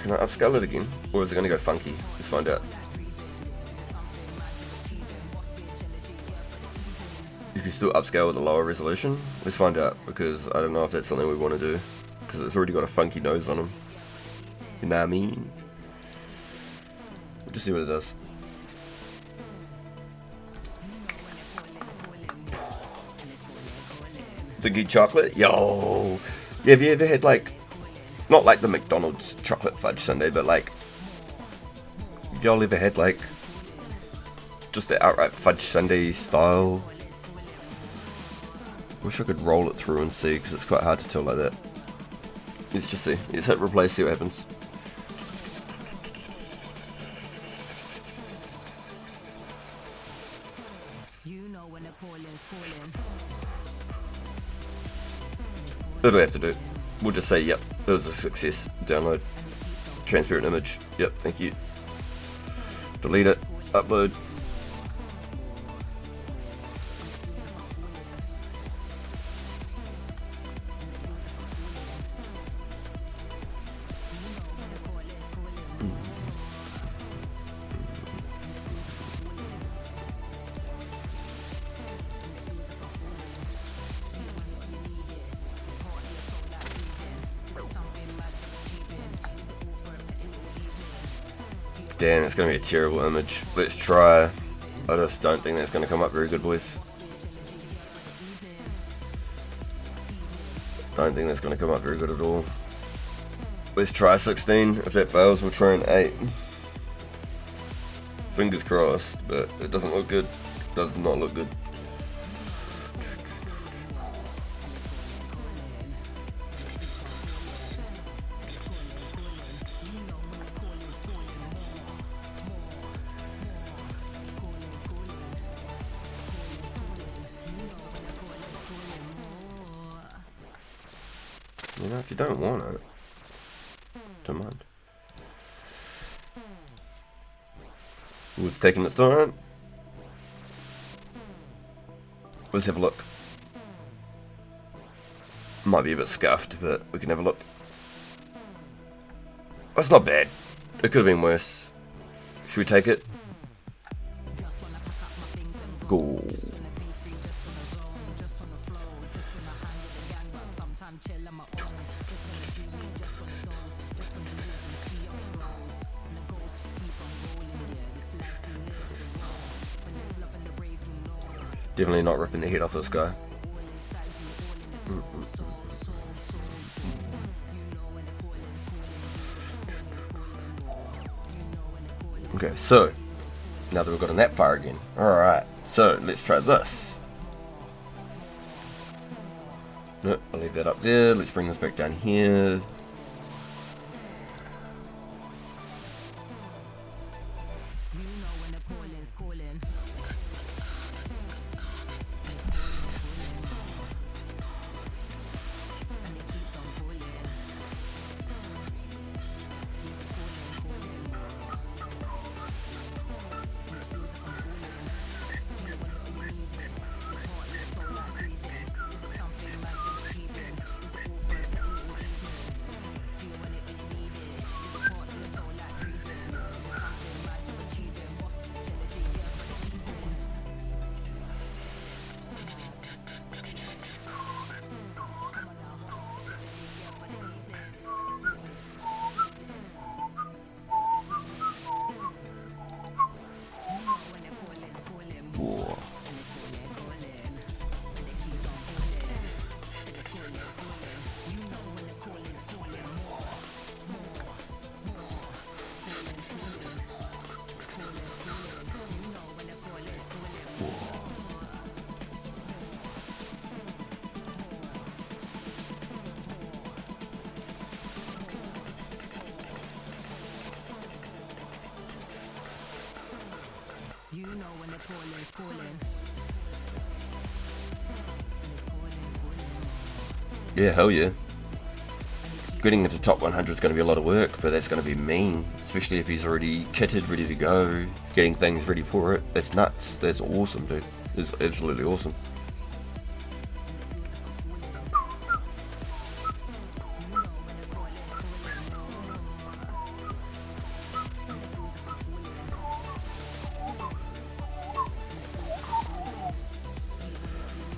Can I upscale it again? Or is it going to go funky? Let's find out. You can still upscale with a lower resolution? Let's find out, because I don't know if that's something we want to do. Because it's already got a funky nose on him. You know what I mean? We'll just see what it does. Thinking chocolate? Yo! Yeah, have you ever had like, not like the McDonald's chocolate fudge sundae, but like, y'all ever had like, just the outright fudge sundae style Wish I could roll it through and see, because it's quite hard to tell like that. Let's just see. Let's hit replace, see what happens. It'll have to do. We'll just say, yep, it was a success. Download. Transparent image. Yep, thank you. Delete it. Upload. Damn, it's going to be a terrible image. Let's try. I just don't think that's going to come up very good, boys. Don't think that's going to come up very good at all. Let's try 16. If that fails, we'll try an 8. Fingers crossed, but it doesn't look good. Does not look good. You know, if you don't want it, don't mind. Ooh, it's taking its time. Let's have a look. Might be a bit scuffed, but we can have a look. That's not bad. It could have been worse. Should we take it? Go. Definitely not ripping the head off this guy. Okay, so now that we've got a nap fire again. Alright, so let's try this. Nope, I'll leave that up there. Let's bring this back down here. You know when the caller's calling. Yeah, hell yeah. Getting into top 100 is going to be a lot of work, but that's going to be mean. Especially if he's already kitted, ready to go, getting things ready for it. That's nuts. That's awesome, dude. It's absolutely awesome.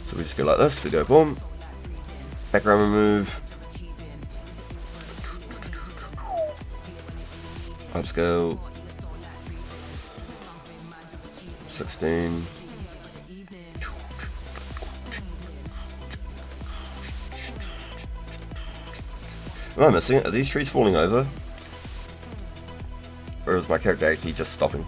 So we just go like this, we go boom, background remove, upscale, 16, am I missing it? Are these trees falling over? Or is my character actually just stopping?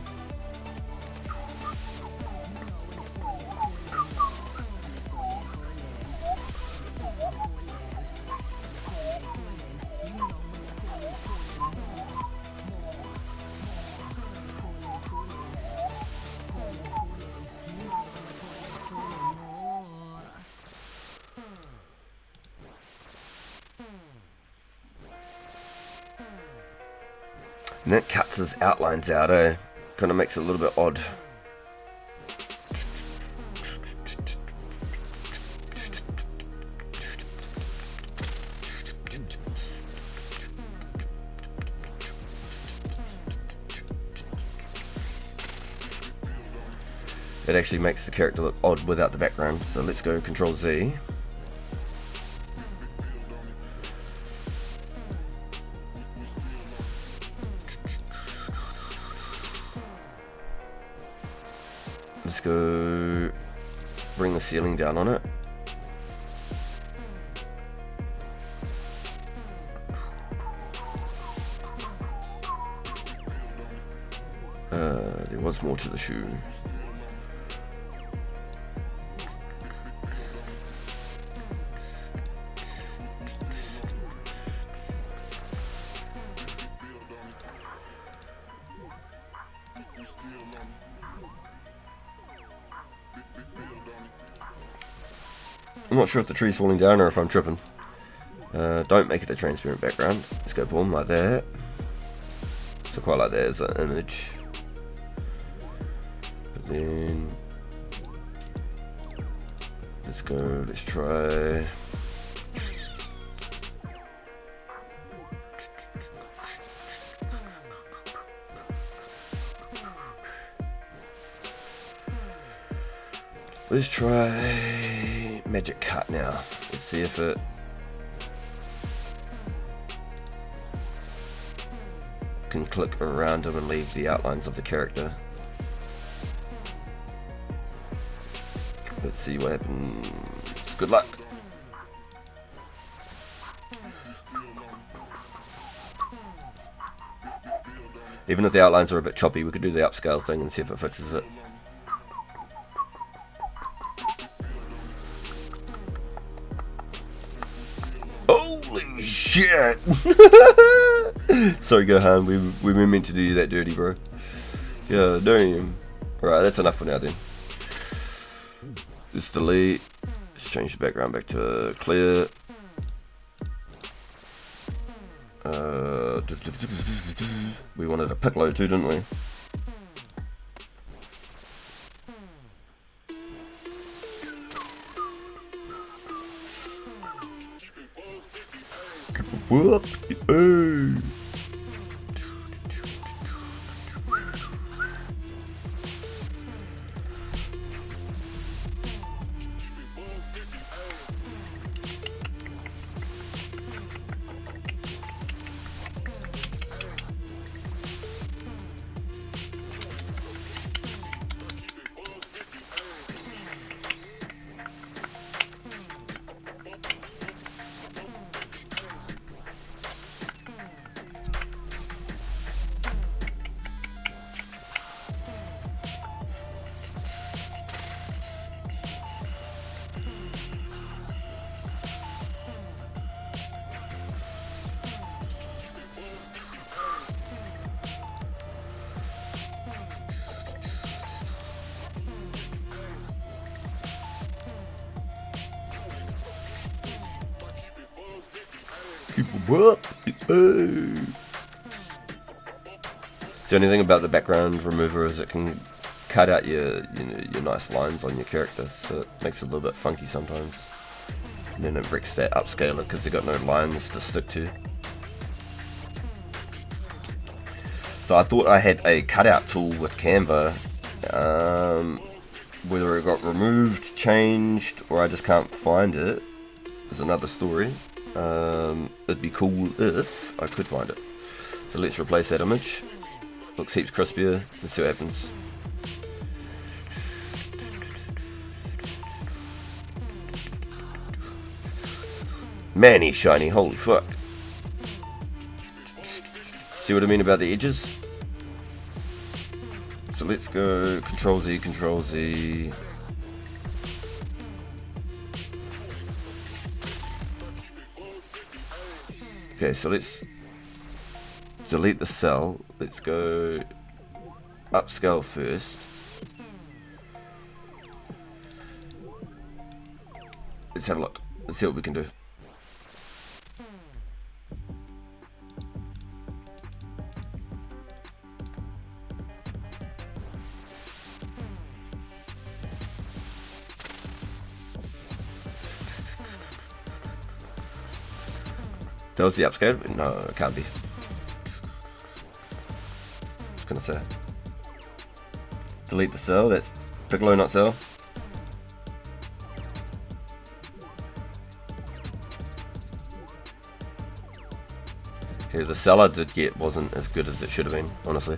And that cuts his outlines out, eh? Kind of makes it a little bit odd. It actually makes the character look odd without the background. So let's go Control Z. Let's go bring the ceiling down on it. There was more to the shoe. I'm not sure if the tree's falling down or if I'm tripping. Don't make it a transparent background. Let's go boom like that. So quite like that as an image. But then let's go. Let's try. Let's try magic cut now. Let's see if it can click around him and leave the outlines of the character. Let's see what happens. Good luck. Even if the outlines are a bit choppy, we could do the upscale thing and see if it fixes it. Holy shit! Sorry Gohan, we were meant to do you that dirty, bro. Yeah, damn. Alright, that's enough for now then. Let's delete. Let's change the background back to clear. We wanted a Piccolo too, didn't we? What? Hey. What? Oh. The only thing about the background remover is it can cut out your nice lines on your character, so it makes it a little bit funky sometimes. And then it breaks that upscaler because they've got no lines to stick to. So I thought I had a cutout tool with Canva. Whether it got removed, changed, or I just can't find it is another story. It'd be cool if I could find it. So let's replace that image. Looks heaps crispier. Let's see what happens. Man, he's shiny. Holy fuck. See what I mean about the edges? So let's go Control Z, Control Z. Okay, so let's delete the cell. Let's go upscale first. Let's have a look. Let's see what we can do. That was the upscale? No, it can't be. Just gonna say. Delete the cell, that's Piccolo, not cell. Yeah, the cell I did get wasn't as good as it should have been, honestly.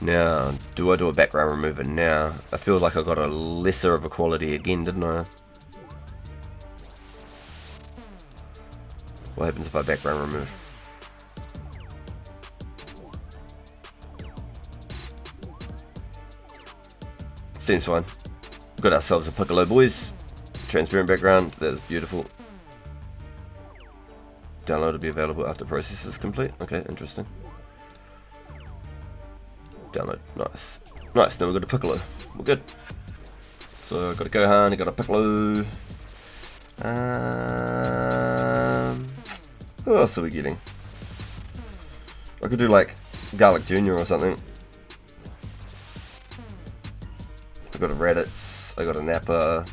Now, do I do a background remover now? I feel like I got a lesser of a quality again, didn't I? What happens if I background remove? Seems fine. Got ourselves a Piccolo, boys. Transparent background, that's beautiful. Download will be available after process is complete. Okay, interesting. Download, nice. Nice, then we've got a Piccolo. We're good. So I've got a Gohan, I've got a Piccolo. Who else are we getting? I could do like Garlic Jr. or something. I got a Raditz, I got a Nappa,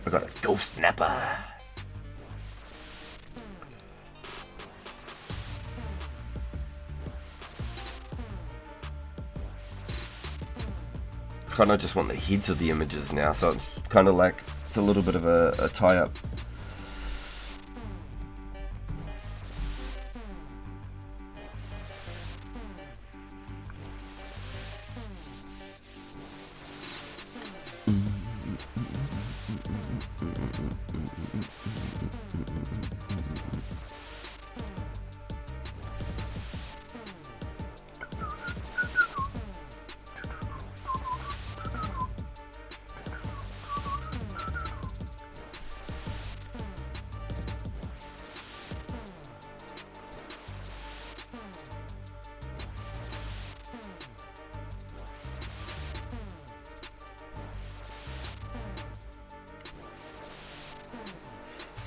I got a Ghost Nappa. Kind of just want the heads of the images now, so it's kind of like it's a little bit of a tie-up.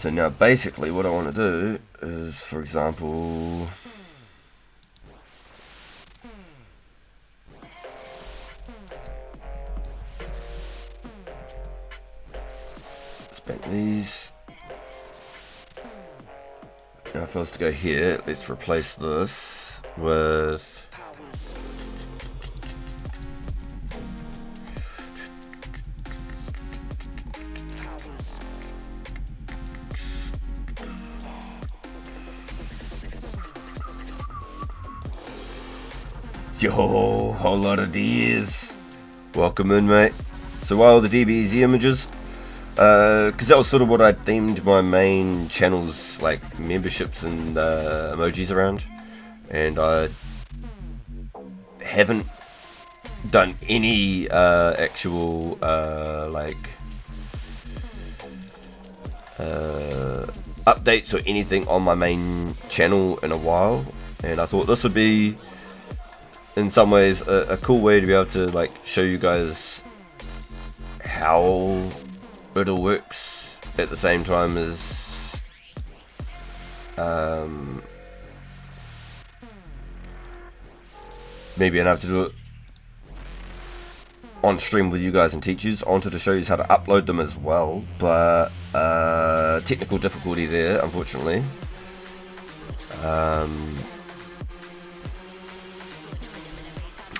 So now basically what I want to do is, for example, let's bank these. Now if I was to go here, let's replace this with yo, whole lot of Ds. Welcome in, mate. So while the DBZ images, because that was sort of what I themed my main channels, like memberships and emojis around, and I haven't done any actual updates or anything on my main channel in a while, and I thought this would be in some ways a cool way to be able to like show you guys how it all works at the same time as maybe I don't have to do it on stream with you guys and teach you. I wanted to show you how to upload them as well, but technical difficulty there, unfortunately.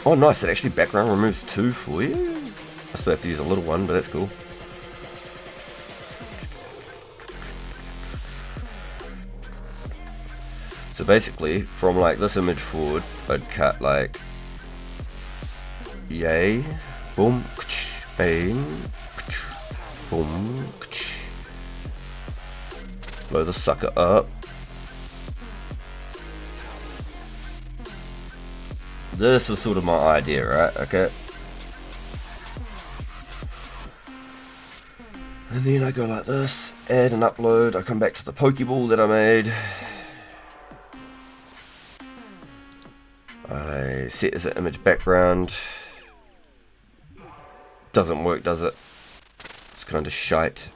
Oh nice, it actually background removes 2 for you. I still have to use a little one, but that's cool. So basically, from like this image forward, I'd cut like yay, boom, bang, boom, blow the sucker up. This was sort of my idea, right? Okay. And then I go like this, add and upload. I come back to the Pokeball that I made. I set as an image background. Doesn't work, does it? It's kind of shite.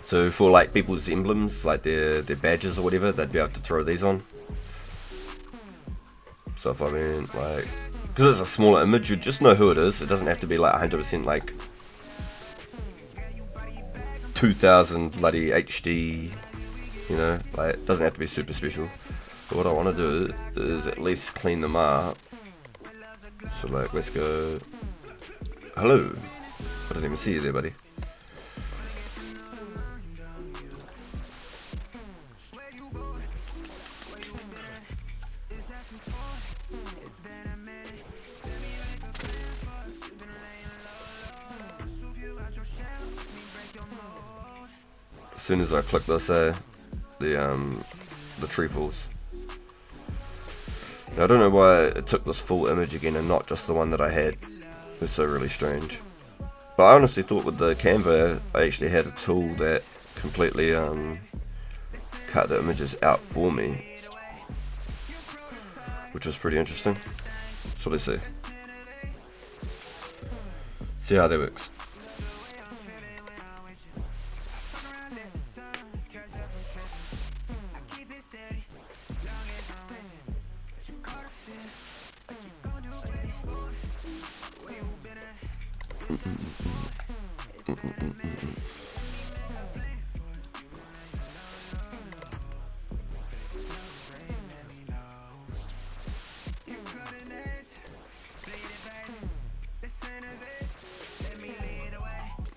So for like people's emblems, like their badges or whatever, they'd be able to throw these on. So if I mean like, because it's a smaller image, you just know who it is. It doesn't have to be like 100% like 2000 bloody HD, you know, like it doesn't have to be super special. But what I want to do is at least clean them up. So like, let's go. Hello. I didn't even see you there, buddy. As soon as I click this, the tree falls. Now, I don't know why it took this full image again and not just the one that I had. It's so really strange. But I honestly thought with the Canva, I actually had a tool that completely cut the images out for me, which was pretty interesting. So let's see. See how that works.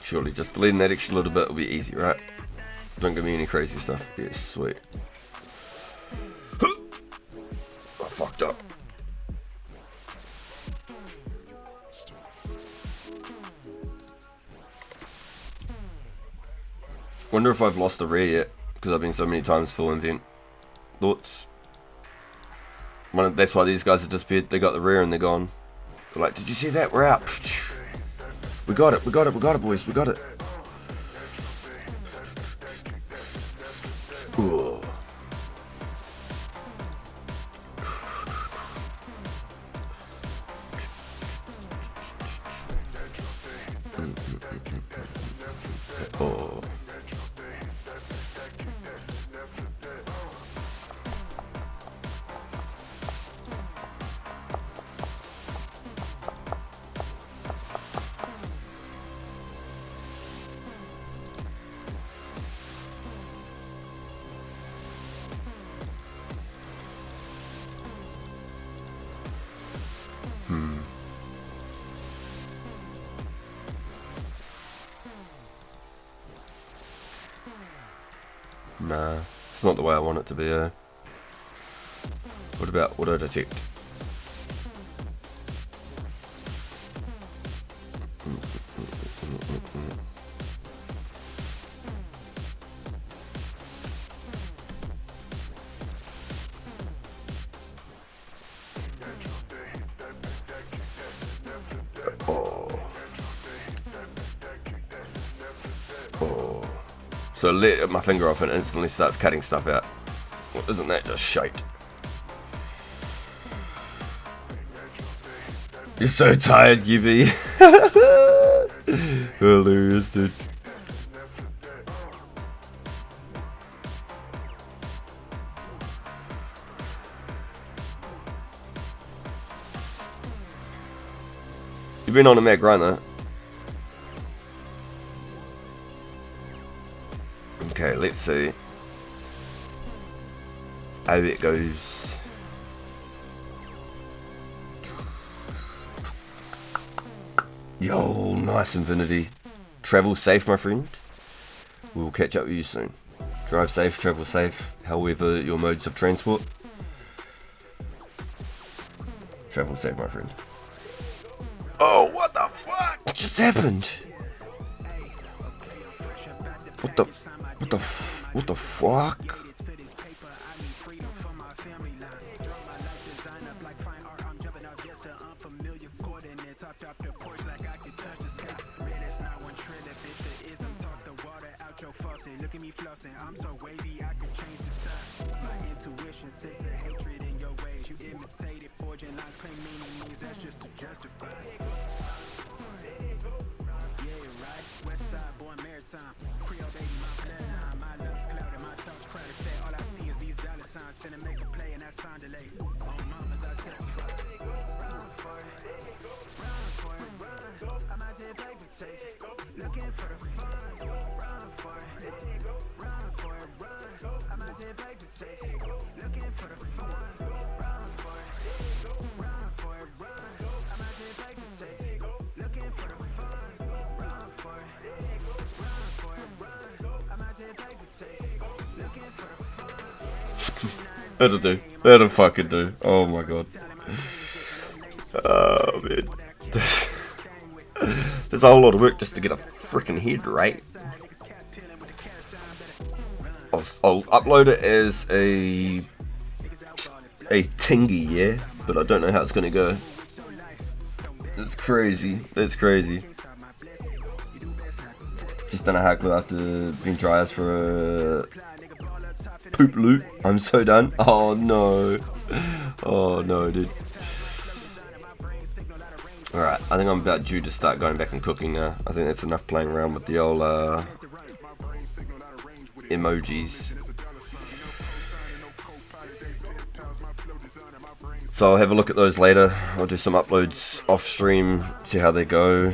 Surely just deleting that extra little bit will be easy, right? Don't give me any crazy stuff. Yeah, sweet. I fucked up. Wonder if I've lost the rare yet, because I've been so many times full invent. Thoughts? That's why these guys have disappeared. They got the rare and they're gone. They're like, did you see that? We're out. We got it, boys, we got it. Ooh. Oh. Nah, it's not the way I want it to be. What about auto detect? So I let my finger off and it instantly starts cutting stuff out. Well, isn't that just shite? You're so tired, Gibby. Hilarious, dude. You've been on a mad grind though. Okay, let's see how it goes. Yo, nice Infinity. Travel safe, my friend. We'll catch up with you soon. Drive safe, travel safe, however your modes of transport. Travel safe, my friend. Oh, what the fuck? What just happened? What the fuck? I'm so wavy, I could change the time. My intuition says the hatred in your ways. You imitated forging lines, claim meanings, that's just to justify. Yeah, right. West side, born maritime. Creole baby, my blood. That'll do. That'll fucking do. Oh my god. Oh man. There's a whole lot of work just to get a freaking head right. I'll upload it as a tingy, yeah, but I don't know how it's gonna go. It's crazy. That's crazy. Just done a hack after being dry as for a poop loot. I'm so done. Oh no. Oh no, dude. Alright, I think I'm about due to start going back and cooking now. I think that's enough playing around with the old emojis. So I'll have a look at those later. I'll do some uploads off stream, see how they go.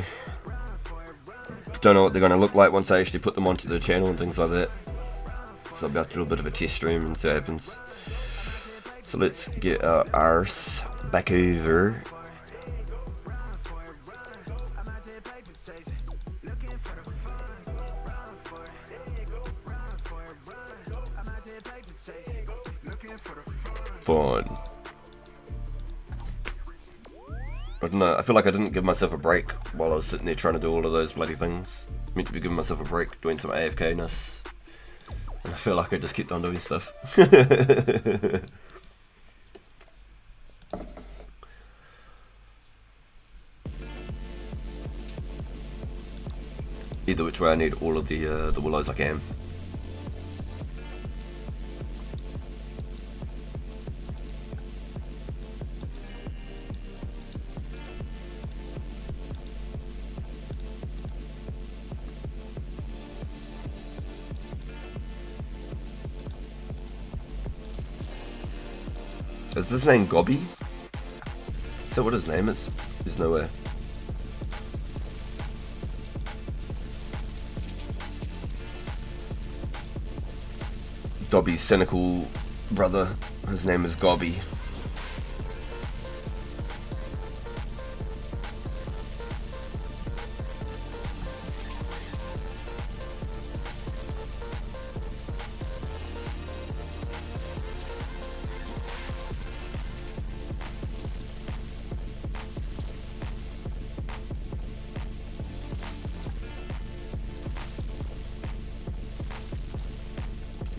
Don't know what they're going to look like once I actually put them onto the channel and things like that. So I'll be able to do a bit of a test stream and see what happens. So let's get our arse back over. Fun. I don't know, I feel like I didn't give myself a break while I was sitting there trying to do all of those bloody things. Meant to be giving myself a break, doing some AFK-ness. And I feel like I just kept on doing stuff. Either which way, I need all of the willows I can. Is his name Gobby? Is that what his name is? There's nowhere. Dobby's cynical brother. His name is Gobby.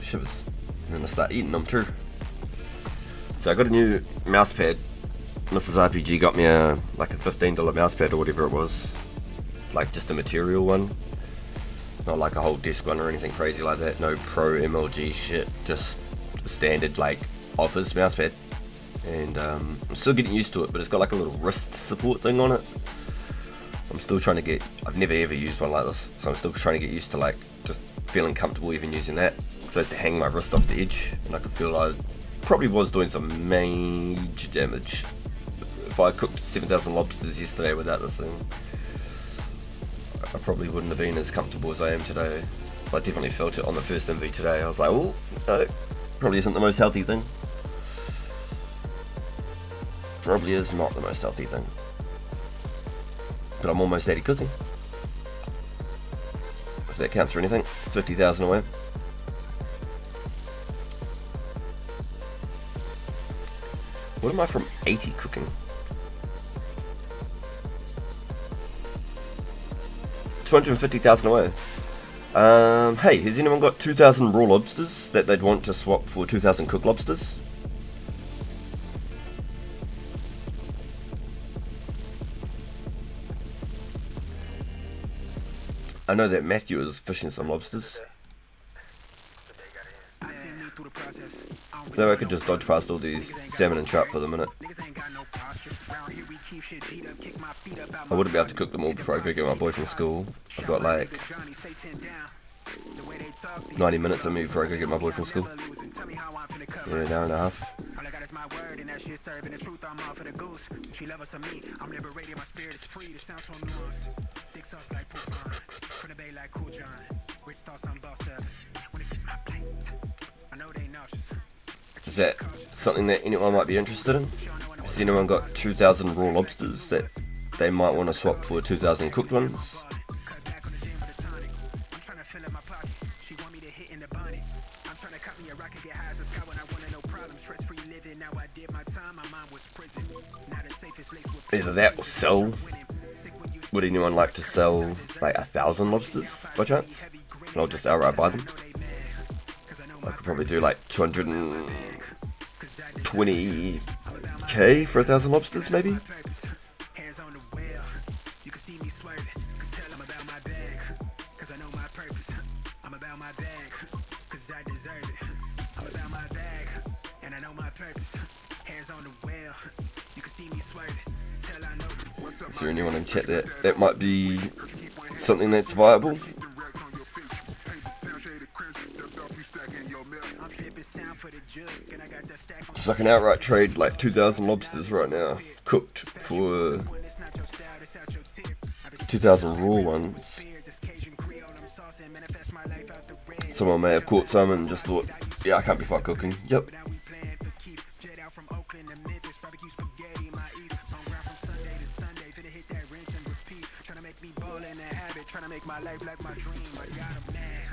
Shivers. And then I start eating them too. So I got a new mouse pad. Mrs. RPG got me like a $15 mouse pad or whatever it was. Like just a material one. Not like a whole desk one or anything crazy like that. No pro MLG shit. Just standard like office mouse pad. And I'm still getting used to it, but it's got like a little wrist support thing on it. I'm still trying to get, I've never ever used one like this, so I'm still trying to get used to like just feeling comfortable even using that. So I used to hang my wrist off the edge, and I could feel I probably was doing some major damage. If I cooked 7,000 lobsters yesterday without this thing, I probably wouldn't have been as comfortable as I am today. But I definitely felt it on the first MV today. I was like, oh, no, probably isn't the most healthy thing. Probably is not the most healthy thing. But I'm almost 80 cooking. If that counts for anything, 50,000 away. What am I from 80 cooking? 250,000 away. Hey, has anyone got 2,000 raw lobsters that they'd want to swap for 2,000 cooked lobsters? I know that Matthew is fishing some lobsters. Though I could just dodge past all these salmon and trout for the minute. I wouldn't be able to cook them all before I go get my boy from school. I've got like 90 minutes of me before I go get my boy from school. Yeah, an hour and a half. All I got is my word, and that shit serving the truth. I'm off for the goose. She love us to me. I'm liberated. My spirit is free. The sound so nuanced. Thick sauce like Poupon. From the bay like Cool John. Rich thoughts I'm bossed up. When it fit my plate, I know they nauseous. Is that something that anyone might be interested in? Has anyone got 2,000 raw lobsters that they might want to swap for 2,000 cooked ones? Either that or sell. Would anyone like to sell like 1,000 lobsters by chance? And I'll just outright buy them. I could probably do like 220k for 1,000 lobsters maybe. Is there anyone in chat that might be something that's viable? So I can outright trade like 2,000 lobsters right now, cooked, for 2,000 raw ones. Someone may have caught some and just thought, yeah, I can't be fucked cooking. Yep. My life like my dream, I got them mad,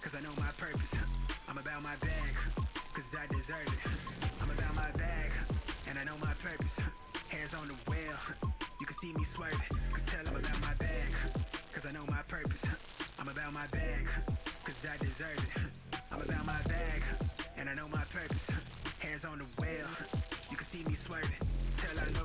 cause I know my purpose. I'm about my bag, cause I deserve it. I'm about my bag, and I know my purpose. Hands on the wheel, you can see me swerving. Could tell I'm about my bag, cause I know my purpose. I'm about my bag, cause I deserve it. I'm about my bag, and I know my purpose. Hands on the wheel, you can see me swerving. Tell I know.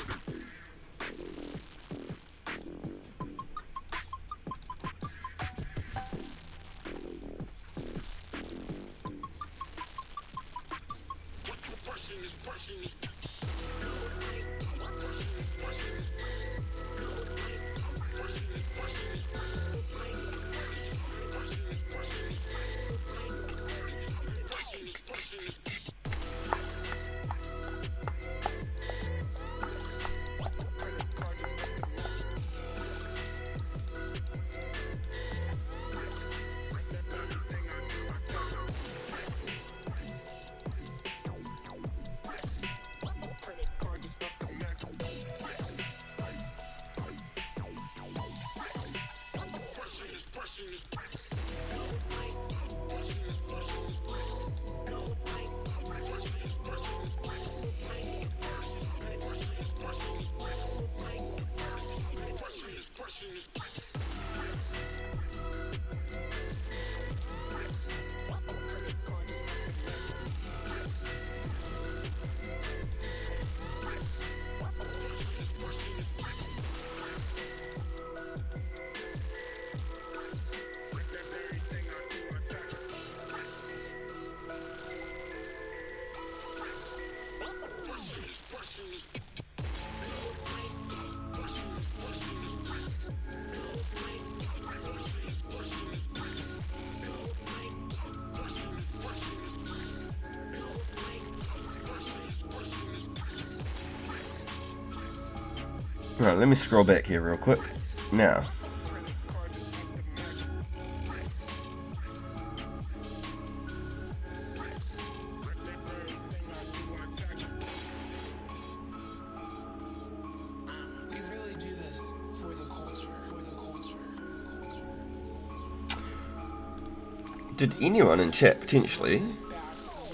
Right, let me scroll back here real quick. Now, did anyone in chat potentially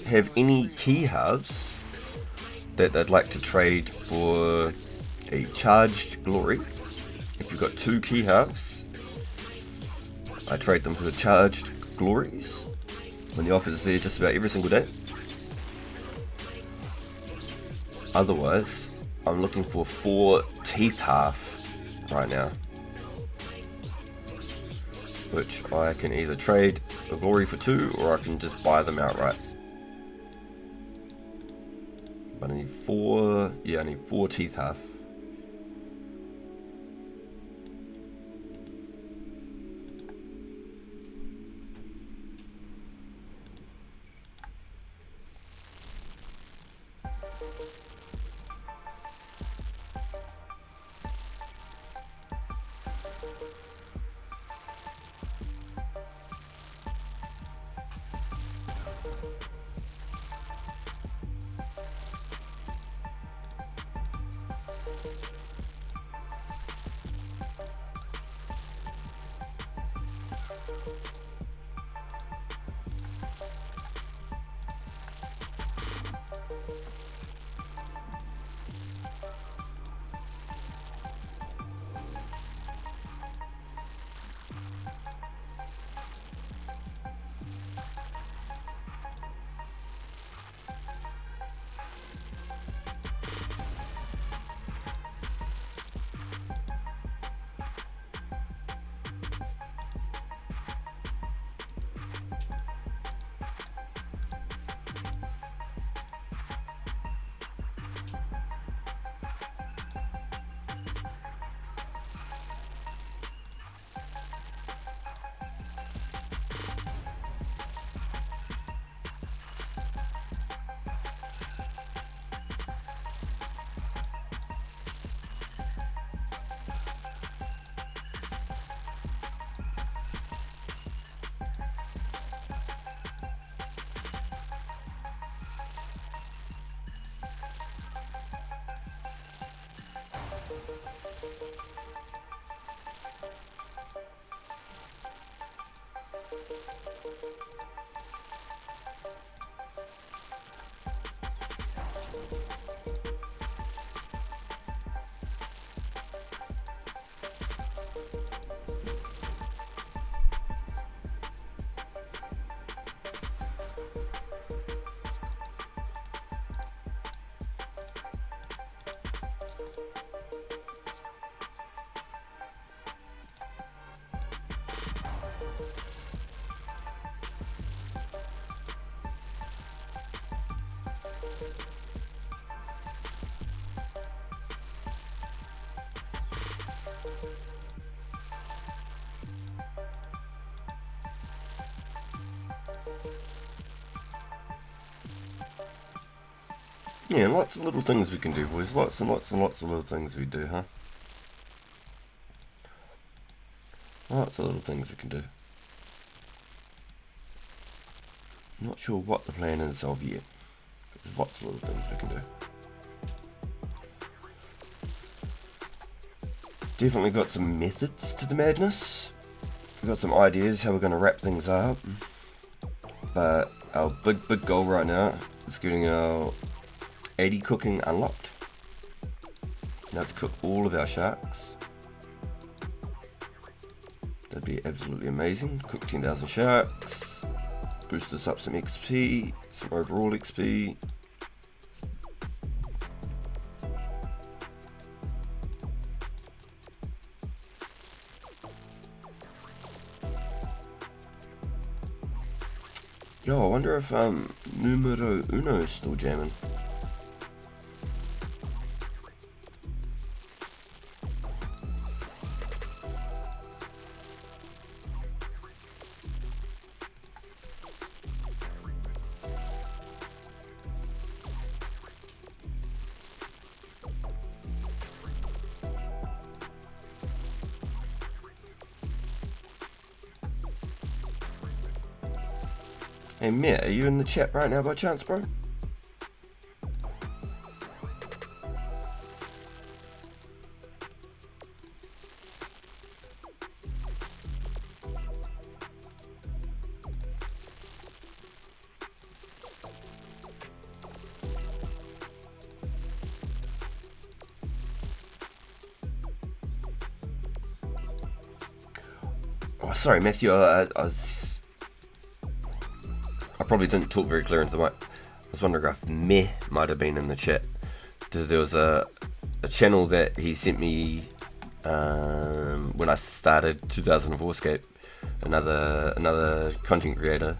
have any key halves that they'd like to trade for a charged glory? If you've got 2 key halves, I trade them for the charged glories when the offer is there just about every single day. Otherwise, I'm looking for 4 teeth half right now, which I can either trade a glory for 2 or I can just buy them outright. But I need 4, yeah, I need 4 teeth half. Yeah, lots of little things we can do, boys. Lots and lots and lots of little things we do, huh? Lots of little things we can do. Not sure what the plan is of yet. But there's lots of little things we can do. Definitely got some methods to the madness. We've got some ideas how we're going to wrap things up. But our big goal right now is getting our 80 cooking unlocked. Now to cook all of our sharks. That'd be absolutely amazing. Cook 10,000 sharks. Boost us up some XP, some overall XP. Yo, I wonder if Numero Uno is still jamming. Hey Matt, are you in the chat right now by chance, bro? Oh, sorry, Matthew. I probably didn't talk very clear into the mic. I was wondering if Meh might have been in the chat. There was a channel that he sent me when I started 2004 Scape. Another content creator.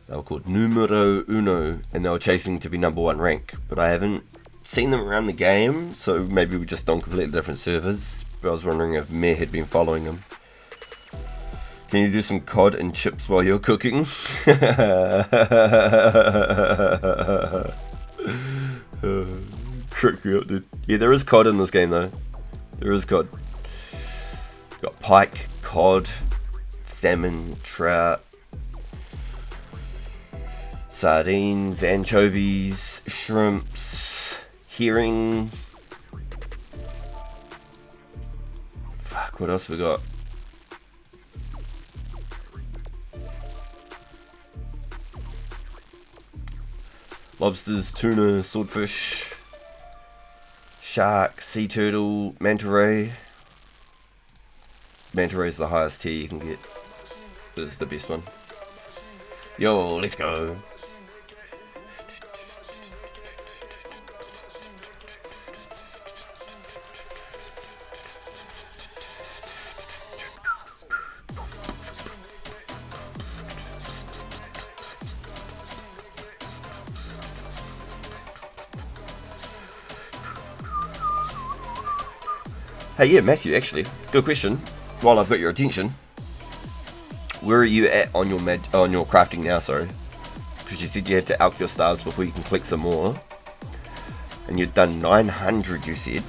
They were called Numero Uno, and they were chasing to be #1 rank. But I haven't seen them around the game, so maybe we're just on completely different servers. But I was wondering if Meh had been following them. Can you do some cod and chips while you're cooking? Trick me up, dude. Yeah, there is cod in this game though. There is cod. Got pike, cod, salmon, trout, sardines, anchovies, shrimps, herring. Fuck, what else we got? Lobsters, tuna, swordfish, shark, sea turtle, manta ray. Manta ray is the highest tier you can get. This is the best one. Yo, let's go. Hey, yeah, Matthew, actually, good question. While I've got your attention, where are you at on your crafting now? Sorry, because you said you had to alch your stars before you can collect some more, and you've done 900. You said,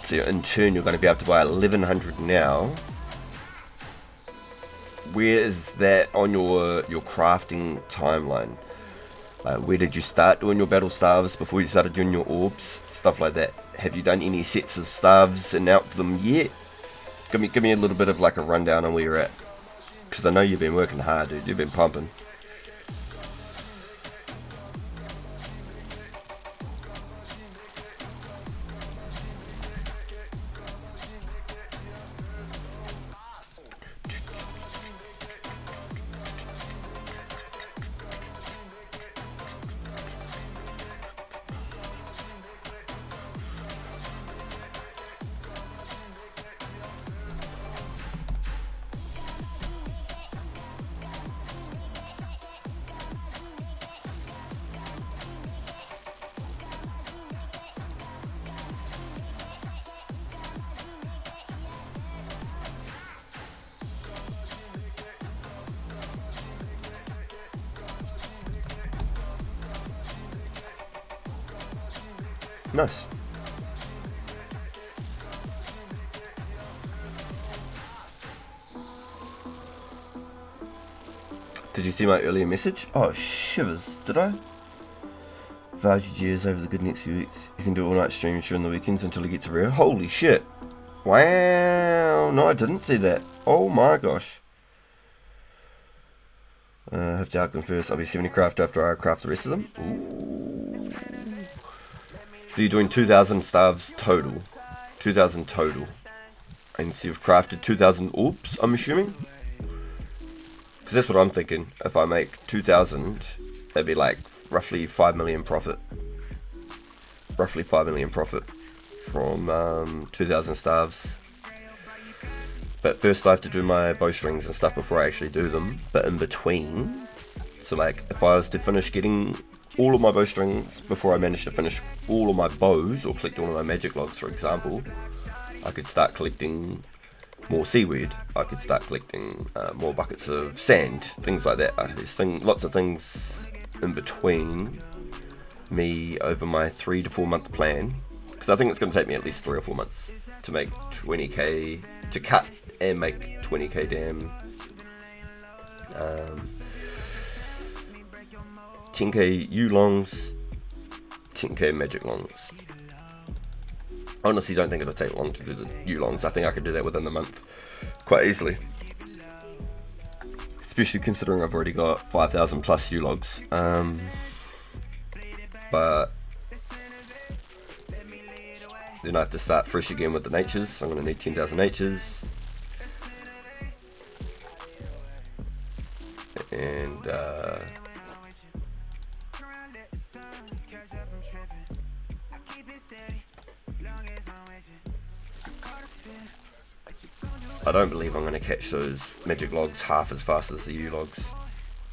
so in turn you're going to be able to buy 1100 now. Where is that on your crafting timeline? Where did you start doing your battle staves before you started doing your orbs, stuff like that? Have you done any sets of staves and out them yet? Give me a little bit of like a rundown on where you're at, because I know you've been working hard, dude. You've been pumping. Nice. Did you see my earlier message? Oh, shivers. Did I? Value years over the good next few weeks. You can do all night streams during the weekends until it gets rare. Holy shit. Wow. No, I didn't see that. Oh my gosh. Have to alch them first. I'll be 70 craft after I craft the rest of them. Ooh. So you're doing 2,000 staves total. 2,000 total. And so you've crafted 2,000 orbs, I'm assuming? Because that's what I'm thinking. If I make 2,000, that'd be like roughly 5 million profit. Roughly 5 million profit from 2,000 staves. But first I have to do my bowstrings and stuff before I actually do them. But in between, so like if I was to finish getting all of my bowstrings before I manage to finish all of my bows or collect all of my magic logs, for example, I could start collecting more seaweed. I could start collecting more buckets of sand, things like that. There's lots of things in between me over my 3 to 4 month plan, because I think it's going to take me at least 3 or 4 months to make 20k, to cut and make 20k dam, 10k U-longs, 10k magic longs. I honestly don't think it'll take long to do the U-longs. I think I could do that within the month quite easily, especially considering I've already got 5,000 plus U-logs. But then I have to start fresh again with the natures. I'm going to need 10,000 natures. And I don't believe I'm going to catch those magic logs half as fast as the U-logs.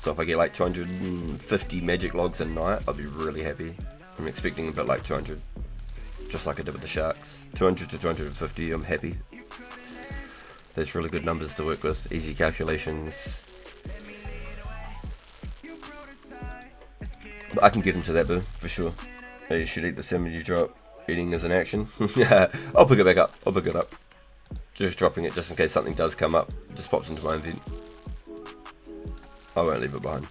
So if I get like 250 magic logs a night, I'll be really happy. I'm expecting a bit like 200, just like I did with the sharks. 200 to 250, I'm happy. That's really good numbers to work with, easy calculations. But I can get into that bit for sure. You should eat the salmon you drop. Eating is an action. I'll pick it back up. I'll pick it up. Just dropping it just in case something does come up. It just pops into my event. I won't leave it behind.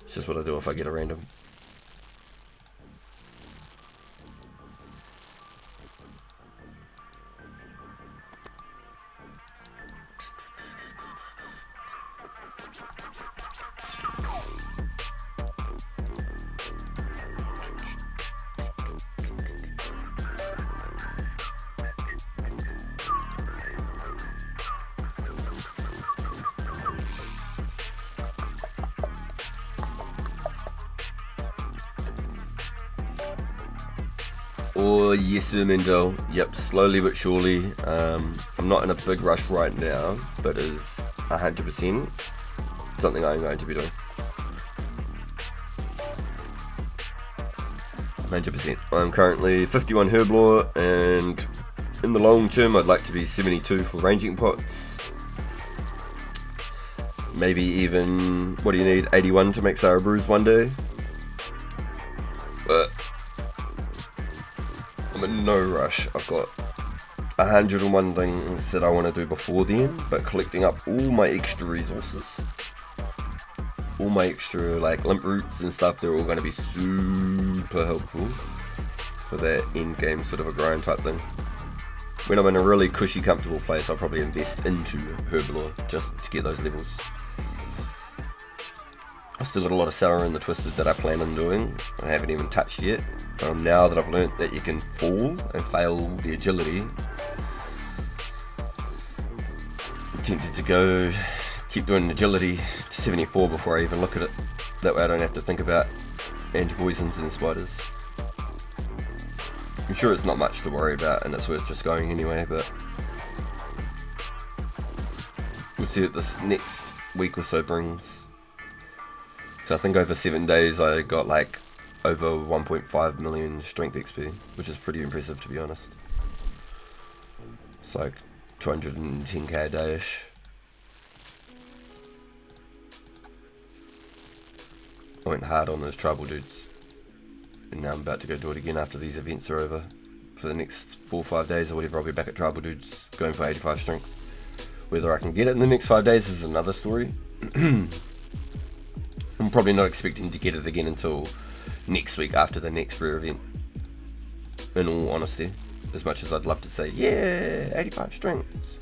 It's just what I do if I get a random. Oh yes, sir, Mendel. Yep, slowly but surely. I'm not in a big rush right now, but is 100% something I'm going to be doing. 100%. I'm currently 51 Herblore, and in the long term I'd like to be 72 for ranging pots. Maybe even, what do you need, 81 to make Sarah Brews one day? But I'm in no rush. I've got 101 things that I want to do before then, but collecting up all my extra resources, all my extra like limp roots and stuff, they're all going to be super helpful for that end game sort of a grind type thing. When I'm in a really cushy, comfortable place, I'll probably invest into Herblore just to get those levels. I've still got a lot of Sour in the Twisted that I plan on doing. I haven't even touched yet. Now that I've learnt that you can fall and fail the agility, I'm tempted to go keep doing agility to 74 before I even look at it. That way I don't have to think about anti-poisons and spiders. I'm sure it's not much to worry about and it's worth just going anyway, but we'll see what this next week or so brings. So I think over 7 days I got like over 1.5 million strength XP, which is pretty impressive to be honest. It's like 210k a day-ish. I went hard on those tribal dudes, and now I'm about to go do it again after these events are over. For the next 4 or 5 days or whatever, I'll be back at tribal dudes going for 85 strength. Whether I can get it in the next 5 days is another story. I'm probably not expecting to get it again until next week after the next rare event, in all honesty, as much as I'd love to say yeah 85 strength,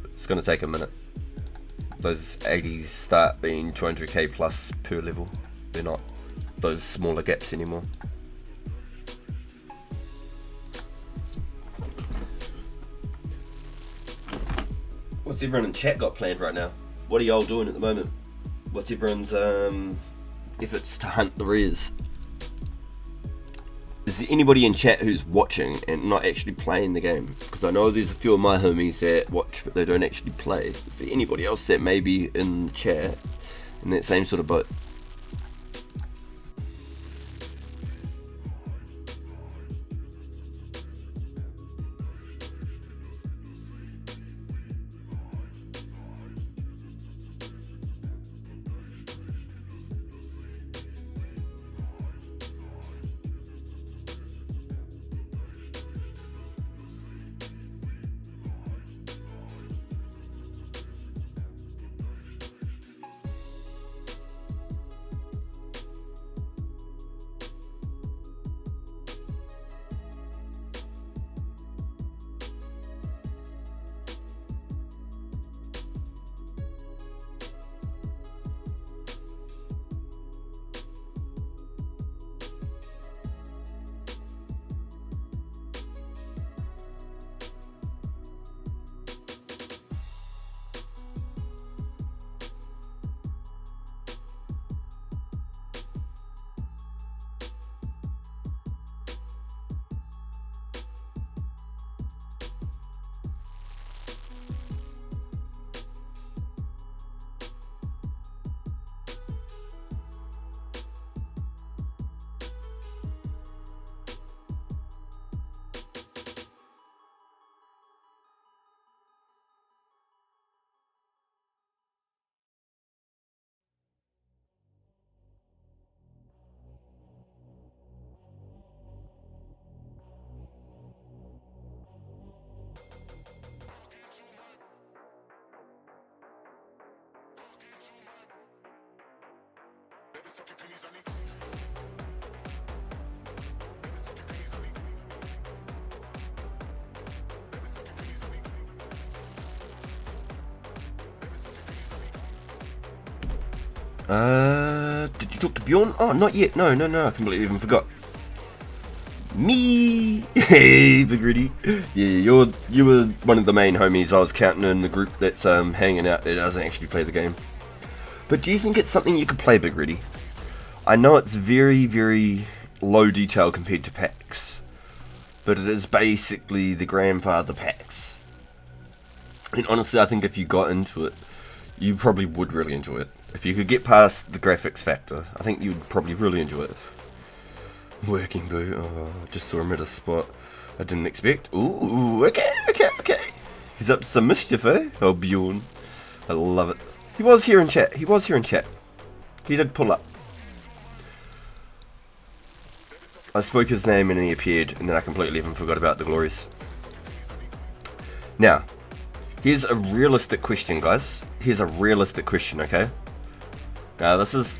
it's going to take a minute. Those 80s start being 200k plus per level. They're not those smaller gaps anymore. What's everyone in chat got planned right now? What are y'all doing at the moment? What's everyone's efforts to hunt the rares? Is there anybody in chat who's watching and not actually playing the game? Because I know there's a few of my homies that watch but they don't actually play. Is there anybody else that may be in the chat in that same sort of boat? Did you talk to Bjorn? Oh, not yet. No, I completely even forgot. Me! Hey, the gritty. Yeah, you were one of the main homies I was counting in the group that's hanging out that doesn't actually play the game. But do you think it's something you could play, Big Gritty? I know it's very, very low detail compared to PAX, but it is basically the grandfather PAX. And honestly, I think if you got into it, you probably would really enjoy it. If you could get past the graphics factor, I think you'd probably really enjoy it. Working boo. Oh, just saw him at a spot I didn't expect. Ooh, okay. He's up to some mischief, eh? Oh, Bjorn. I love it. He was here in chat. He did pull up. I spoke his name and he appeared, and then I completely even forgot about the glories. Now, here's a realistic question, guys. Here's a realistic question, okay? Now, this is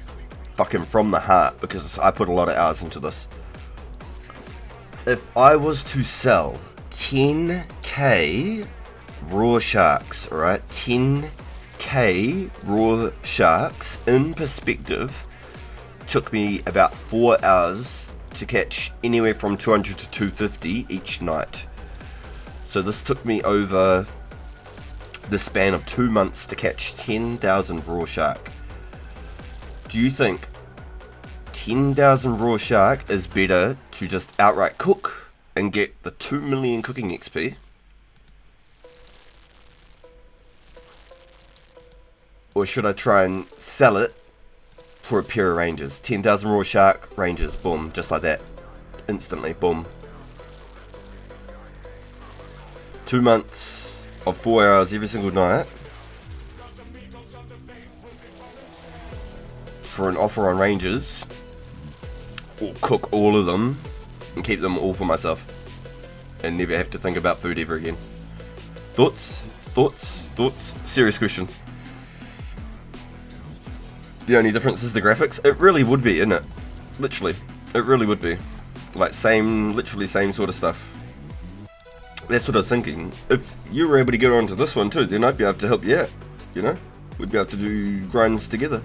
fucking from the heart, because I put a lot of hours into this. If I was to sell 10k raw sharks, alright? 10k raw sharks in perspective, took me about 4 hours to catch anywhere from 200 to 250 each night. So this took me over the span of 2 months to catch 10,000 raw shark. Do you think 10,000 raw shark is better to just outright cook and get the 2 million cooking XP? Or should I try and sell it for a pair of ranges? 10,000 raw shark, ranges, boom, just like that. Instantly, boom. 2 months of 4 hours every single night for an offer on ranges, or cook all of them and keep them all for myself and never have to think about food ever again. Thoughts? Serious question. The only difference is the graphics. It really would be, isn't it? Literally, it really would be. Like literally same sort of stuff. That's what I was thinking. If you were able to get onto this one too, then I'd be able to help you out, you know? We'd be able to do grinds together.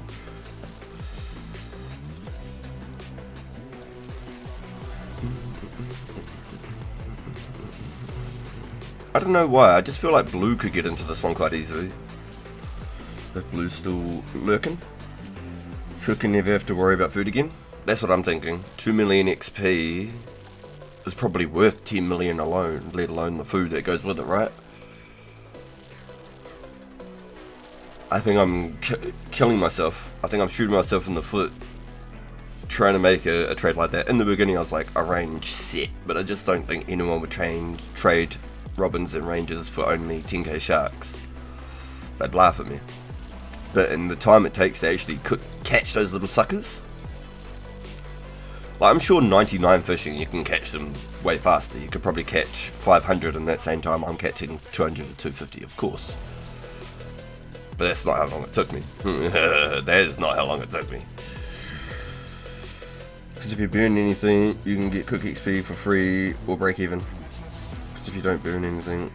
I don't know why, I just feel like Blue could get into this one quite easily. If Blue's still lurking, she can never have to worry about food again. That's what I'm thinking. 2 million XP is probably worth 10 million alone, let alone the food that goes with it, right? I think I'm killing myself. I think I'm shooting myself in the foot trying to make a trade like that. In the beginning I was like, a range set, but I just don't think anyone would trade Robins and Rangers for only 10k sharks. They'd laugh at me. But in the time it takes to actually catch those little suckers, like I'm sure 99 fishing you can catch them way faster. You could probably catch 500 in that same time I'm catching 200 to 250, of course. But that's not how long it took me. That is not how long it took me. Because if you burn anything, you can get cook XP for free or break even. Because if you don't burn anything,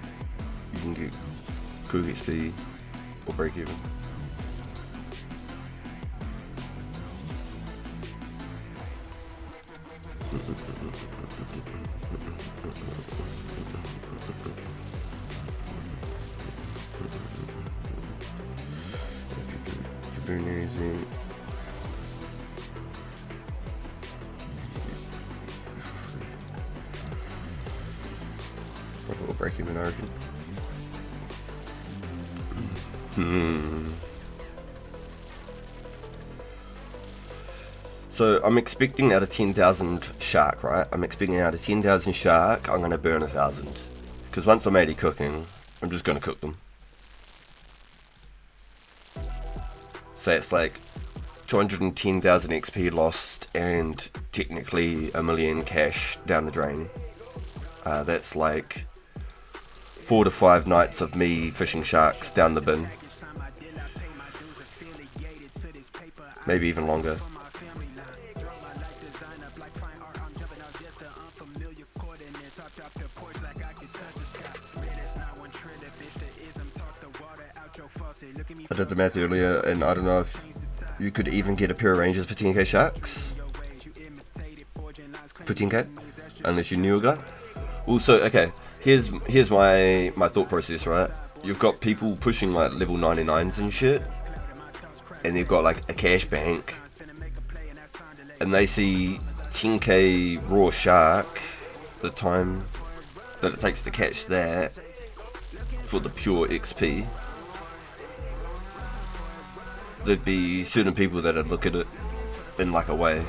you can get cook XP or break even. If you burn anything, profit or break even, I reckon. So I'm expecting out of 10,000 shark, right? I'm expecting out of 10,000 shark, I'm going to burn 1,000. Because once I'm 80 cooking, I'm just going to cook them. So it's like 210,000 XP lost and technically 1 million cash down the drain. That's like 4 to 5 nights of me fishing sharks down the bin. Maybe even longer. did the math earlier, and I don't know if you could even get a pair of Rangers for 10k sharks. For 10k? Unless you knew a guy. Also, okay, here's my thought process, right? You've got people pushing like level 99s and shit, and they've got like a cash bank, and they see 10k raw shark, the time that it takes to catch that for the pure XP. There'd be certain people that'd look at it in like a way.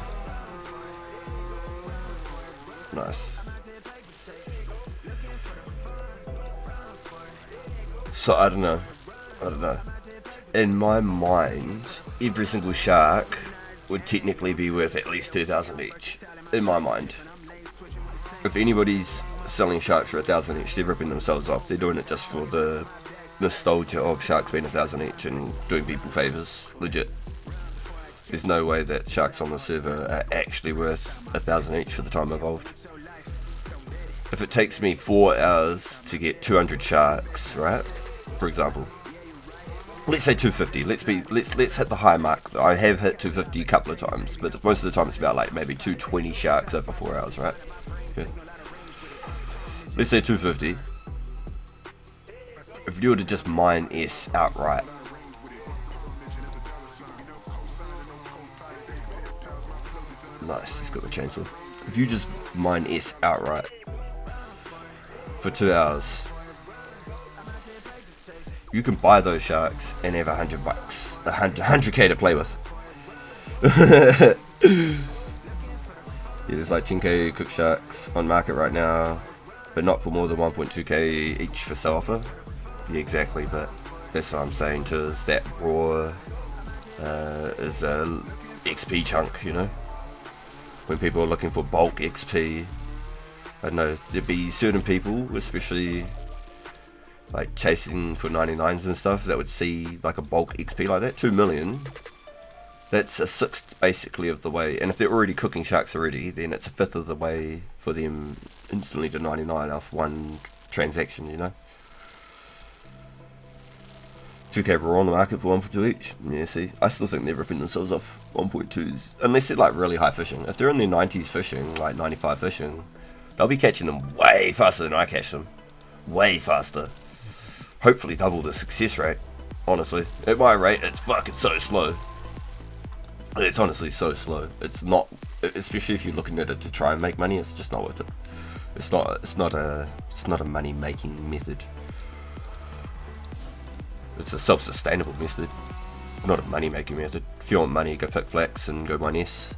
Nice. So I don't know. In my mind, every single shark would technically be worth at least 2,000 each. In my mind. If anybody's selling sharks for 1,000 each, they're ripping themselves off. They're doing it just for the nostalgia of sharks being 1,000 each and doing people favours. Legit. There's no way that sharks on the server are actually worth 1,000 each for the time evolved. If it takes me 4 hours to get 200 sharks, right? For example, let's say 250. Let's hit the high mark. I have hit 250 a couple of times, but most of the time it's about like maybe 220 sharks over 4 hours, right? Yeah. Let's say 250. If you were to just mine S outright, nice, he's got the chainsaw. If you just mine S outright for 2 hours, you can buy those sharks and have $100, 100k to play with. Yeah, there's like 10k cooked sharks on market right now, but not for more than 1.2k each for sell offer. Yeah, exactly, but that's what I'm saying too, is that raw is a XP chunk, you know? When people are looking for bulk XP, I don't know, there'd be certain people, especially like chasing for 99s and stuff, that would see like a bulk XP like that. 2 million, that's a sixth basically of the way, and if they're already cooking sharks already, then it's a fifth of the way for them instantly to 99 off one transaction, you know. 2k raw on the market for 1.2 each. Yeah, see, I still think they're ripping themselves off 1.2s, unless they're like really high fishing. If they're in their 90s fishing, like 95 fishing, they'll be catching them way faster than I catch them. Way faster. Hopefully double the success rate, honestly. At my rate, it's fucking so slow. It's honestly so slow. It's not, especially if you're looking at it to try and make money, it's just not worth it. It's not a money making method. It's a self-sustainable method, not a money making method. If you want money, go pick flax and go mine S.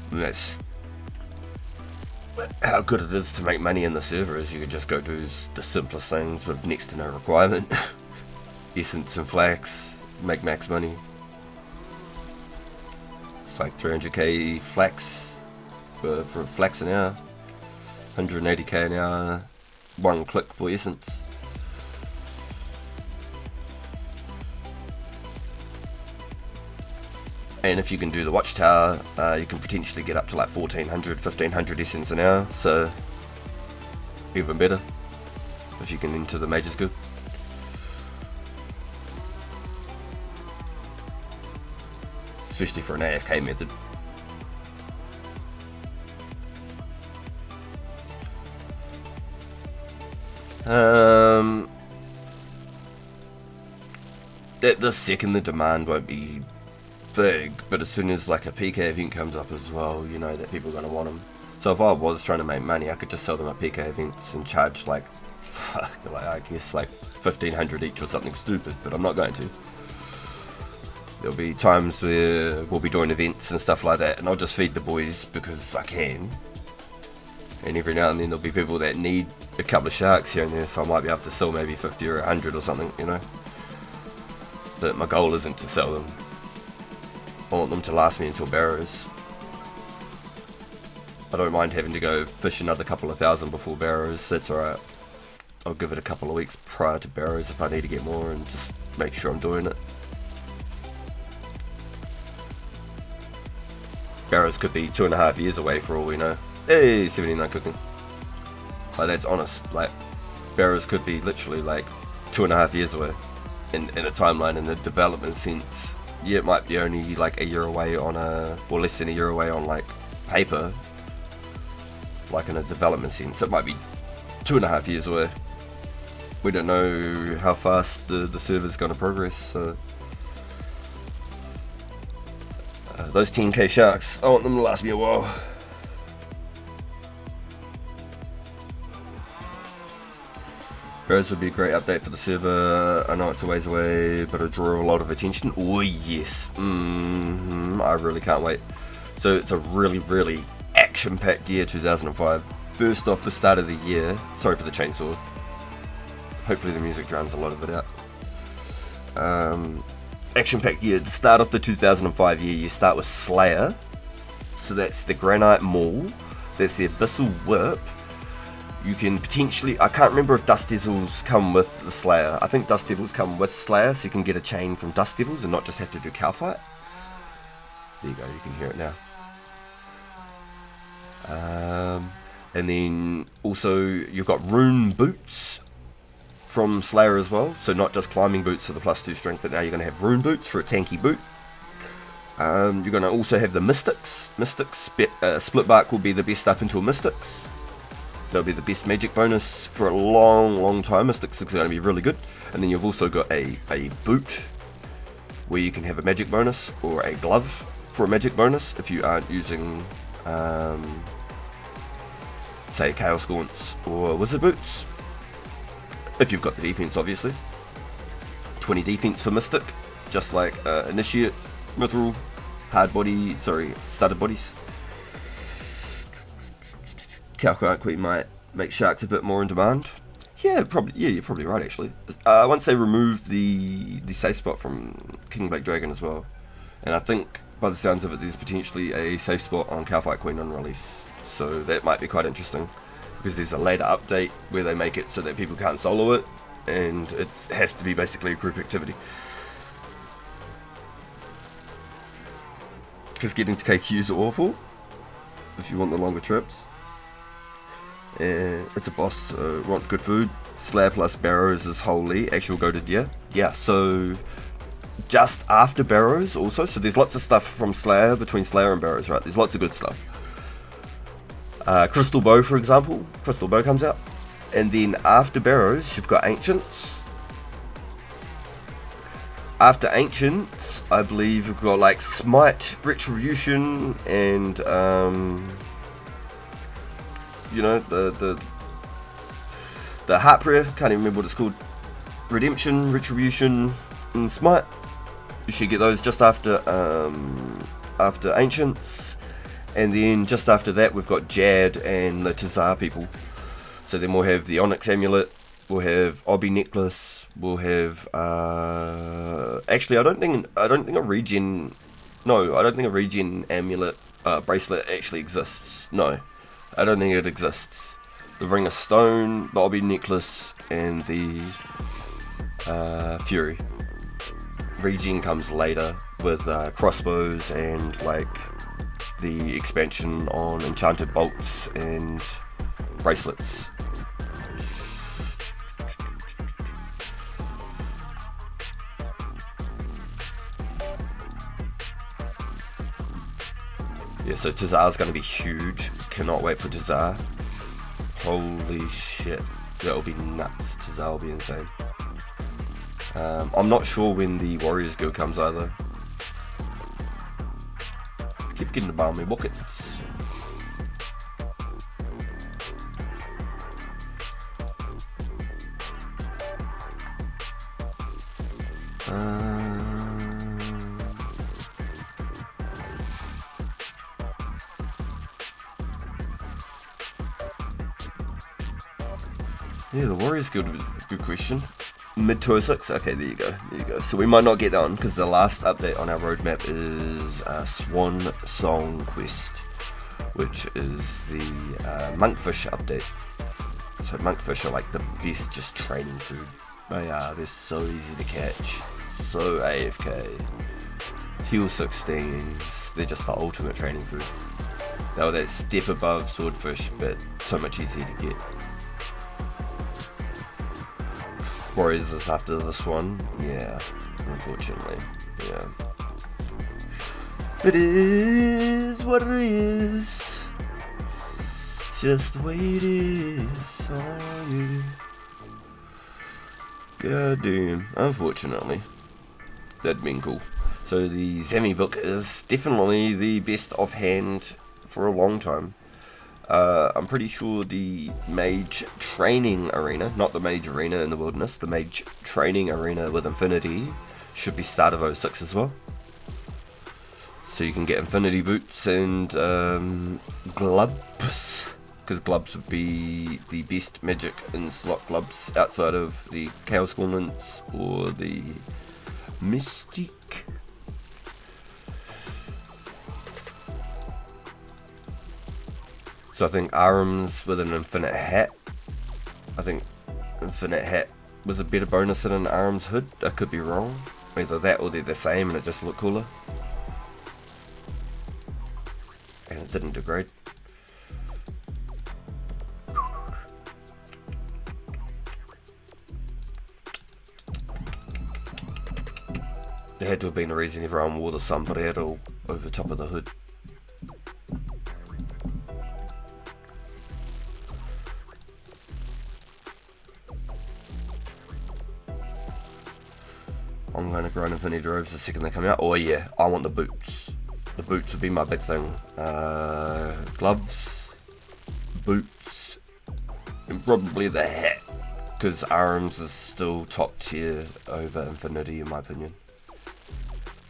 And that's how good it is to make money in the server, is you can just go do the simplest things with next to no requirement. Essence and flax, make max money. It's like 300k flax for flax an hour, 180k an hour, 1 click for essence. And if you can do the watchtower, you can potentially get up to like 1400, 1500 essence an hour, so even better if you can enter the majors good. Especially for an AFK method. That the second the demand won't be big, but as soon as like a PK event comes up as well, you know that people are going to want them. So if I was trying to make money, I could just sell them at PK events and charge like, I guess like 1500 each or something stupid, but I'm not going to. There'll be times where we'll be doing events and stuff like that, and I'll just feed the boys because I can. And every now and then there'll be people that need a couple of sharks here and there, so I might be able to sell maybe 50 or 100 or something, you know. But my goal isn't to sell them. I want them to last me until barrows. I don't mind having to go fish another couple of thousand before barrows, that's alright. I'll give it a couple of weeks prior to barrows if I need to get more and just make sure I'm doing it. Barrows could be 2.5 years away for all we know. Hey, 79 cooking. Like, that's honest. Like, barrows could be literally like 2.5 years away in a timeline, in the development sense. Yeah, it might be only like a year away or less than a year away on like paper, like in a development sense. It might be 2.5 years away. We don't know how fast the server's going to progress, so those 10k sharks, I want them to last me a while. Barrows would be a great update for the server. I know it's a ways away, but it'll draw a lot of attention. Oh yes, I really can't wait. So it's a really, really action-packed year 2005. First off, the start of the year, sorry for the chainsaw. Hopefully the music drowns a lot of it out. Action-packed year. To start off the 2005 year, you start with Slayer. So that's the Granite Maul. That's the Abyssal Whip. You can potentially, I can't remember if Dust Devils come with the Slayer. I think Dust Devils come with Slayer, so you can get a chain from Dust Devils and not just have to do Cow Fight. There you go, you can hear it now. And then also you've got Rune Boots from Slayer as well. So not just climbing boots for the +2 strength, but now you're going to have Rune Boots for a tanky boot. You're going to also have the Mystics. Split Bark will be the best up until Mystics. They'll be the best magic bonus for a long time. Mystics is going to be really good. And then you've also got a boot where you can have a magic bonus, or a glove for a magic bonus if you aren't using say Chaos Gaunts or Wizard Boots. If you've got the defense, obviously. 20 defense for Mystic, just like Initiate, Mithril, Studded Bodies. Calcite Queen might make sharks a bit more in demand. Yeah, probably. Yeah, you're probably right actually. Once they remove the safe spot from King Black Dragon as well, and I think by the sounds of it, there's potentially a safe spot on Calcite Queen on release. So that might be quite interesting, because there's a later update where they make it so that people can't solo it, and it has to be basically a group activity. Because getting to KQs are awful if you want the longer trips. And it's a boss, so want good food. Slayer plus Barrows is holy. Actual goated deer. Yeah, so just after Barrows also. So there's lots of stuff from Slayer, between Slayer and Barrows, right? There's lots of good stuff. Crystal Bow, for example. Crystal Bow comes out. And then after Barrows, you've got Ancients. After Ancients, I believe you've got like Smite, Retribution, and you know, the Heart Prayer, can't even remember what it's called. Redemption, Retribution, and Smite. You should get those just after Ancients. And then just after that we've got Jad and the Tazar people. So then we'll have the Onyx Amulet, we'll have Obi Necklace, we'll have actually I don't think a regen amulet bracelet actually exists. No. I don't think it exists. The Ring of Stone, the Obi Necklace, and the Fury. Regen comes later with crossbows and like the expansion on enchanted bolts and bracelets. Yeah, so Tazar's going to be huge. Cannot wait for Tazar. Holy shit. That'll be nuts. Tazar will be insane. I'm not sure when the Warriors Guild comes either. Keep getting the balmy buckets. Yeah, the Warriors Guild was a good question. Mid 206? Okay, there you go. So we might not get that one, because the last update on our roadmap is Swan Song Quest, which is the Monkfish update. So Monkfish are like the best just training food. They are, they're so easy to catch. So AFK. Heal 16s, they're just the ultimate training food. They're that step above Swordfish, but so much easier to get. Warriors is after this one. Yeah, unfortunately. Yeah. It is what it is. It's just the way it is. Oh, yeah. God damn. Unfortunately. That'd been cool. So the Zemi book is definitely the best offhand for a long time. I'm pretty sure the Mage Training Arena, not the Mage Arena in the Wilderness, the Mage Training Arena with Infinity should be start of 06 as well. So you can get Infinity Boots and gloves, because gloves would be the best magic in slot gloves outside of the Chaos Gauntlets or the Mystique. So I think arms with an infinite hat. I think infinite hat was a better bonus than an arms hood. I could be wrong. Either that or they're the same and it just looked cooler. And it didn't degrade. There had to have been a reason everyone wore the sombrero over top of the hood. I'm going to grind Infinity Droves the second they come out. Oh yeah, I want the boots. The boots would be my big thing. Gloves, boots, and probably the hat. Because arms is still top tier over Infinity in my opinion.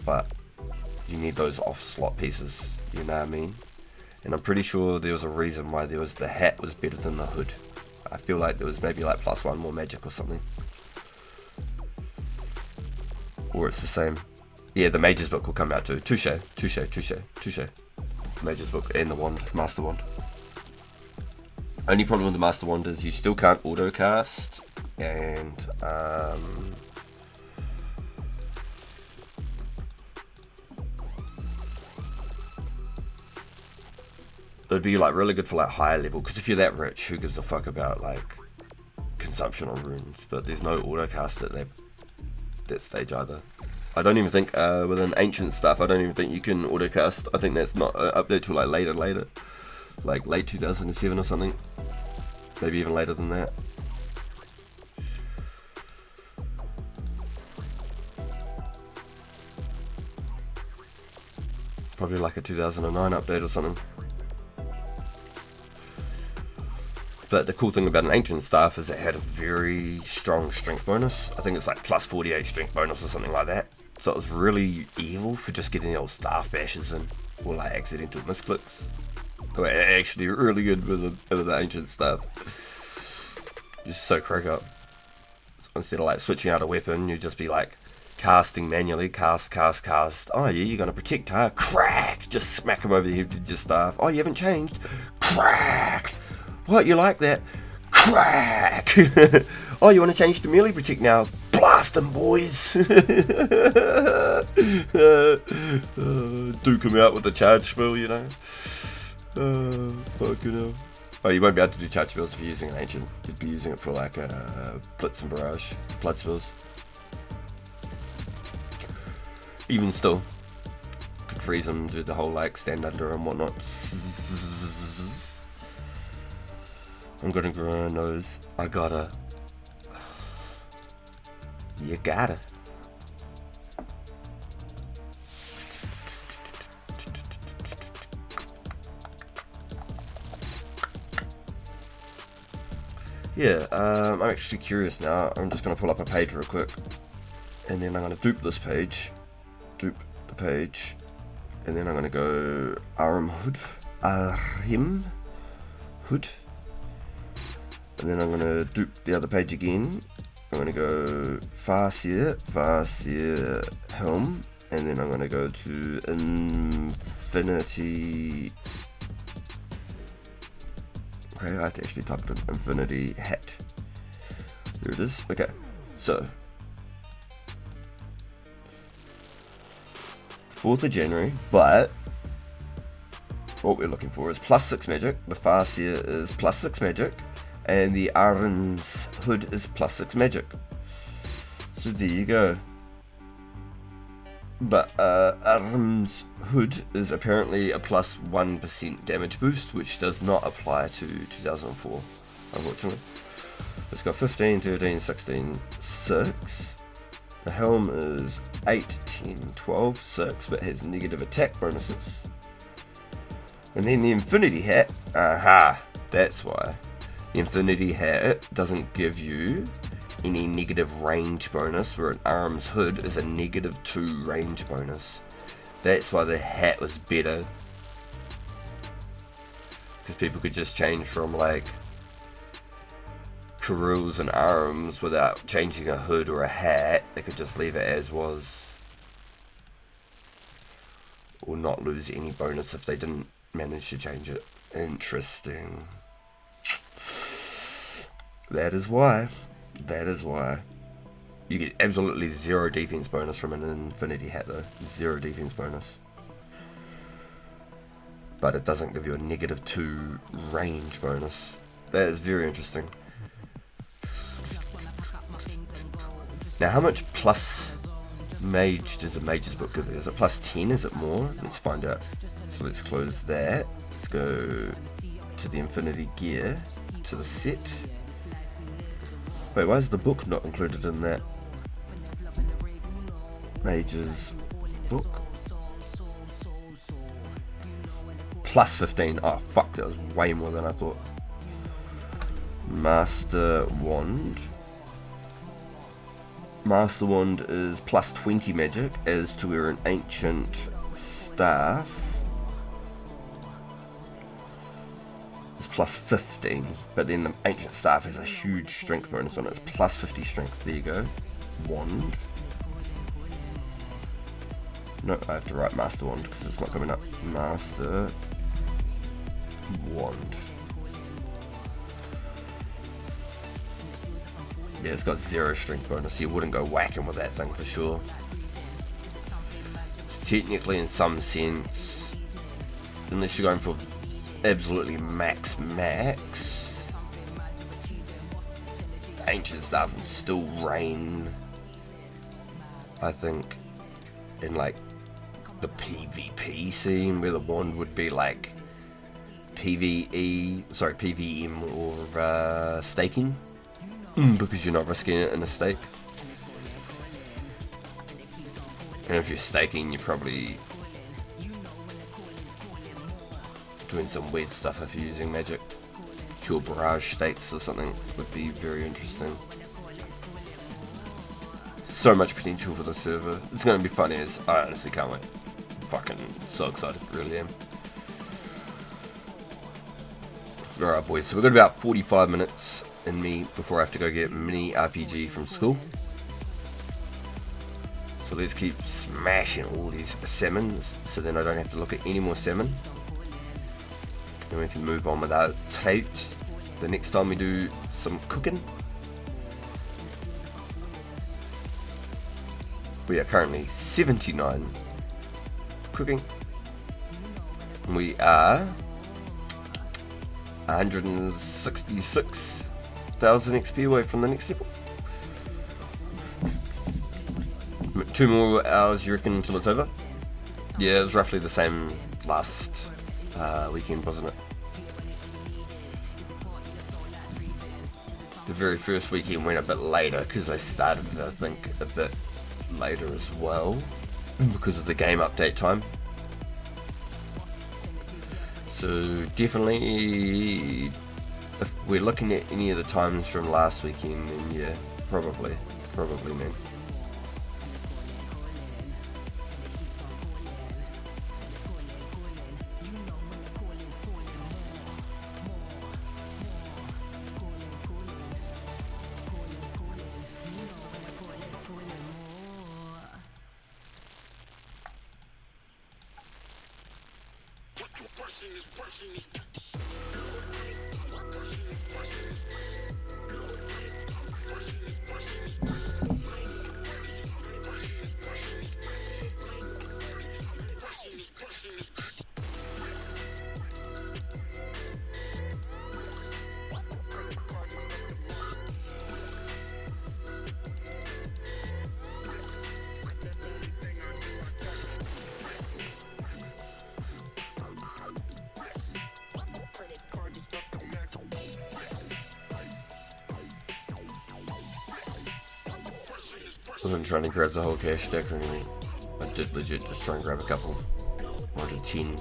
But you need those off slot pieces, you know what I mean? And I'm pretty sure there was a reason why there was the hat was better than the hood. I feel like there was maybe like +1 more magic or something. Or it's the same. Yeah, the Mage's book will come out too. Touche. Mage's book and the wand, Master Wand. Only problem with the Master Wand is you still can't auto cast, and it'd be like really good for like higher level, because if you're that rich, who gives a fuck about like consumption of runes? But there's no auto cast at that stage either. I don't even think with an ancient stuff, I don't even think you can auto cast. I think that's not update till like later, like late 2007 or something, maybe even later than that. Probably like a 2009 update or something. But the cool thing about an ancient staff is it had a very strong strength bonus. I think it's like +48 strength bonus or something like that. So it was really evil for just getting the old staff bashes in, or like accidental misclicks. But actually really good with the ancient staff. Just so crack up. Instead of like switching out a weapon, you just be like casting manually, cast. Oh yeah, you're gonna protect her. Crack! Just smack him over the head with your staff. Oh, you haven't changed. Crack! What, you like that? Crack! Oh, you want to change to melee protect now? Blast them, boys! Duke him out with the charge spell, you know? Fucking hell. Oh, you won't be able to do charge spells if you're using an ancient. You'd be using it for like Blitz and Barrage, blood spells. Even still, could freeze them, do the whole like stand under and whatnot. I'm gonna grind those. I gotta. You gotta. Yeah, I'm actually curious now. I'm just gonna pull up a page real quick, and then I'm gonna dupe this page, dupe the page, and then I'm gonna go Arim Hood, and then I'm gonna dupe the other page again. I'm gonna go Farseer Helm, and then I'm gonna go to Infinity. Okay, I have to actually type it in. Infinity Hat. There it is. Okay, so 4th of January, but what we're looking for is +6 magic. The Farseer is +6 magic, and the Arin's Hood is +6 magic. So there you go. But Arm's Hood is apparently a plus 1% damage boost, which does not apply to 2004, unfortunately. It's got 15, 13, 16, 6. The helm is 8, 10, 12, 6, but has negative attack bonuses. And then the Infinity Hat, aha, that's why. The Infinity Hat doesn't give you any negative range bonus, where an Arm's Hood is a negative 2 range bonus. That's why the hat was better. Because people could just change from like Karuls and arms without changing a hood or a hat. They could just leave it as was. Or not lose any bonus if they didn't manage to change it. Interesting. That is why. That is why. You get absolutely 0 defense bonus from an Infinity Hat though. 0 defense bonus. But it doesn't give you a negative 2 range bonus. That is very interesting. Now how much plus mage does the mage's book give you? Is it plus 10? Is it more? Let's find out. So let's close that. Let's go to the Infinity Gear, to the set. Wait, why is the book not included in that? Mage's book. Plus 15. Oh fuck, that was way more than I thought. Master Wand. Master Wand is plus 20 magic, as to wear an ancient staff. It's plus 15, but then the ancient staff has a huge strength bonus on it. It's plus 50 strength. There you go. Wand. No, I have to write Master Wand because it's not coming up. Master Wand. Yeah, it's got 0 strength bonus. You wouldn't go whacking with that thing for sure. Technically, in some sense, unless you're going for absolutely max, ancient stuff will still reign, I think, in like the PvP scene, where the wand would be like PvM or staking, because you're not risking it in a stake. And if you're staking, you're probably doing some weird stuff if you're using magic. Pure barrage stakes or something would be very interesting. So much potential for the server. It's going to be fun as I honestly can't wait. Fucking so excited, really am. Alright boys, so we've got about 45 minutes in me before I have to go get mini RPG from school. So let's keep smashing all these salmons, so then I don't have to look at any more salmon. Then we can move on with our trout the next time we do some cooking. We are currently 79 cooking. We are 166,000 XP away from the next level. 2 more hours, you reckon, until it's over? Yeah, it was roughly the same last weekend, wasn't it? The very first weekend went a bit later because I started, I think, a bit later as well because of the game update time. So definitely, if we're looking at any of the times from last weekend, then yeah, probably man. wasn't trying to grab the whole cash stack or anything. I did legit just try and grab a couple. I did 10.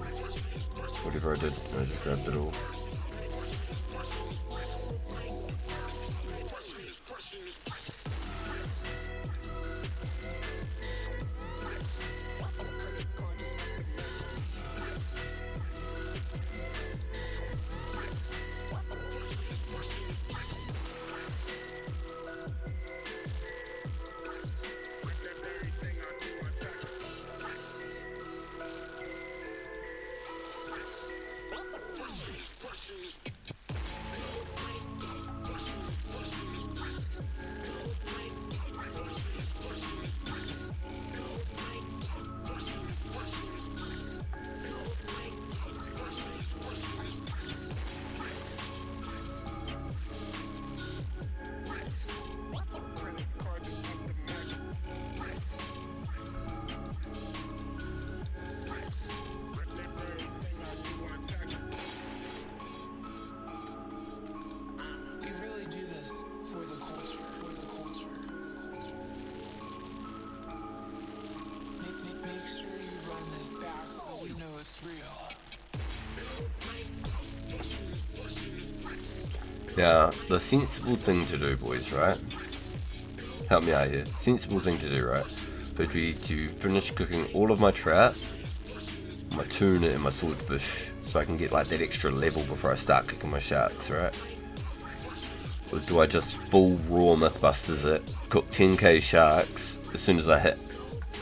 Whatever I did, I just grabbed it all. Now, the sensible thing to do, boys, right? Help me out here. Sensible thing to do, right? Would be to finish cooking all of my trout, my tuna, and my swordfish, so I can get like that extra level before I start cooking my sharks, right? Or do I just full raw Mythbusters it, cook 10k sharks, as soon as I hit,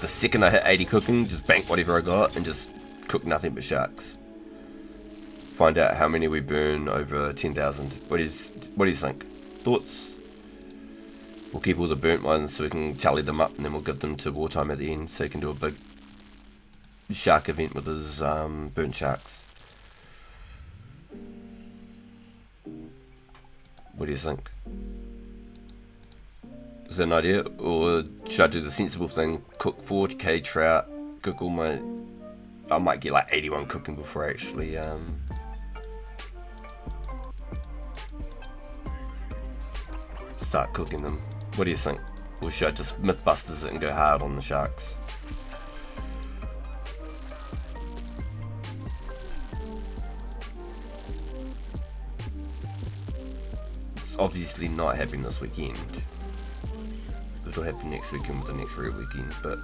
the second I hit 80 cooking, just bank whatever I got, and just cook nothing but sharks? Find out how many we burn over 10,000. What do you think? Thoughts? We'll keep all the burnt ones so we can tally them up, and then we'll give them to Wartime at the end, so he can do a big shark event with his burnt sharks. What do you think? Is that an idea? Or should I do the sensible thing, cook 4k trout, cook all my... I might get like 81 cooking before I actually start cooking them. What do you think? Or should I just Mythbusters it and go hard on the sharks? It's obviously not happening this weekend. It'll happen next weekend with the next real weekend, but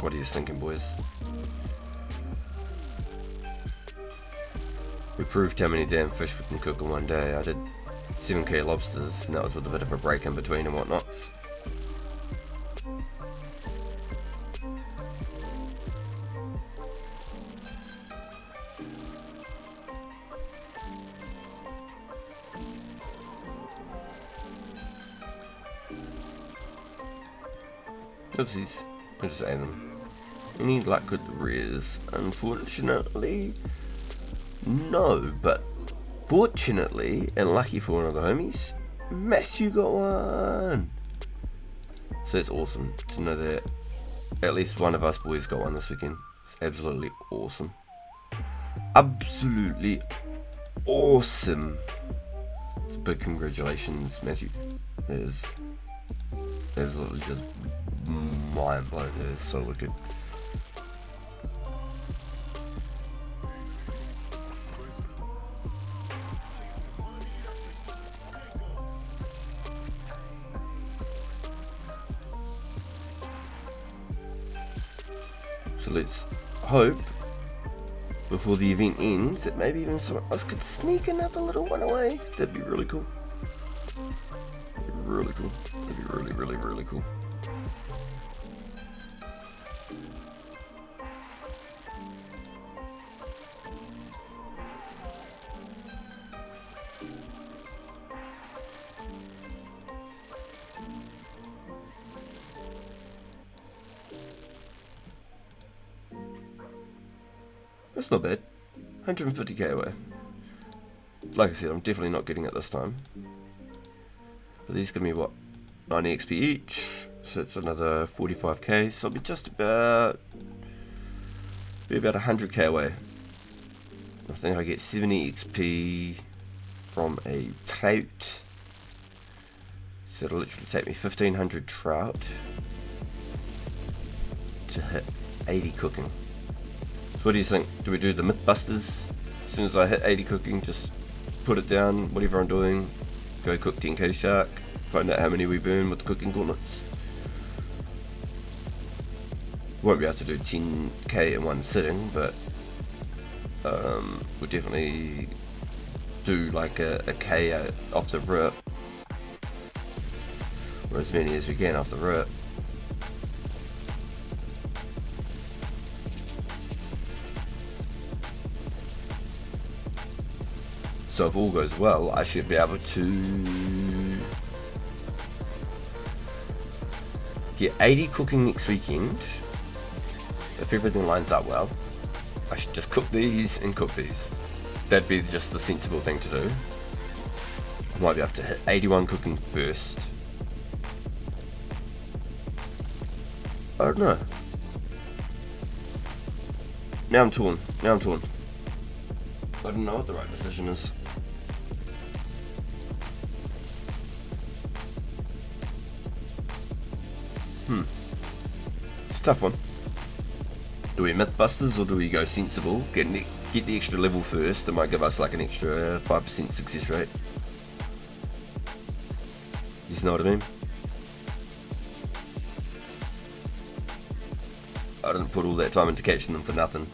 what are you thinking, boys? We proved how many damn fish we can cook in one day. I did 7k lobsters, and that was with a bit of a break in between and whatnot. Oopsies, I just ate them. Any luck with the rares? Unfortunately, no, but fortunately, and lucky for one of the homies, Matthew got one. So it's awesome to know that at least one of us boys got one this weekend. It's absolutely awesome. Absolutely awesome. Big congratulations, Matthew. It is absolutely just mind blowing. It is so wicked. So let's hope before the event ends that maybe even someone else could sneak another little one away. That'd be really cool. That'd be really cool. That'd be really, really, really cool. That's not bad. 150k away. Like I said, I'm definitely not getting it this time. But these give me what? 90 XP each. So it's another 45k. So I'll be just about... be about 100k away. I think I get 70 XP from a trout. So it'll literally take me 1500 trout. to hit 80 cooking. So what do you think? Do we do the Mythbusters? As soon as I hit 80 cooking, just put it down, whatever I'm doing, go cook 10k shark, find out how many we burn with the cooking gauntlets. Won't be able to do 10k in one sitting, but we'll definitely do like a k off the rip, or as many as we can off the rip. So if all goes well, I should be able to get 80 cooking next weekend. If everything lines up well, I should just cook these and cook these. That'd be just the sensible thing to do. I might be able to hit 81 cooking first. I don't know. Now I'm torn. I don't know what the right decision is. It's a tough one. Do we Mythbusters or do we go sensible? Get the extra level first. That might give us like an extra 5% success rate. You know what I mean? I didn't put all that time into catching them for nothing.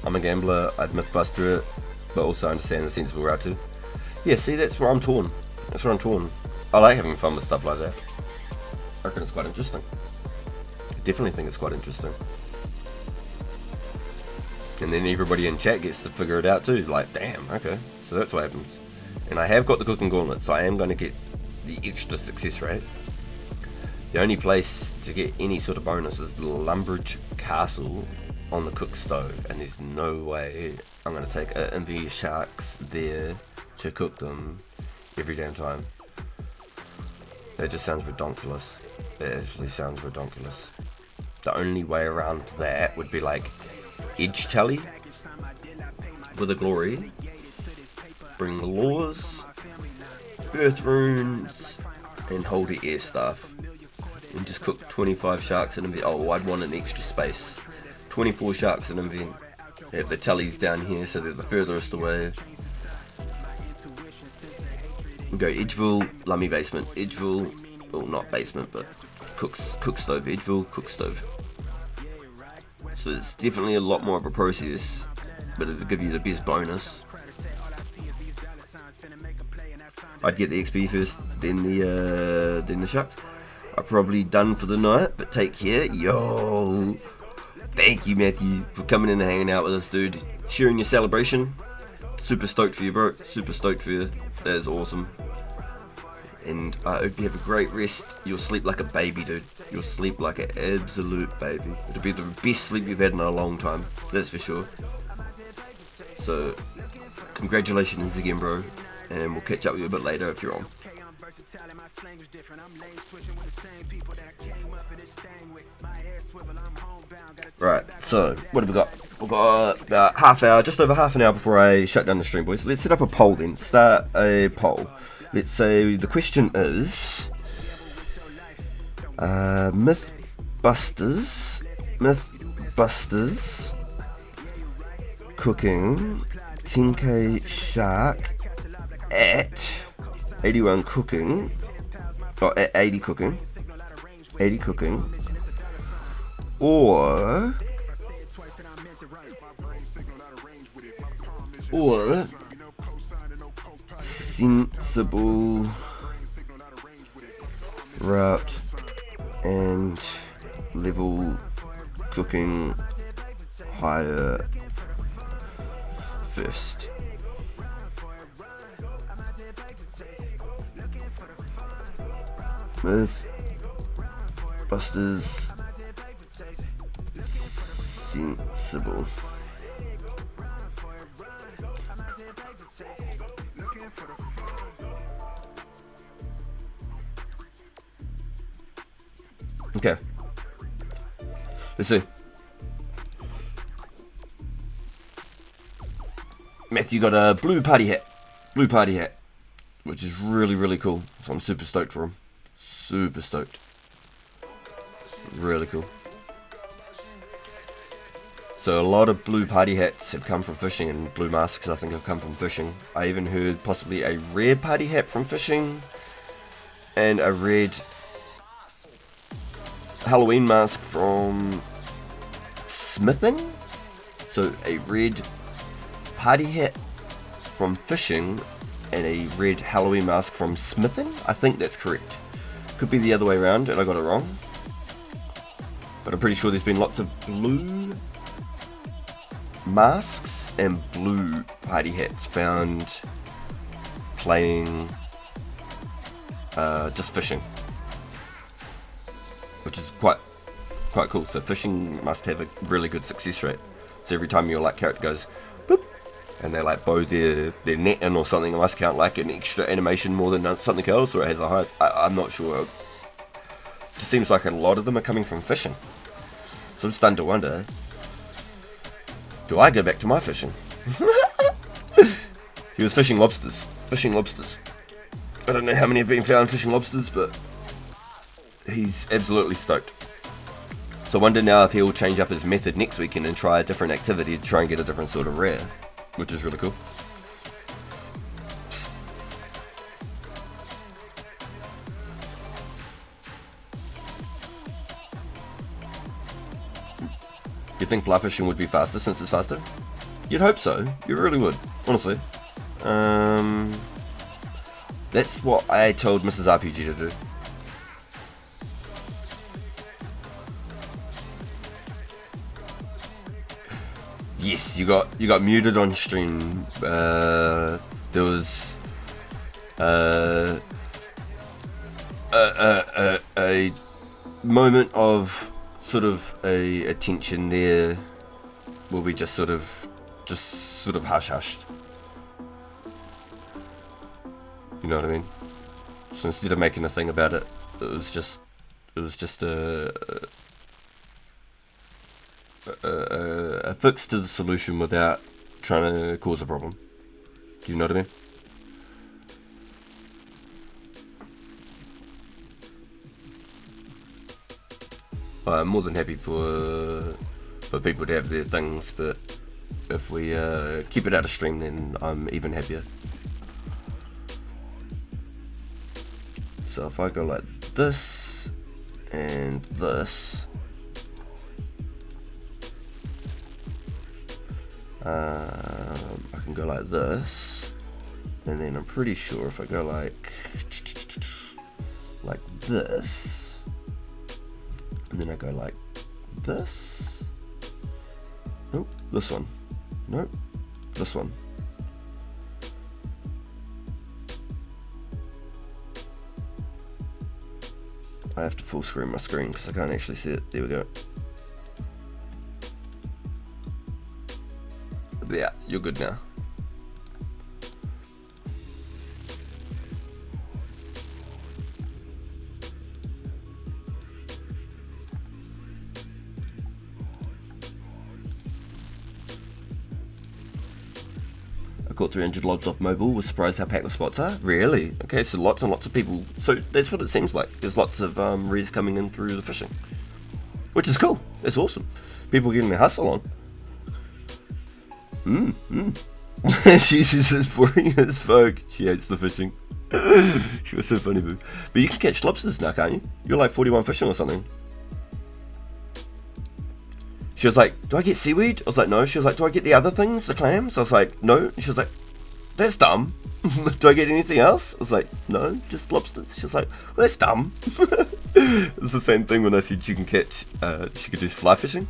I'm a gambler, I'd Mythbuster it, but also understand the sensible route too. Yeah, see, that's where I'm torn. I like having fun with stuff like that. I reckon it's quite interesting. I definitely think it's quite interesting. And then everybody in chat gets to figure it out too, like, damn, okay, so that's what happens. And I have got the cooking gauntlet, so I am going to get the extra success rate. The only place to get any sort of bonus is the Lumbridge Castle on the cook stove, and there's no way I'm going to take MV sharks there to cook them every damn time. That just sounds redonkulous. It actually sounds redonkulous. The only way around that would be like edge tally with a glory, bring laws, earth runes, and holy air stuff, and just cook 25 sharks in an event. Oh, I'd want an extra space. 24 sharks in an event. Have the tallies down here so they're the furthest away. We go Edgeville, Lummy basement, Edgeville, well not basement but cook stove, Edgeville, cook stove. So it's definitely a lot more of a process, but it'll give you the best bonus. I'd get the XP first, then the sharks. I'm probably done for the night, but take care. Yo, thank you Matthew for coming in and hanging out with us, dude. Sharing your celebration. Super stoked for you, bro. Super stoked for you. That is awesome. And I hope you have a great rest. You'll sleep like a baby, dude. You'll sleep like an absolute baby. It'll be the best sleep you've had in a long time. That's for sure. So, congratulations again, bro. And we'll catch up with you a bit later if you're on. Right, so what have we got? We've got about half hour, just over half an hour before I shut down the stream, boys. Let's set up a poll then. Start a poll. Let's say the question is Mythbusters cooking 10k shark at 81 cooking, or at 80 cooking, or sensible route and level cooking higher first. Mythbusters possible. Okay. Let's see. Matthew got a blue party hat. Blue party hat. Which is really, really cool. So I'm super stoked for him. Super stoked. Really cool. So a lot of blue party hats have come from fishing, and blue masks I think have come from fishing. I even heard possibly a red party hat from fishing, and a red Halloween mask from smithing. So a red party hat from fishing and a red Halloween mask from smithing. I think that's correct. Could be the other way around and I got it wrong. But I'm pretty sure there's been lots of blue masks and blue party hats found playing just fishing, which is quite cool. So fishing must have a really good success rate. So every time your like character goes boop and they like bow their net in or something, it must count like an extra animation more than something else, or it has a high. I'm not sure. It just seems like a lot of them are coming from fishing. So I'm starting to wonder, do I go back to my fishing? He was fishing lobsters. Fishing lobsters. I don't know how many have been found fishing lobsters, but he's absolutely stoked. So I wonder now if he'll change up his method next weekend and try a different activity to try and get a different sort of rare, which is really cool. You'd think fly fishing would be faster since it's faster? You'd hope so. You really would, honestly. That's what I told Mrs. RPG to do. Yes, you got muted on stream. There was a moment of sort of a tension there, where we just sort of hush-hushed. You know what I mean? So instead of making a thing about it, it was just a fix to the solution without trying to cause a problem. Do you know what I mean? I'm more than happy for people to have their things, but if we keep it out of stream, then I'm even happier. So if I go like this and this, I can go like this, and then I'm pretty sure if I go like this, and then I go like this, nope, this one, nope, this one. I have to full screen my screen because I can't actually see it. There we go. Yeah, you're good now. I caught 300 lobs off mobile, was surprised how packed the spots are. Really? Okay, so lots and lots of people. So that's what it seems like. There's lots of res coming in through the fishing, which is cool. It's awesome. People getting their hustle on. She says it's boring as fuck. She hates the fishing. She was so funny, boo. But you can catch lobsters now, can't you? You're like 41 fishing or something. She was like, do I get seaweed? I was like, no. She was like, do I get the other things, the clams? I was like, no. She was like, that's dumb. Do I get anything else? I was like, no, just lobsters. She was like, well, that's dumb. It's the same thing when I said you can catch, she could do fly fishing.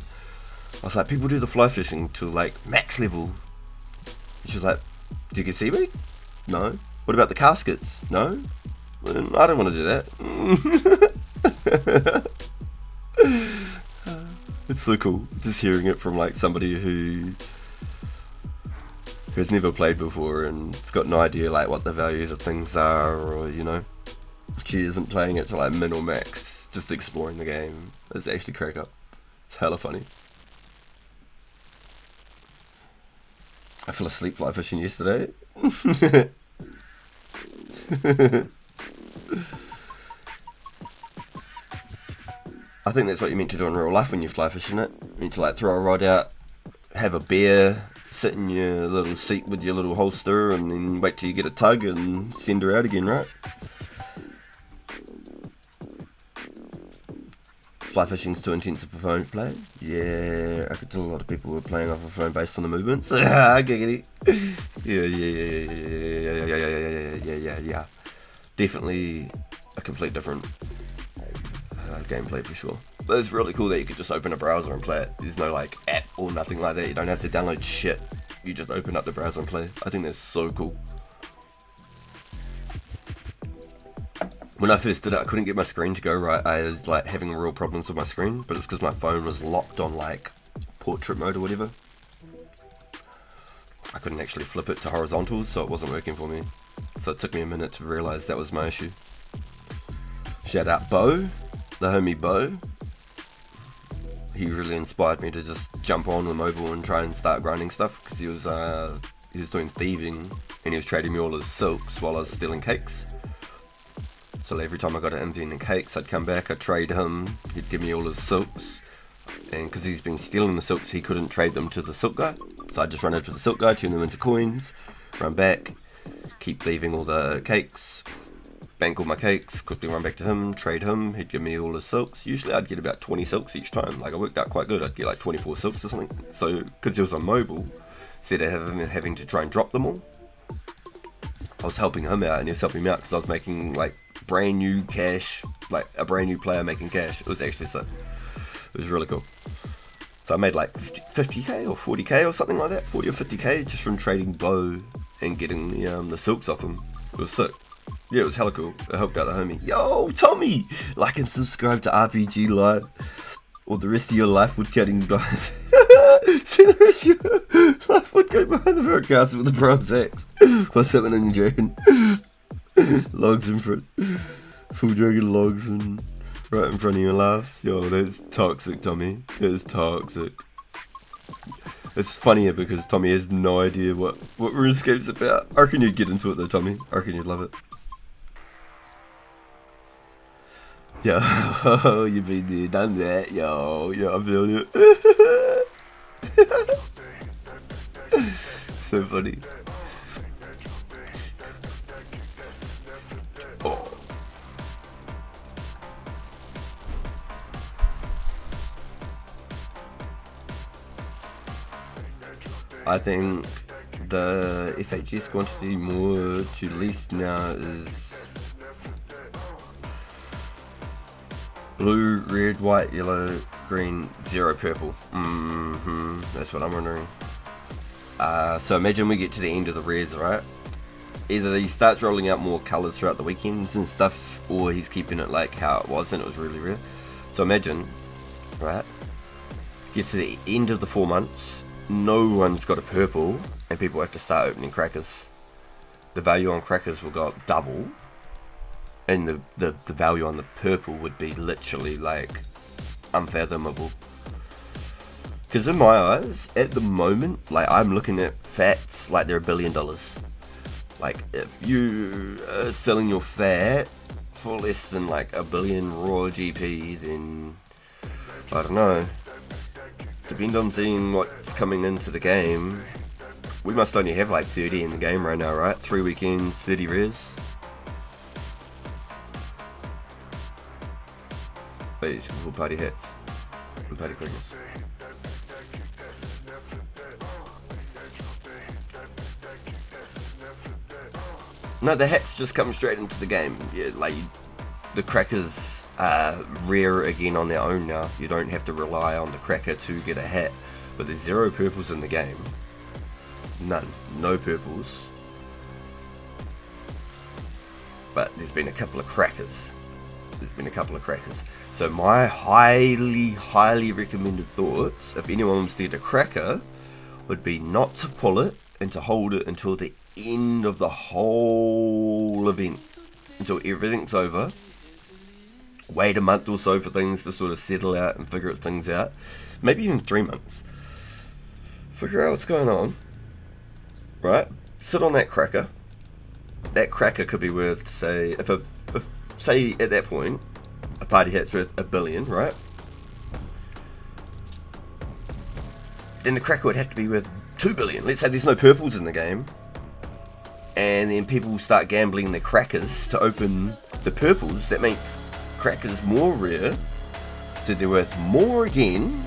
I was like, people do the fly fishing to like max level. She was like, do you get seaweed? No. What about the caskets? No. Well, I don't want to do that. It's so cool just hearing it from like somebody who has never played before and it's got no idea like what the values of things are, or you know, she isn't playing it to like min or max, just exploring the game. It's actually crack up. It's hella funny. I fell asleep fly fishing yesterday. I think that's what you're meant to do in real life when you fly fishing it. You need to like throw a rod out, have a beer, sit in your little seat with your little holster, and then wait till you get a tug and send her out again, right? Fly fishing's too intensive for phone play. Yeah, I could tell a lot of people were playing off a phone based on the movements. Giggity. Yeah. Definitely a complete different gameplay for sure. But it's really cool that you could just open a browser and play it. There's no like app or nothing like that. You don't have to download shit. You just open up the browser and play. I think that's so cool. When I first did it, I couldn't get my screen to go right. I was like having real problems with my screen, but it's because my phone was locked on like portrait mode or whatever. I couldn't actually flip it to horizontal, so it wasn't working for me. So it took me a minute to realise that was my issue. Shout out Bo, the homie Bo. He really inspired me to just jump on with mobile and try and start grinding stuff, because he was doing thieving and he was trading me all his silks while I was stealing cakes. So every time I got an invent in cakes, I'd come back, I'd trade him, he'd give me all his silks, and because he's been stealing the silks, he couldn't trade them to the silk guy, so I'd just run over to the silk guy, turn them into coins, run back, keep thieving all the cakes, bank all my cakes, quickly run back to him, trade him, he'd give me all his silks. Usually I'd get about 20 silks each time, like I worked out quite good, I'd get like 24 silks or something. So, because he was on mobile, instead of having to try and drop them all, I was helping him out, and he was helping me out because I was making like brand new cash, like a brand new player making cash. It was actually sick. It was really cool. So I made like 50k or 40k or something like that, 40 or 50k just from trading Bo and getting the silks off him. It was sick. Yeah, it was hella cool. I helped out the homie. Yo, Tommy! Like and subscribe to RPG Live, or the rest of your life would cutting behind. Spend the rest of your life would cutting behind the forecast with the bronze axe. What's happening in Dragon? Logs in front. Full Dragon logs and right in front of your laughs. Yo, that's toxic, Tommy. That is toxic. It's funnier because Tommy has no idea what Runescape's about. I reckon you'd get into it though, Tommy. I reckon you'd love it. Yo, you've been there, done that. Yo, I feel it. So funny. Oh. I think the FHS quantity more to least now is blue, red, white, yellow, green, 0 purple. That's what I'm wondering. So imagine we get to the end of the rares, right? Either he starts rolling out more colours throughout the weekends and stuff, or he's keeping it like how it was and it was really rare. So imagine, right, gets to the end of the 4 months, no one's got a purple, and people have to start opening crackers. The value on crackers will go up double, and the value on the purple would be literally like unfathomable. Because in my eyes, at the moment, like I'm looking at fats like they're $1 billion. Like if you are selling your fat for less than like $1 billion raw GP, then I don't know. Depends on seeing what's coming into the game. We must only have like 30 in the game right now, right? 3 weekends, 30 rares. Wait, it's full party hats and party crackers. No, the hats just come straight into the game. Yeah, like the crackers are rare again on their own now. You don't have to rely on the cracker to get a hat. But there's 0 purples in the game. None. No purples. But there's been a couple of crackers. there's been a couple of crackers. So my highly recommended thoughts, if anyone wants to get a cracker, would be not to pull it and to hold it until the end of the whole event, until everything's over. Wait a month or so for things to sort of settle out and figure things out. Maybe even 3 months. Figure out what's going on. Right? Sit on that cracker. That cracker could be worth, say, if say at that point, a party hat's worth $1 billion, right? Then the cracker would have to be worth $2 billion. Let's say there's no purples in the game. And then people start gambling their crackers to open the purples. That makes crackers more rare. So they're worth more again.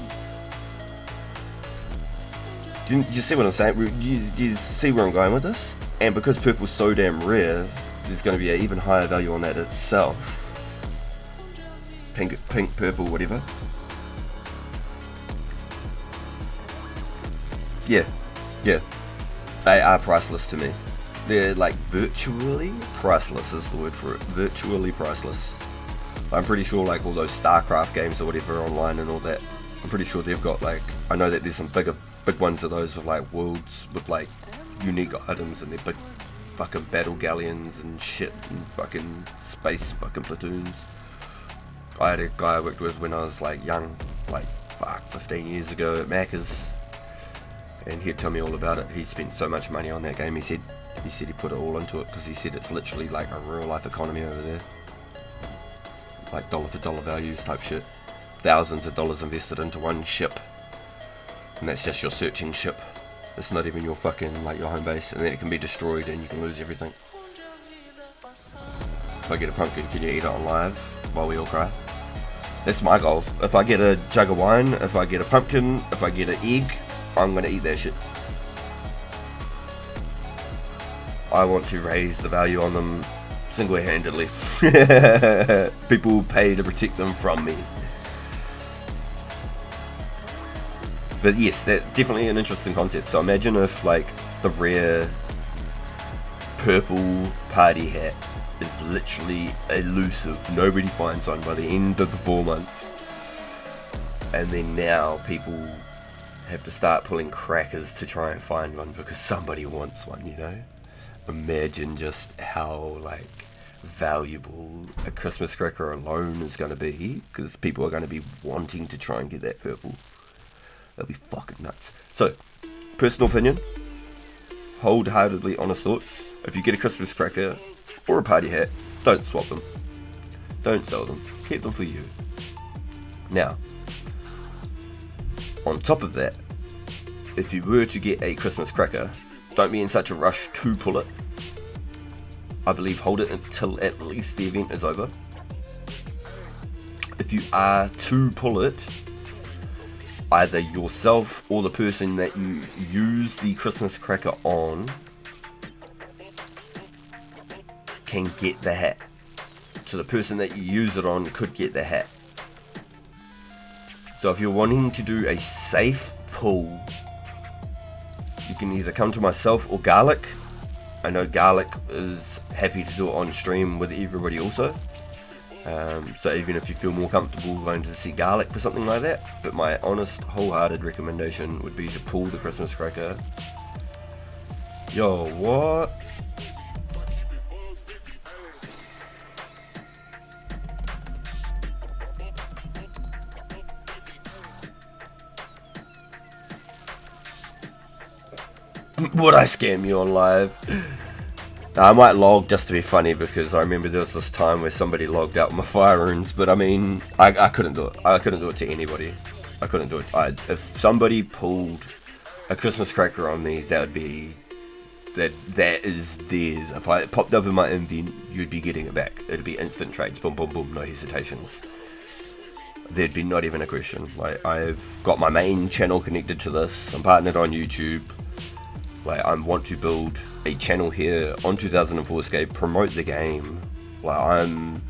Do you see what I'm saying? Do you see where I'm going with this? And because purple's so damn rare, there's going to be an even higher value on that itself. Pink, purple, whatever. Yeah. They are priceless to me. They're like virtually priceless is the word for it. Virtually priceless. I'm pretty sure like all those StarCraft games or whatever online and all that, I'm pretty sure they've got like, I know that there's some big ones of those with like worlds with like unique items and they're big fucking battle galleons and shit and fucking space fucking platoons. I had a guy I worked with when I was like young, like 15 years ago at Macca's, and he'd tell me all about it. He spent so much money on that game. He said he put it all into it because he said it's literally like a real life economy over there, like dollar for dollar values type shit. Thousands of dollars invested into one ship, and that's just your searching ship. It's not even your fucking like your home base, and then it can be destroyed and you can lose everything. If I get a pumpkin, can you eat it on live while we all cry? That's my goal. If I get a jug of wine, if I get a pumpkin, if I get an egg, I'm gonna eat that shit. I want to raise the value on them single-handedly. People will pay to protect them from me. But yes, that's definitely an interesting concept. So imagine if like the rare purple party hat is literally elusive. Nobody finds one by the end of the 4 months. And then now people have to start pulling crackers to try and find one because somebody wants one, you know? Imagine just how like valuable a Christmas cracker alone is going to be, because people are going to be wanting to try and get that purple. That'll be fucking nuts. So, personal opinion, wholeheartedly honest thoughts. If you get a Christmas cracker or a party hat, don't swap them. Don't sell them. Keep them for you. Now, on top of that, if you were to get a Christmas cracker, don't be in such a rush to pull it. I believe hold it until at least the event is over. If you are to pull it, either yourself or the person that you use the Christmas cracker on can get the hat. So the person that you use it on could get the hat. So if you're wanting to do a safe pull, you can either come to myself or Garlic. I know Garlic is happy to do it on stream with everybody also. So even if you feel more comfortable going to see Garlic for something like that. But my honest, wholehearted recommendation would be to pull the Christmas cracker. Yo, what? Would I scam you on live? I might log just to be funny, because I remember there was this time where somebody logged out my fire runes, but I mean, I couldn't do it. I couldn't do it to anybody. I couldn't do it. If somebody pulled a Christmas cracker on me, that would be, that is theirs. If I popped up in my invent, you'd be getting it back. It'd be instant trades, boom, boom, boom, no hesitations. There'd be not even a question. Like, I've got my main channel connected to this. I'm partnered on YouTube. Like, I want to build a channel here on 2004 Escape, promote the game. Like, I'm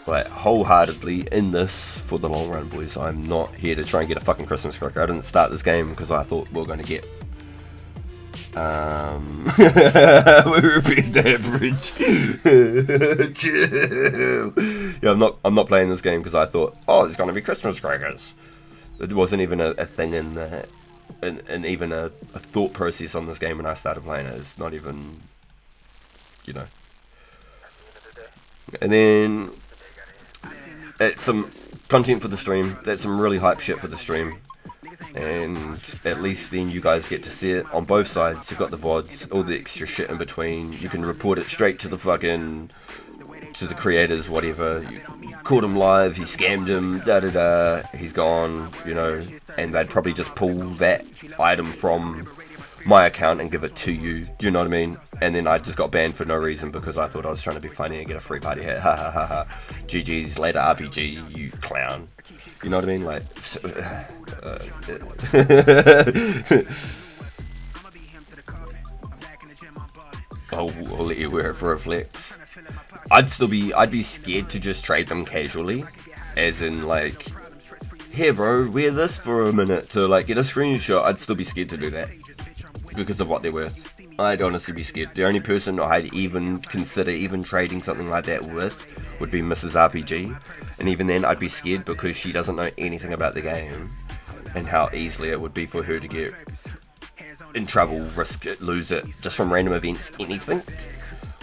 like wholeheartedly in this for the long run, boys. I'm not here to try and get a fucking Christmas cracker. I didn't start this game because I thought we were going to get We repeat the average. Yeah, I'm not playing this game because I thought, oh, there's gonna be Christmas crackers. It wasn't even a thing in the, and even a thought process on this game when I started playing it. It's not even, you know. And then it's some content for the stream. That's some really hype shit for the stream. And at least then you guys get to see it on both sides. You've got the VODs, all the extra shit in between. You can report it straight to the fucking, to the creators, whatever. You caught him live, he scammed him, da-da-da, he's gone, you know. And they'd probably just pull that item from my account and give it to you, do you know what I mean? And then I just got banned for no reason because I thought I was trying to be funny and get a free party hat, ha ha ha ha. GG's, later RPG, you clown. You know what I mean? Like, I'll let you wear it for a flex. I'd be scared to just trade them casually, as in like, here bro, wear this for a minute to like get a screenshot. I'd still be scared to do that because of what they're worth. I'd honestly be scared. The only person I'd even consider even trading something like that with would be Mrs. RPG, and even then I'd be scared because she doesn't know anything about the game and how easily it would be for her to get in trouble, risk it, lose it, just from random events. Anything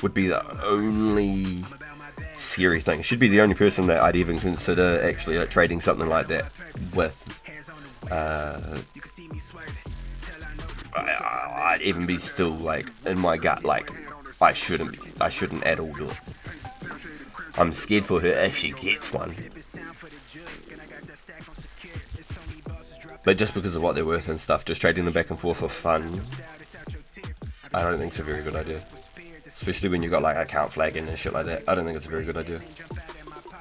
would be the only scary thing. She'd be the only person that I'd even consider actually like trading something like that with. I'd even be still like in my gut like I shouldn't at all do it. I'm scared for her if she gets one. But just because of what they're worth and stuff, just trading them back and forth for fun, I don't think it's a very good idea. Especially when you got like account flagging and shit like that. I don't think it's a very good idea.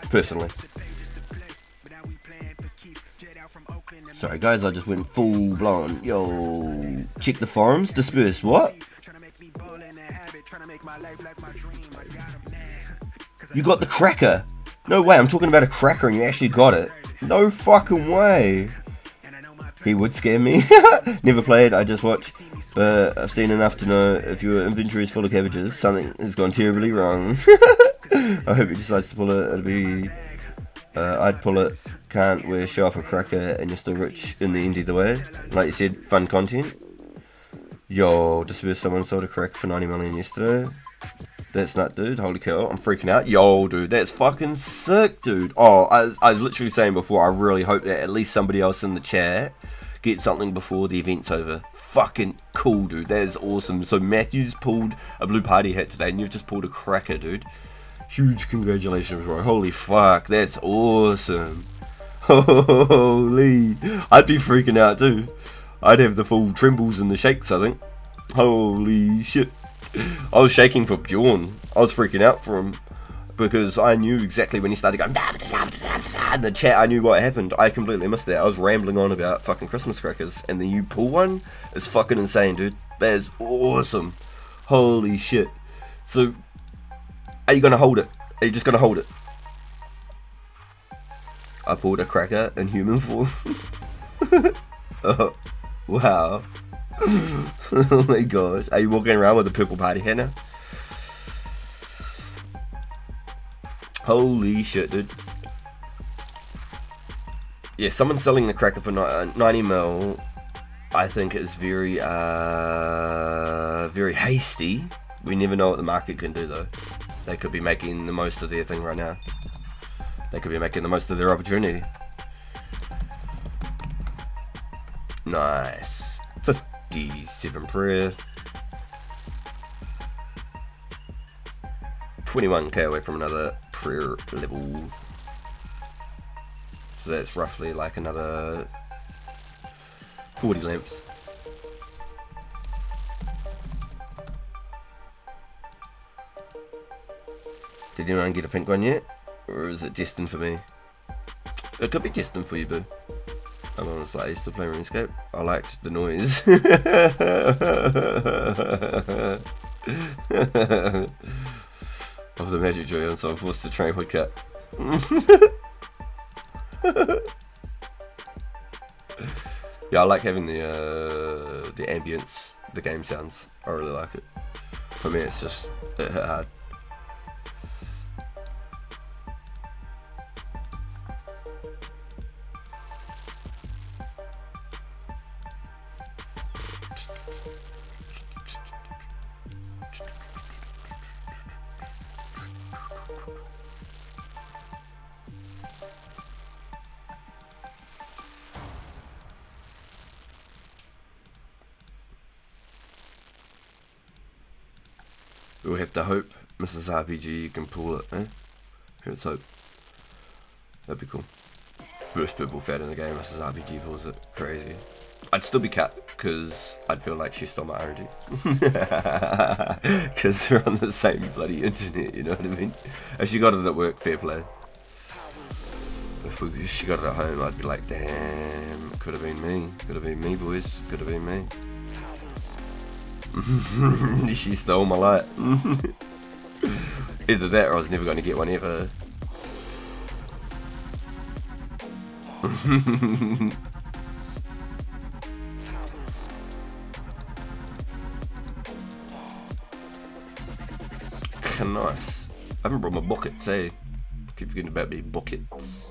Personally. Sorry guys, I just went full blown. Yo, check the forums, disperse. What? You got the cracker? No way, I'm talking about a cracker and you actually got it. No fucking way. He would scare me. Never played, I just watch. But I've seen enough to know if your inventory is full of cabbages, something has gone terribly wrong. I hope he decides to pull it. It'll be... I'd pull it. Can't wear show off a cracker and you're still rich in the end either way. Like you said, fun content. Yo, just where someone sold a cracker for 90 million yesterday. That's nut, dude. Holy cow, I'm freaking out. Yo, dude, that's fucking sick, dude. Oh, I was literally saying before, I really hope that at least somebody else in the chat gets something before the event's over. Fucking cool, dude. That is awesome. So Matthew's pulled a blue party hat today, and you've just pulled a cracker, dude. Huge congratulations, bro. Holy fuck, that's awesome. Holy, I'd be freaking out too. I'd have the full trembles and the shakes, I think. Holy shit. I was shaking for Bjorn. I was freaking out for him because I knew exactly when he started going in the chat. I knew what happened. I completely missed that. I was rambling on about fucking Christmas crackers, and then you pull one. It's fucking insane, dude. That is awesome. Holy shit. So, are you gonna hold it? Are you just gonna hold it? I pulled a cracker in human form. Oh, wow. Oh my gosh. Are you walking around with a purple party hat now? Holy shit, dude. Yeah, someone selling the cracker for 90 mil, I think is very hasty. We never know what the market can do though. They could be making the most of their thing right now. They could be making the most of their opportunity. Nice. 57 prayer. 21k away from another prayer level. So that's roughly like another 40 lamps. Did anyone get a pink one yet? Or is it destined for me? It could be destined for you, boo. I'm honest, I used to play Runescape. I liked the noise. Of the magic drill, so I'm forced to train woodcut. Yeah, I like having the ambience the game sounds. I really like it. For me, it's just it hit hard. We'll have to hope Mrs. RPG can pull it, eh? Let's hope. That'd be cool. First purple fat in the game, Mrs. RPG pulls it. Crazy. I'd still be cut, because I'd feel like she stole my RNG. Because we're on the same bloody internet, you know what I mean? If she got it at work, fair play. If she got it at home, I'd be like, damn, it could have been me. Could have been me, boys. Could have been me. She stole my light. Either that or I was never going to get one ever. Nice. I haven't brought my buckets, eh? Keep forgetting about me buckets.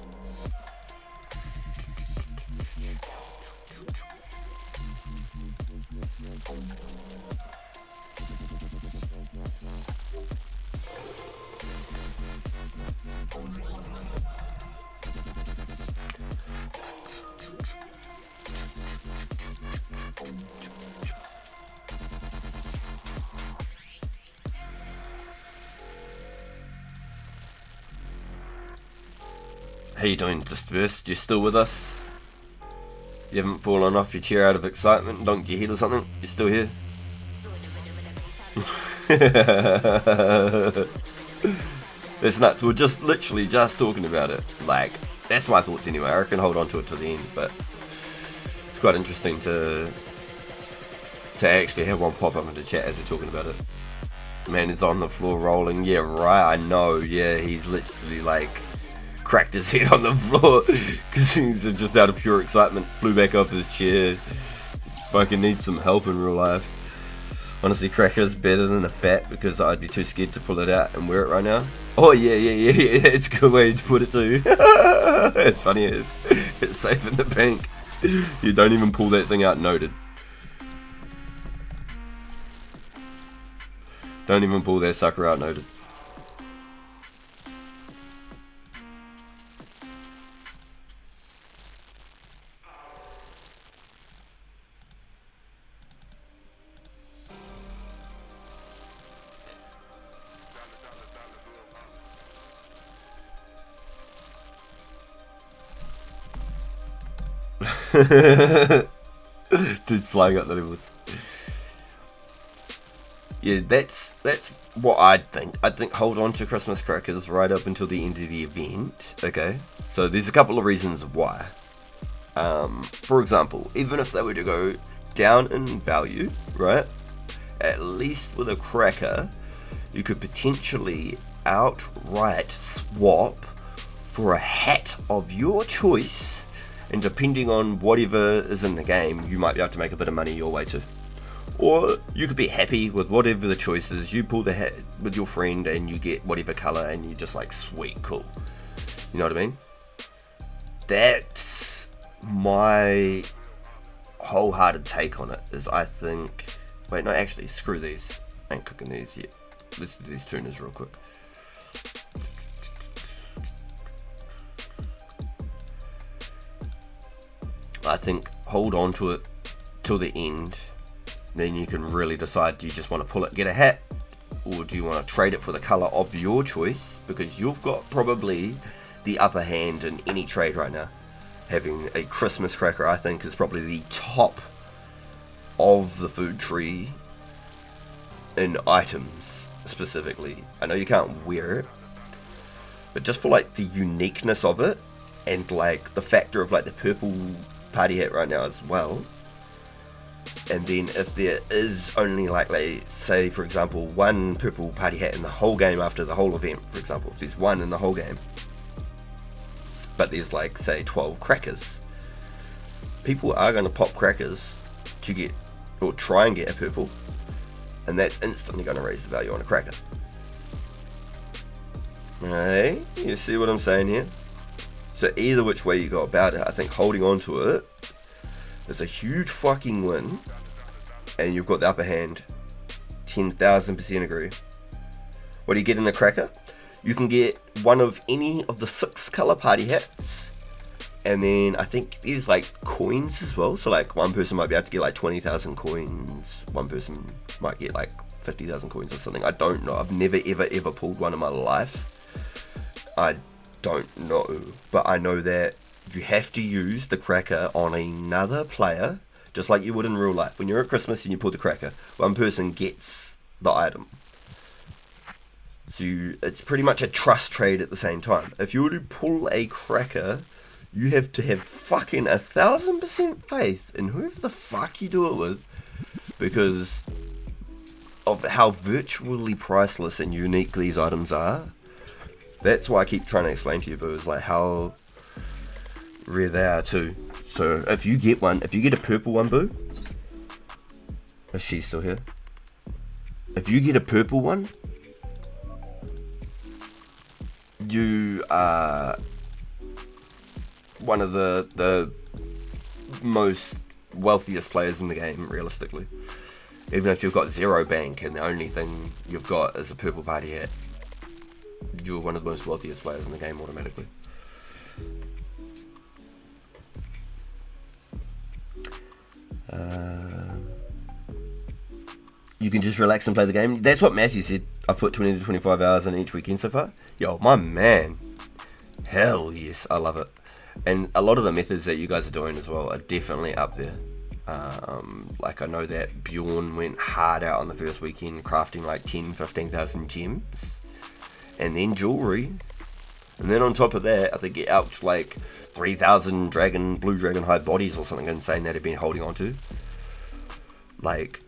How you doing, Dispersed? You still with us? You haven't fallen off your chair out of excitement, donked your head or something? You still here? It's nuts. We're just literally just talking about it. Like, that's my thoughts anyway. I reckon hold on to it till the end, but it's quite interesting to actually have one pop up in the chat as we're talking about it. Man is on the floor rolling. Yeah, right. I know. Yeah, he's literally like cracked his head on the floor because he's just out of pure excitement. Flew back off his chair. Fucking needs some help in real life. Honestly, cracker's better than a fat because I'd be too scared to pull it out and wear it right now. Oh yeah. It's a good way to put it too. It's funny as it's safe in the bank. You don't even pull that thing out. Noted. Don't even pull that sucker out. Noted. Dude's flying up the levels. Yeah, that's what I'd think. I'd think hold on to Christmas crackers right up until the end of the event. Okay, so there's a couple of reasons why. For example, even if they were to go down in value, right? At least with a cracker, you could potentially outright swap for a hat of your choice. And depending on whatever is in the game, you might be able to make a bit of money your way too. Or you could be happy with whatever the choice is. You pull the hat with your friend and you get whatever colour and you're just like, sweet, cool. You know what I mean? That's my wholehearted take on it, is I think... Wait, no, actually, screw these. I ain't cooking these yet. Let's do these tuners real quick. I think hold on to it till the end, then you can really decide, do you just want to pull it, get a hat, or do you want to trade it for the colour of your choice, because you've got probably the upper hand in any trade right now. Having a Christmas cracker, I think, is probably the top of the food tree in items specifically. I know you can't wear it, but just for like the uniqueness of it, and like the factor of like the purple party hat right now as well. And then if there is only like say for example one purple party hat in the whole game after the whole event, for example, if there's one in the whole game, but there's like say 12 crackers, people are going to pop crackers to get or try and get a purple, and that's instantly going to raise the value on a cracker. Hey, you see what I'm saying here? So either which way you go about it, I think holding on to it is a huge fucking win, and you've got the upper hand. 10,000% agree. What do you get in the cracker? You can get one of any of the 6 color party hats, and then I think there's like coins as well. So like one person might be able to get like 20,000 coins. One person might get like 50,000 coins or something. I don't know. I've never ever pulled one in my life. I don't know, but I know that you have to use the cracker on another player, just like you would in real life. When you're at Christmas and you pull the cracker, one person gets the item. So it's pretty much a trust trade at the same time. If you were to pull a cracker, you have to have fucking 1,000% faith in whoever the fuck you do it with, because of how virtually priceless and unique these items are. That's why I keep trying to explain to you, viewers, like how rare they are too. So if you get one, if you get a purple one, boo, is she still here? If you get a purple one, you are one of the most wealthiest players in the game, realistically. Even if you've got 0 bank and the only thing you've got is a purple party hat, you're one of the most wealthiest players in the game automatically. You can just relax and play the game. That's what Matthew said. I put 20 to 25 hours in each weekend so far. Yo, my man. Hell yes, I love it. And a lot of the methods that you guys are doing as well are definitely up there. Like I know that Bjorn went hard out on the first weekend, crafting like 10-15,000 gems. And then jewelry. And then on top of that, I think it out like 3,000 blue dragon hide bodies or something insane that he'd been holding on to. Like,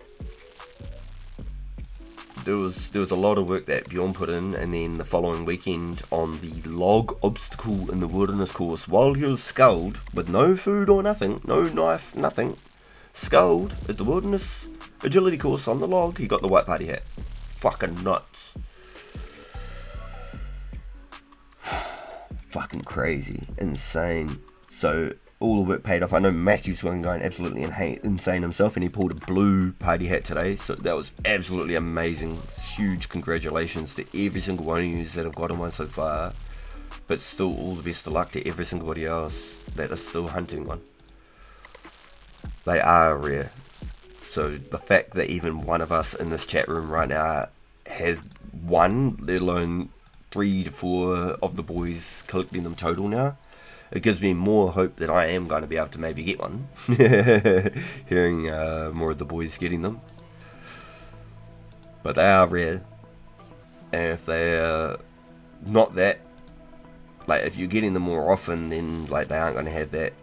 there was a lot of work that Bjorn put in, and then the following weekend on the log obstacle in the wilderness course, while he was sculled with no food or nothing, no knife, nothing, sculled at the wilderness agility course on the log, he got the white party hat. Fucking nuts. Fucking crazy, insane. So all the work paid off. I know Matthew's going absolutely insane himself, and he pulled a blue party hat today, so that was absolutely amazing. Huge congratulations to every single one of you that have gotten one so far, but still all the best of luck to every single body else that is still hunting one. They are rare, so the fact that even one of us in this chat room right now has one, let alone 3 to 4 of the boys collecting them total now, it gives me more hope that I am going to be able to maybe get one. Hearing more of the boys getting them. But they are rare. And if they're not that, like if you're getting them more often, then like they aren't going to have that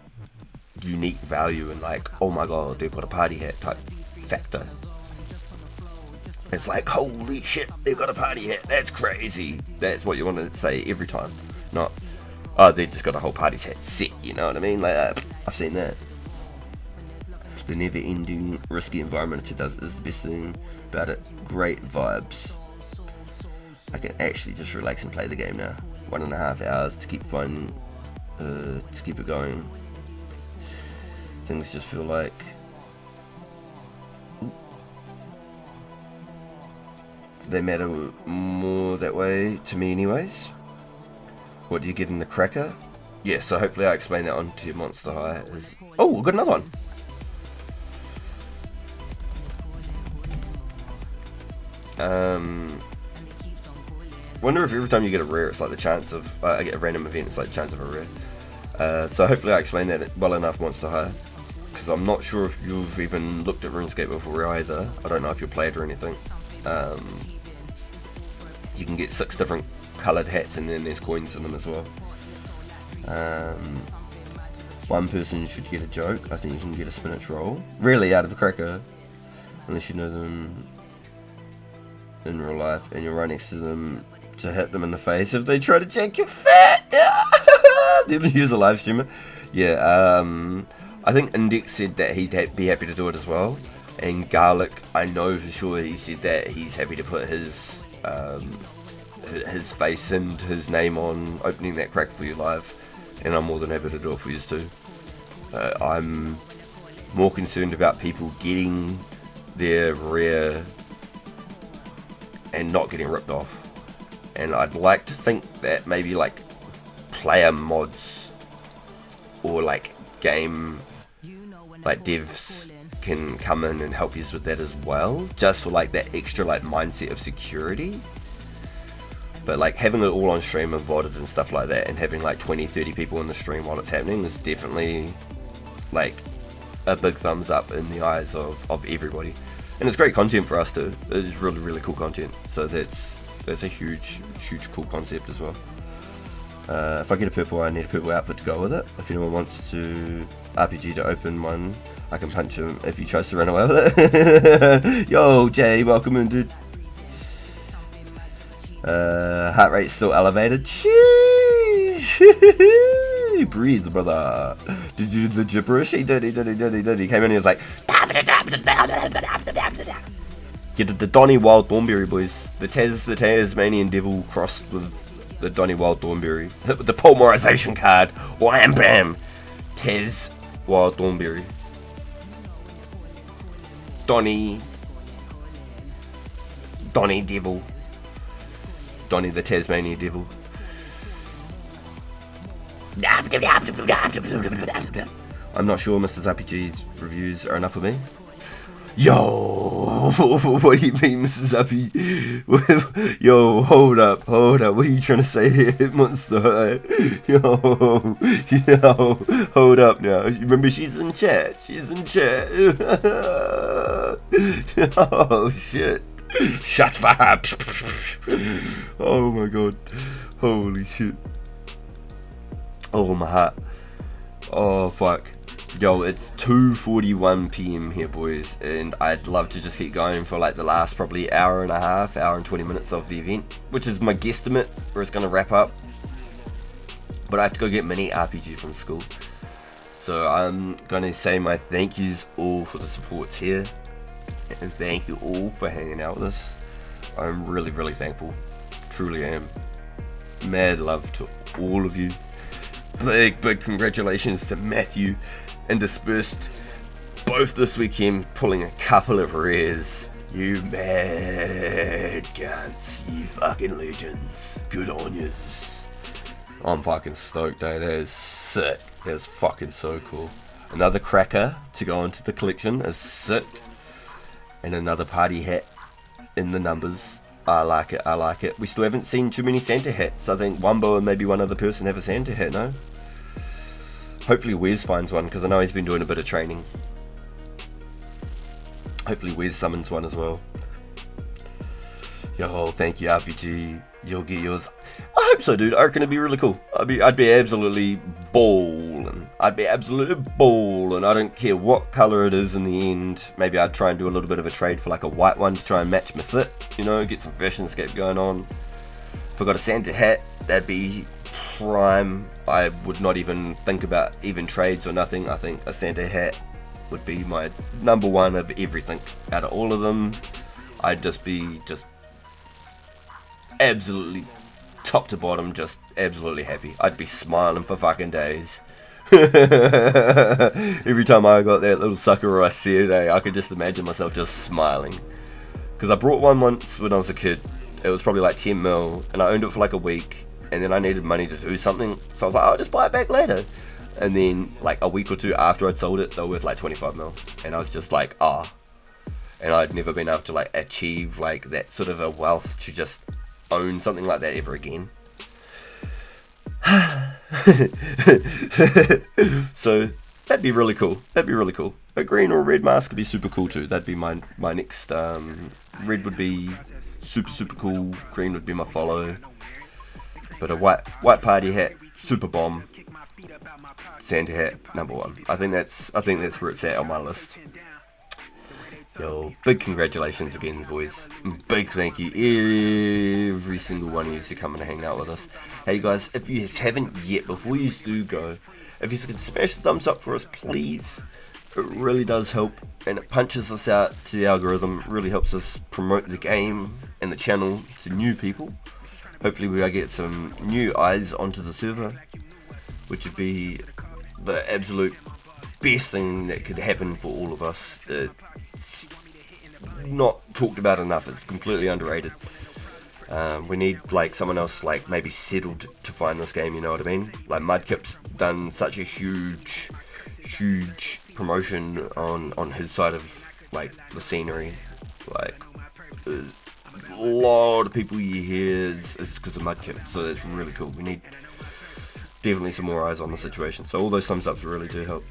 unique value and like, oh my god, they've got a party hat type factor. It's like, holy shit, they've got a party hat, that's crazy. That's what you want to say every time. Not, oh, they've just got a whole party hat set, you know what I mean? Like, I've seen that. The never-ending risky environment it does is the best thing about it. Great vibes. I can actually just relax and play the game now. 1.5 hours to keep fun, to keep it going. Things just feel like... they matter more that way to me anyways. What do you get in the cracker? Yeah, so hopefully I explain that on to your Monster High. Oh, we've got another one. Wonder if every time you get a rare, it's like the chance of... I get a random event, it's like the chance of a rare. So hopefully I explained that well enough, Monster High. Because I'm not sure if you've even looked at RuneScape before either. I don't know if you've played or anything. You can get 6 different coloured hats, and then there's coins in them as well. One person should get a joke. I think you can get a spinach roll. Really, out of a cracker. Unless you know them in real life and you're right next to them to hit them in the face if they try to jack your fat. Then use a live streamer. Yeah, I think Index said that he'd be happy to do it as well. And Garlic, I know for sure he said that he's happy to put his face and his name on opening that crack for you live, and I'm more than happy to do it for you too. I'm more concerned about people getting their rare and not getting ripped off, and I'd like to think that maybe like player mods or like game like devs can come in and help you with that as well, just for like that extra like mindset of security. But like having it all on stream and voted and stuff like that, and having like 20-30 people in the stream while it's happening is definitely like a big thumbs up in the eyes of everybody. And it's great content for us too. It's really cool content. So that's a huge cool concept as well. If I get a purple, I need a purple outfit to go with it. If anyone wants to RPG to open one, I can punch him if he tries to run away with it. Yo, Jay, welcome in, dude. Heart rate's still elevated. Sheesh. Breathe, brother. Did you do the gibberish? He did. He came in and he was like, get the Donny Wild Thornberry, boys. The Tasmanian Devil crossed with the Donny Wild Thornberry. Hit with the polymerization card. Wham bam. Taz Wild Thornberry. Donny Devil. Donny the Tasmanian Devil. I'm not sure Mr. RPG's reviews are enough for me. Yo, what do you mean, Mrs. Uppy? Yo, hold up. What are you trying to say here, Monster? Yo, hold up now. Remember, she's in chat. Oh, shit. Shut up. Oh, my God. Holy shit. Oh, my heart. Oh, fuck. Yo, it's 2:41 PM here, boys, and I'd love to just keep going for like the last probably hour and a half, hour and 20 minutes of the event, which is my guesstimate where it's going to wrap up. But I have to go get Mini RPG from school. So I'm going to say my thank yous all for the supports here, and thank you all for hanging out with us. I'm really thankful. Truly am. Mad love to all of you. Big congratulations to Matthew and Dispersed, both this weekend, pulling a couple of rares. You mad cunts, you fucking legends. Good on yous. I'm fucking stoked, eh? That is sick. That is fucking so cool. Another cracker to go into the collection is sick. And another party hat in the numbers. I like it. We still haven't seen too many Santa hats. I think Wumbo and maybe one other person have a Santa hat, no? Hopefully Wes finds one, because I know he's been doing a bit of training. Hopefully Wes summons one as well. Yo, thank you RPG. You'll get yours. I hope so, dude. I reckon it'd be really cool. I'd be absolutely balling. I don't care what colour it is in the end. Maybe I'd try and do a little bit of a trade for like a white one to try and match my fit. You know, get some Runescape going on. If I got a Santa hat, that'd be prime. I would not even think about even trades or nothing. I think a Santa hat would be my number one of everything. Out of all of them, I'd just be absolutely top to bottom, just absolutely happy. I'd be smiling for fucking days. Every time I got that little sucker or I see it, I could just imagine myself just smiling. Because I brought one once when I was a kid. It was probably like 10 mil, and I owned it for like a week, and then I needed money to do something, so I was like, I'll just buy it back later. And then like a week or two after I'd sold it, they were worth like 25 mil, and I was just like, and I'd never been able to like achieve like that sort of a wealth to just own something like that ever again. So that'd be really cool. A green or a red mask would be super cool too. That'd be my next. Red would be super cool. Green would be my follow. But a white party hat, super bomb. Santa hat, number one. I think that's where it's at on my list. Yo, big congratulations again, boys. Big thank you every single one of you for coming to hang out with us. Hey guys, if you haven't yet, before you do go, if you can smash the thumbs up for us, please. It really does help, and it punches us out to the algorithm. Really helps us promote the game and the channel to new people. Hopefully we get some new eyes onto the server, which would be the absolute best thing that could happen for all of us. It's not talked about enough. It's completely underrated. We need like someone else like maybe settled to find this game, you know what I mean? Like Mudkip's done such a huge promotion on his side of like the scenery. Like a lot of people you hear is because of Mudkip, so that's really cool. We need definitely some more eyes on the situation. So all those thumbs ups really do help.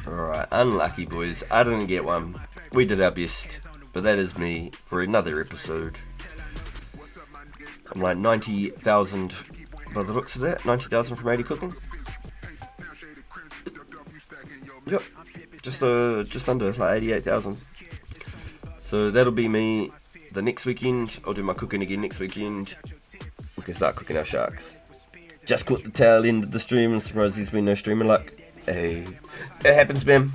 Alright, unlucky boys, I didn't get one. We did our best, but that is me for another episode. I'm like 90,000 by the looks of that. 90,000 from 80 cooking. Yep, just under like 88,000. So that'll be me the next weekend. I'll do my cooking again next weekend. We can start cooking our sharks. Just caught the tail end of the stream. I'm surprised there's been no streaming luck. Hey, it happens, man.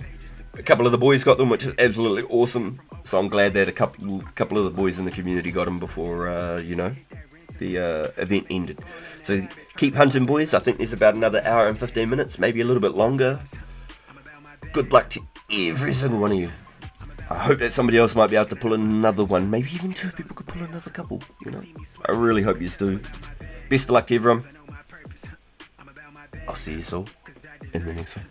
A couple of the boys got them, which is absolutely awesome. So I'm glad that a couple of the boys in the community got them before, the event ended. So keep hunting, boys. I think there's about another hour and 15 minutes, maybe a little bit longer. Good luck to every single one of you. I hope that somebody else might be able to pull another one. Maybe even 2 people could pull another couple, you know. I really hope you do. Best of luck to everyone. I'll see you all in the next one.